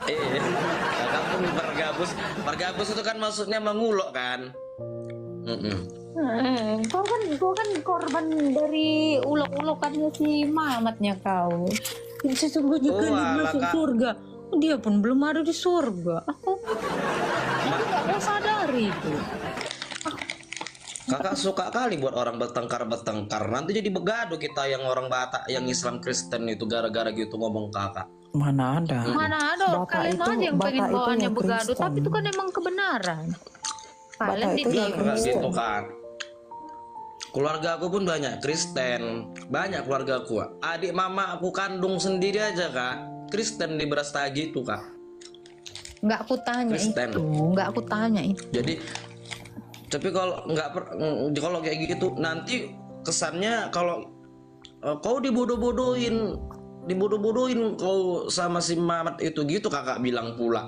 Kakak pun Pergabus itu kan maksudnya mengulok kan? Kau kan korban dari ulok-ulokannya si Mamatnya kau. Sesungguhnya dia masuk surga. Dia pun belum ada di surga. Aku nggak mau sadari itu. Kakak suka kali buat orang bertengkar. Nanti jadi begaduh kita yang orang Batak, yang Islam Kristen itu gara-gara gitu ngomong kakak. Mana ada? Kalian aja yang pengen bawaannya begaduh, tapi itu kan emang kebenaran. Kalian Enggak gitu kan. Keluarga aku pun banyak Kristen, banyak keluarga aku. Adik mama aku kandung sendiri aja kak, Kristen di Brastagi itu kak. Nggak aku tanya itu. Jadi, tapi kalau kalau kayak gitu nanti kesannya kalau kau dibodoh-bodohin kau sama si Mamat itu gitu kakak bilang pula.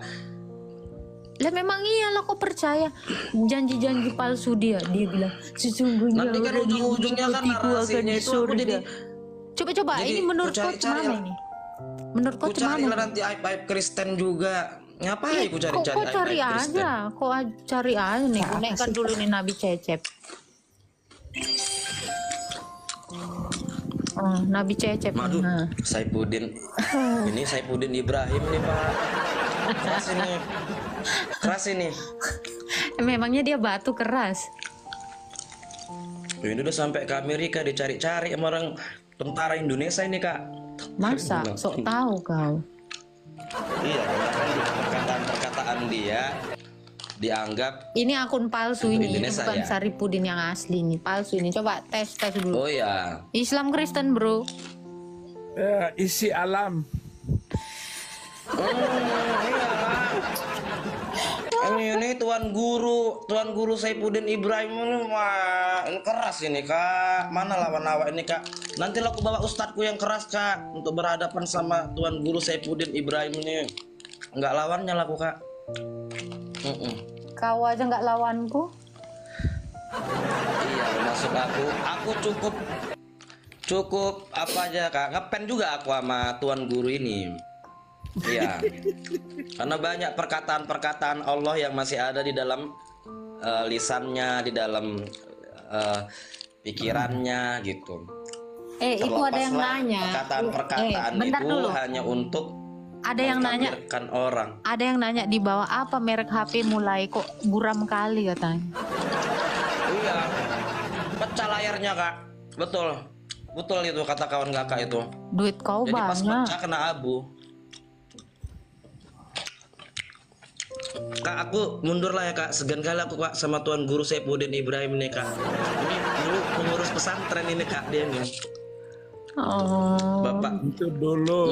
Lah memang iyalah kau percaya janji-janji palsu dia bilang sesungguhnya nanti kan ujung-ujungnya kan narasinya itu aku jadi coba ini menurut kau gimana ini? Menurut kau gimana? Nanti aib Kristen juga. Ngapain aku cari kau cari aja, kau cari aja nih. Kau naikkan dulu nih Nabi Cecep. Nabi Cecep. Aduh, Saifuddin. Ini Saifuddin Ibrahim nih Pak. Keras ini. Memangnya dia batu keras. Ini udah sampai ke Amerika dicari-cari sama orang tentara Indonesia ini kak. Masa? Sok tahu kau. Iya, kan perkataan dia dianggap ini akun palsu ini bukan ya? Saripudin yang asli nih, palsu ini. Coba tes dulu. Oh ya. Islam Kristen bro. Isi alam. Ini tuan guru Saifuddin Ibrahim ini wah, ini keras ini kak. Mana lawan awak ini kak? Nanti aku bawa ustadku yang keras kak untuk berhadapan sama tuan guru Saifuddin Ibrahim ini. Enggak lawannya lah aku kak. Kau aja nggak lawanku. Iya, maksud aku cukup apa aja kak, ngepen juga aku sama tuan guru ini. Iya, karena banyak perkataan-perkataan Allah yang masih ada di dalam lisannya, di dalam pikirannya gitu. Itu ada yang nanya. Perkataan-perkataan itu dulu. hanya untuk ada yang nanya orang. Ada yang nanya di bawah, apa merek HP mulai kok buram kali katanya. Iya, pecah layarnya kak. Betul itu kata kawan kakak itu. Duit kau jadi banyak. Pas pecah kena abu. Kak, aku mundur lah ya kak. Segan kali aku kak sama tuan guru Saifuddin Ibrahim nih kak. Ini dulu pengurus pesantren ini kak dia nih. Oh. Bapak itu dulu.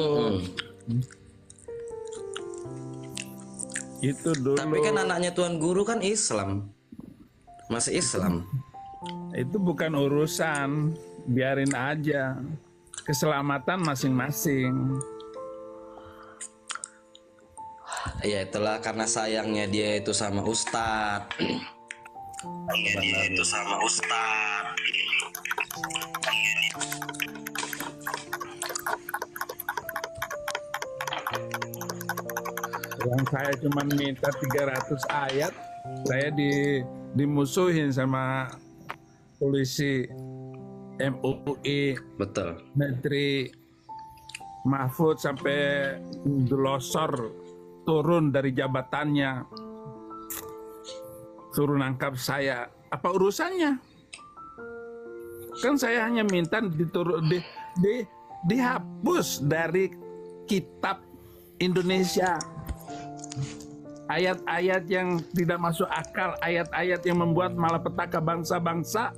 Itu dulu. Tapi kan anaknya tuan guru kan Islam, masih Islam. Itu bukan urusan, biarin aja. keselamatan masing-masing. Ya itulah karena sayangnya dia itu sama Ustadz. Yang saya cuma minta 300 ayat, saya dimusuhin sama polisi MUI. Betul. Menteri Mahfud sampai delosor turun dari jabatannya, suruh nangkap saya. Apa urusannya? Kan saya hanya minta dihapus dari kitab Indonesia. Ayat-ayat yang tidak masuk akal, ayat-ayat yang membuat malapetaka bangsa-bangsa,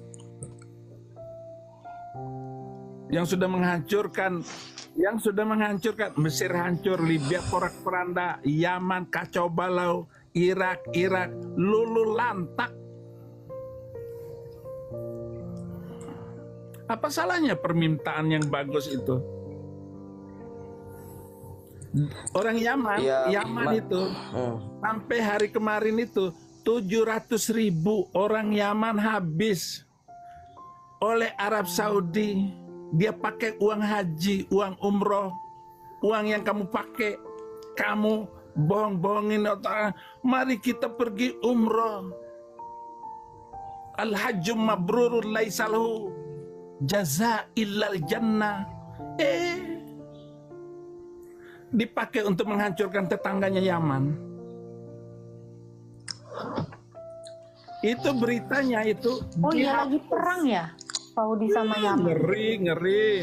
yang sudah menghancurkan Mesir hancur, Libya porak-poranda, Yaman kacau balau, Irak luluh lantak. Apa salahnya permintaan yang bagus itu? Orang Yaman, itu sampai hari kemarin itu 700.000 orang Yaman habis oleh Arab Saudi. Dia pakai uang haji, uang umroh, uang yang kamu pakai, kamu bohong-bohongin orang. Mari kita pergi umroh. Al-hajjum mabrurun laisalahu jaza illal jannah. Dipakai untuk menghancurkan tetangganya Yaman. Itu beritanya itu. Oh iya, lagi perang ya Saudi sama Yaman. Ngeri.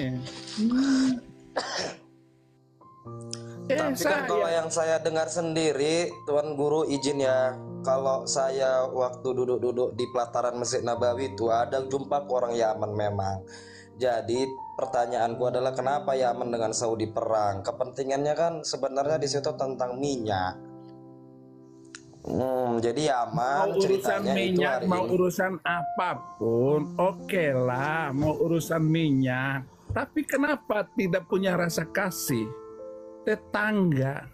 Tapi kan kalau yang saya dengar sendiri, Tuan Guru izin ya, kalau saya waktu duduk-duduk di pelataran Masjid Nabawi itu ada jumpa orang Yaman memang. Jadi pertanyaanku adalah kenapa Yaman dengan Saudi perang? Kepentingannya kan sebenarnya di situ tentang minyak. Jadi Yaman mau urusan ceritanya minyak, itu mau urusan apapun, oke lah, mau urusan minyak. Tapi kenapa tidak punya rasa kasih tetangga?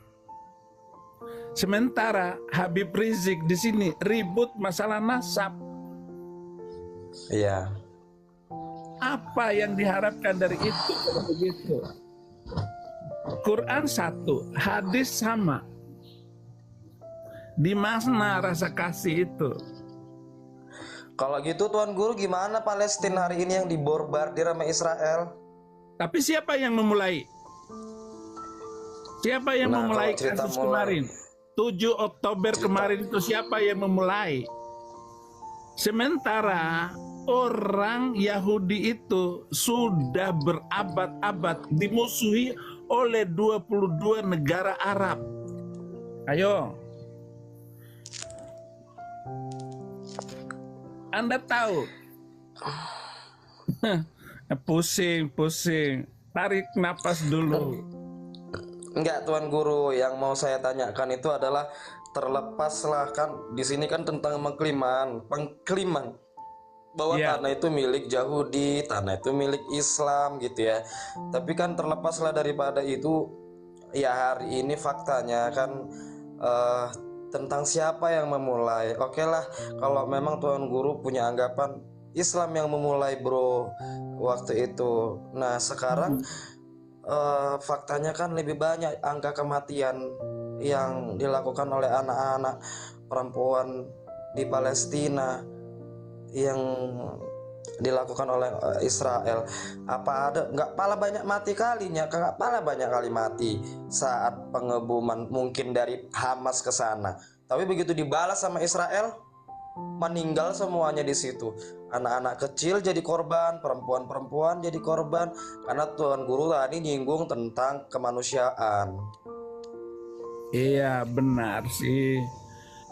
Sementara Habib Rizik di sini ribut masalah nasab. Iya. Apa yang diharapkan dari itu kalau begitu? Quran satu, hadis sama. Di mana rasa kasih itu? Kalau gitu Tuan Guru gimana Palestina hari ini yang diborbardir sama Israel? Tapi siapa yang memulai? Siapa yang memulai kasus kemarin? 7 Oktober kemarin itu siapa yang memulai? Sementara orang Yahudi itu sudah berabad-abad dimusuhi oleh 22 negara Arab. Ayo. Anda tahu. Pusing. Tarik napas dulu. Enggak Tuan Guru, yang mau saya tanyakan itu adalah terlepaslah kan di sini kan tentang pengkliman bahwa tanah itu milik Yahudi, tanah itu milik Islam gitu ya. Tapi kan terlepaslah daripada itu, ya hari ini faktanya kan tentang siapa yang memulai. Oke lah, kalau memang Tuan Guru punya anggapan Islam yang memulai bro waktu itu. Nah sekarang faktanya kan lebih banyak angka kematian yang dilakukan oleh anak-anak perempuan di Palestina yang dilakukan oleh Israel. Apa ada nggak pala banyak mati kalinya? Nggak pala banyak kali mati saat pengeboman mungkin dari Hamas ke sana. Tapi begitu dibalas sama Israel, meninggal semuanya di situ. Anak-anak kecil jadi korban, perempuan-perempuan jadi korban. Karena Tuan Guru tadi nyinggung tentang kemanusiaan. Iya benar sih.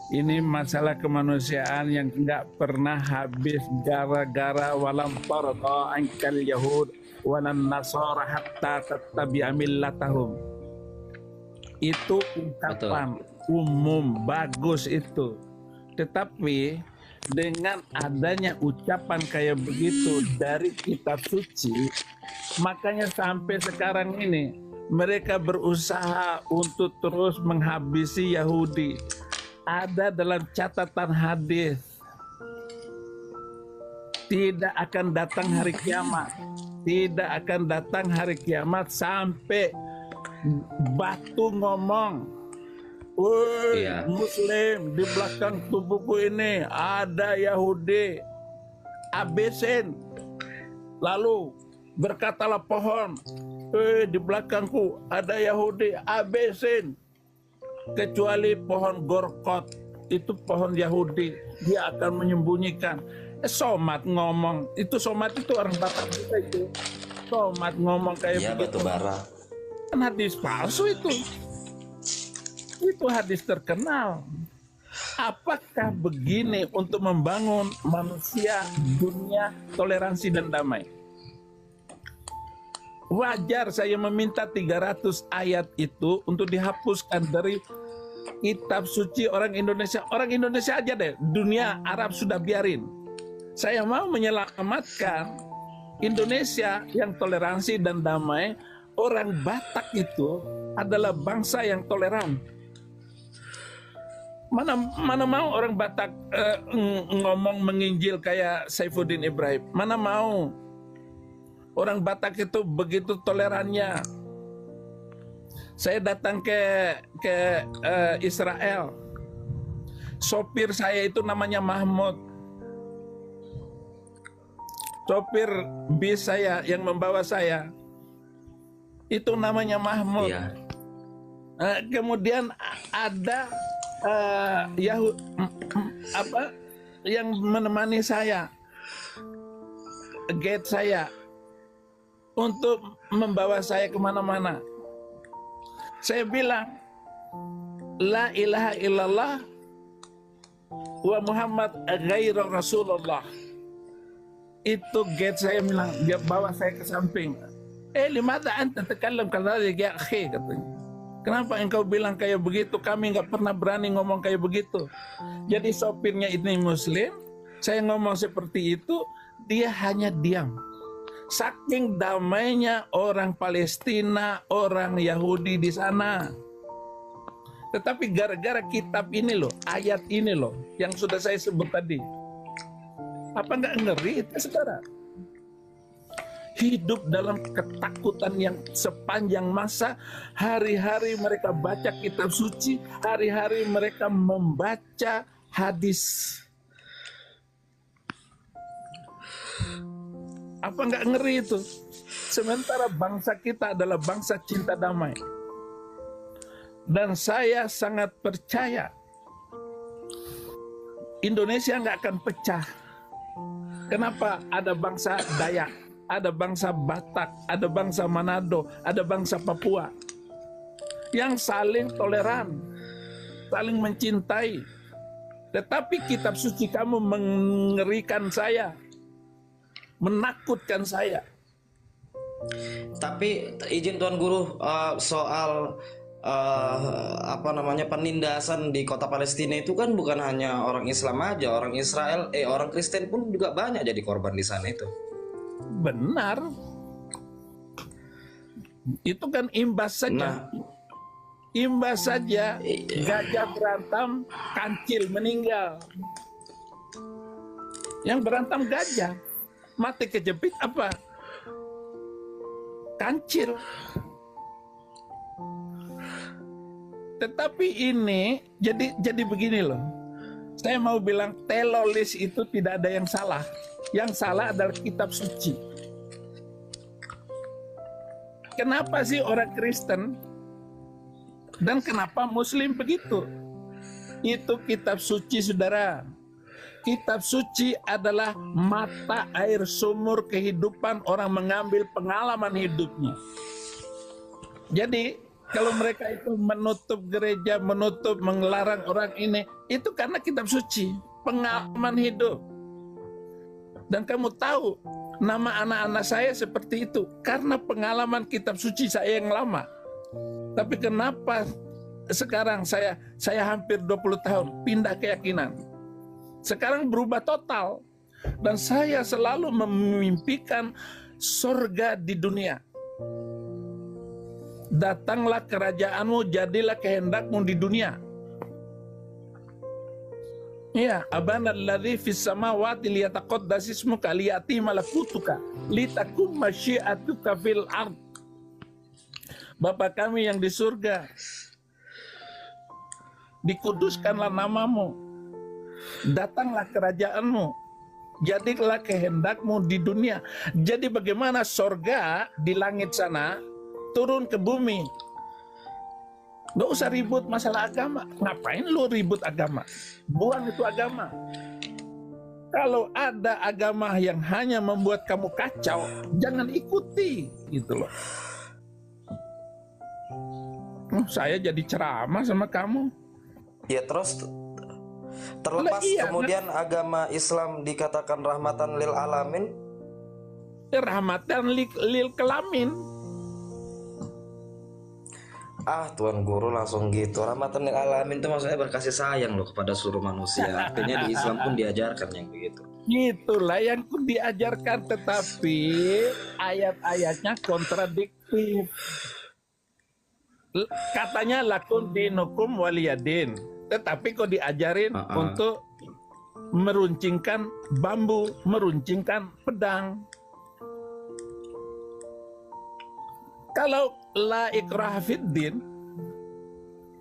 Ini masalah kemanusiaan yang nggak pernah habis gara-gara walam farqa ankal yahud walan nasara hatta tattabi'a millatahum. Itu ungkapan umum bagus itu. Tetapi dengan adanya ucapan kayak begitu dari kitab suci, makanya sampai sekarang ini mereka berusaha untuk terus menghabisi Yahudi. Ada dalam catatan hadis, tidak akan datang hari kiamat, tidak akan datang hari kiamat sampai batu ngomong, woi Muslim, di belakang tubuhku ini ada Yahudi, abesin. Lalu berkatalah pohon, di belakangku ada Yahudi, abesin. Kecuali pohon gorkot, itu pohon Yahudi, dia akan menyembunyikan. Somat ngomong, itu somat itu orang Batak juga itu. Somat ngomong kayak begitu. Batu bara. Kan hadis palsu itu. Itu hadis terkenal. Apakah begini untuk membangun manusia, dunia, toleransi dan damai? Wajar saya meminta 300 ayat itu untuk dihapuskan dari kitab suci orang Indonesia. Orang Indonesia aja deh, dunia Arab sudah biarin. Saya mau menyelamatkan Indonesia yang toleransi dan damai. Orang Batak itu adalah bangsa yang toleran. Mana mau orang Batak ngomong menginjil kayak Saifuddin Ibrahim? Mana mau? Orang Batak itu begitu tolerannya. Saya datang ke Israel. Sopir saya itu namanya Mahmud. Sopir bis saya yang membawa saya itu namanya Mahmud. Iya. Kemudian ada yang menemani saya, guide saya untuk membawa saya kemana-mana. Saya bilang, la ilaha illallah wa Muhammad ghairu Rasulullah. Itu guide saya bilang, dia bawa saya ke samping. Limada anta takallam kadhalik ya akhi, katanya. Kenapa engkau bilang kayak begitu? Kami nggak pernah berani ngomong kayak begitu. Jadi sopirnya ini Muslim, saya ngomong seperti itu, dia hanya diam. Saking damainya orang Palestina, orang Yahudi di sana. Tetapi gara-gara kitab ini loh, ayat ini loh, yang sudah saya sebut tadi. Apa nggak ngeri itu sekarang? Hidup dalam ketakutan yang sepanjang masa. Hari-hari mereka baca kitab suci, hari-hari mereka membaca hadis. Apa nggak ngeri itu? Sementara bangsa kita adalah bangsa cinta damai. Dan saya sangat percaya Indonesia nggak akan pecah. Kenapa? Ada bangsa Dayak, ada bangsa Batak, ada bangsa Manado, ada bangsa Papua yang saling toleran, saling mencintai. Tetapi kitab suci kamu mengerikan saya, menakutkan saya. Tapi izin Tuan Guru, soal penindasan di kota Palestina itu kan bukan hanya orang Islam aja, orang Israel, orang Kristen pun juga banyak jadi korban di sana itu. Benar. Itu kan imbas saja. Imbas saja, gajah berantem, kancil meninggal. Yang berantem gajah, mati kejepit apa? Kancil. Tetapi ini jadi begini loh. Saya mau bilang telolis itu tidak ada yang salah. Yang salah adalah kitab suci. Kenapa sih orang Kristen dan kenapa Muslim begitu? Itu kitab suci, saudara. Kitab suci adalah mata air sumur kehidupan orang mengambil pengalaman hidupnya. Jadi kalau mereka itu menutup gereja, melarang orang ini, itu karena kitab suci, pengalaman hidup. Dan kamu tahu, nama anak-anak saya seperti itu, karena pengalaman kitab suci saya yang lama. Tapi kenapa sekarang saya hampir 20 tahun pindah keyakinan? Sekarang berubah total. Dan saya selalu memimpikan surga di dunia. Datanglah kerajaanmu, jadilah kehendakmu di dunia. Ya, abana alladzi fis samawati liyataqaddas ismuka liyati malakutuka litakum masyiatuka fil ard. Bapa kami yang di surga, dikuduskanlah namamu, datanglah kerajaanmu, jadilah kehendakmu di dunia. Jadi bagaimana surga di langit sana turun ke bumi? Gak usah ribut masalah agama. Ngapain lu ribut agama? Buang itu agama. Kalau ada agama yang hanya membuat kamu kacau, jangan ikuti, gitu loh. Saya jadi ceramah sama kamu. Ya terus terlepas iya, kemudian agama Islam dikatakan rahmatan lil alamin. Rahmatan lil kelamin. Tuan Guru langsung gitu. Rahmatan lil alamin itu maksudnya berkasih sayang loh kepada seluruh manusia. Artinya di Islam pun diajarkan yang begitu. Itulah yang pun diajarkan, tetapi ayat-ayatnya kontradiktif. Katanya lakum dinukum waliyadin, tetapi kok diajarin untuk meruncingkan bambu, meruncingkan pedang. Kalau la ikraha fiddin,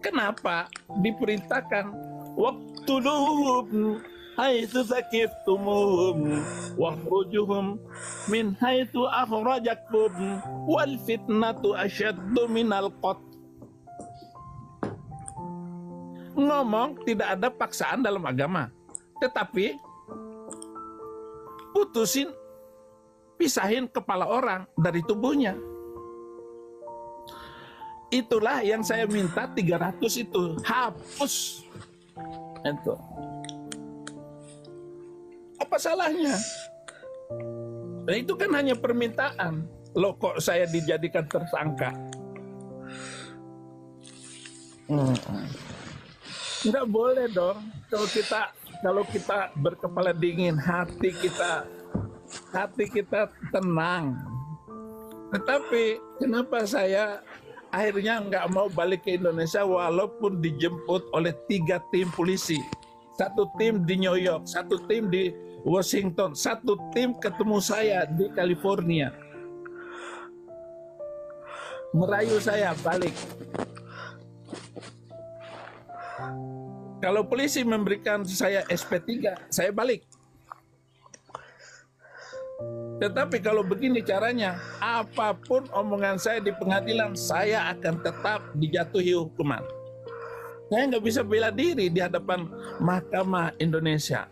kenapa diperintahkan waqtuluhum haitsu saqiftumuhum wakhrujuhum min haitsu akhrajakum wal fitnatu asyaddu minal qatl. Ngomong tidak ada paksaan dalam agama, tetapi pisahin kepala orang dari tubuhnya. Itulah yang saya minta 300 itu, hapus. Itu. Apa salahnya? Nah, itu kan hanya permintaan. Loh kok saya dijadikan tersangka? Nggak boleh dong. Kalau kita berkepala dingin, hati kita tenang. Tetapi kenapa saya akhirnya nggak mau balik ke Indonesia walaupun dijemput oleh 3 tim polisi. 1 tim di New York, 1 tim di Washington, 1 tim ketemu saya di California. Merayu saya balik. Kalau polisi memberikan saya SP3, saya balik. Tetapi kalau begini caranya, apapun omongan saya di pengadilan, saya akan tetap dijatuhi hukuman. Saya nggak bisa bela diri di hadapan Mahkamah Indonesia.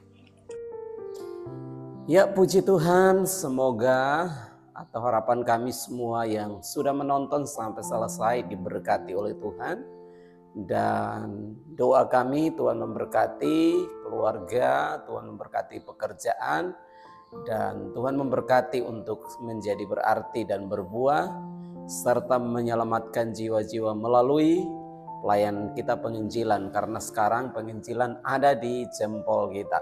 Ya, puji Tuhan, semoga atau harapan kami semua yang sudah menonton sampai selesai diberkati oleh Tuhan. Dan doa kami, Tuhan memberkati keluarga, Tuhan memberkati pekerjaan, dan Tuhan memberkati untuk menjadi berarti dan berbuah, serta menyelamatkan jiwa-jiwa melalui pelayanan kita penginjilan. Karena sekarang penginjilan ada di jempol kita.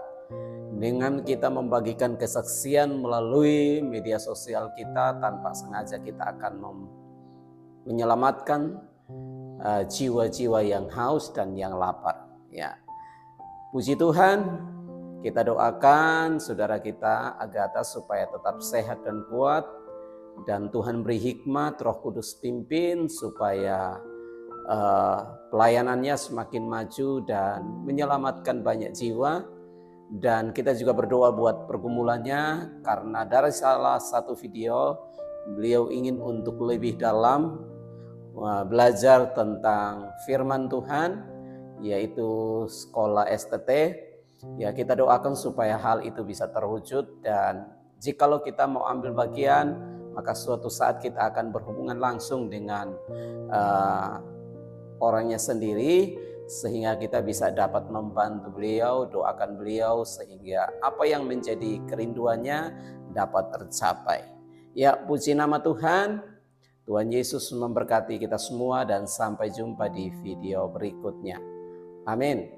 Dengan kita membagikan kesaksian melalui media sosial kita, tanpa sengaja kita akan menyelamatkan jiwa-jiwa yang haus dan yang lapar. Ya, puji Tuhan. Kita doakan saudara kita Agatha supaya tetap sehat dan kuat, dan Tuhan beri hikmat, Roh Kudus pimpin supaya pelayanannya semakin maju dan menyelamatkan banyak jiwa. Dan kita juga berdoa buat pergumulannya, karena dari salah satu video beliau ingin untuk lebih dalam belajar tentang firman Tuhan, yaitu sekolah STT. Ya, kita doakan supaya hal itu bisa terwujud, dan jikalau kita mau ambil bagian, maka suatu saat kita akan berhubungan langsung dengan orangnya sendiri, sehingga kita bisa dapat membantu beliau, doakan beliau, sehingga apa yang menjadi kerinduannya dapat tercapai. Ya, puji nama Tuhan. Tuhan Yesus memberkati kita semua, dan sampai jumpa di video berikutnya. Amin.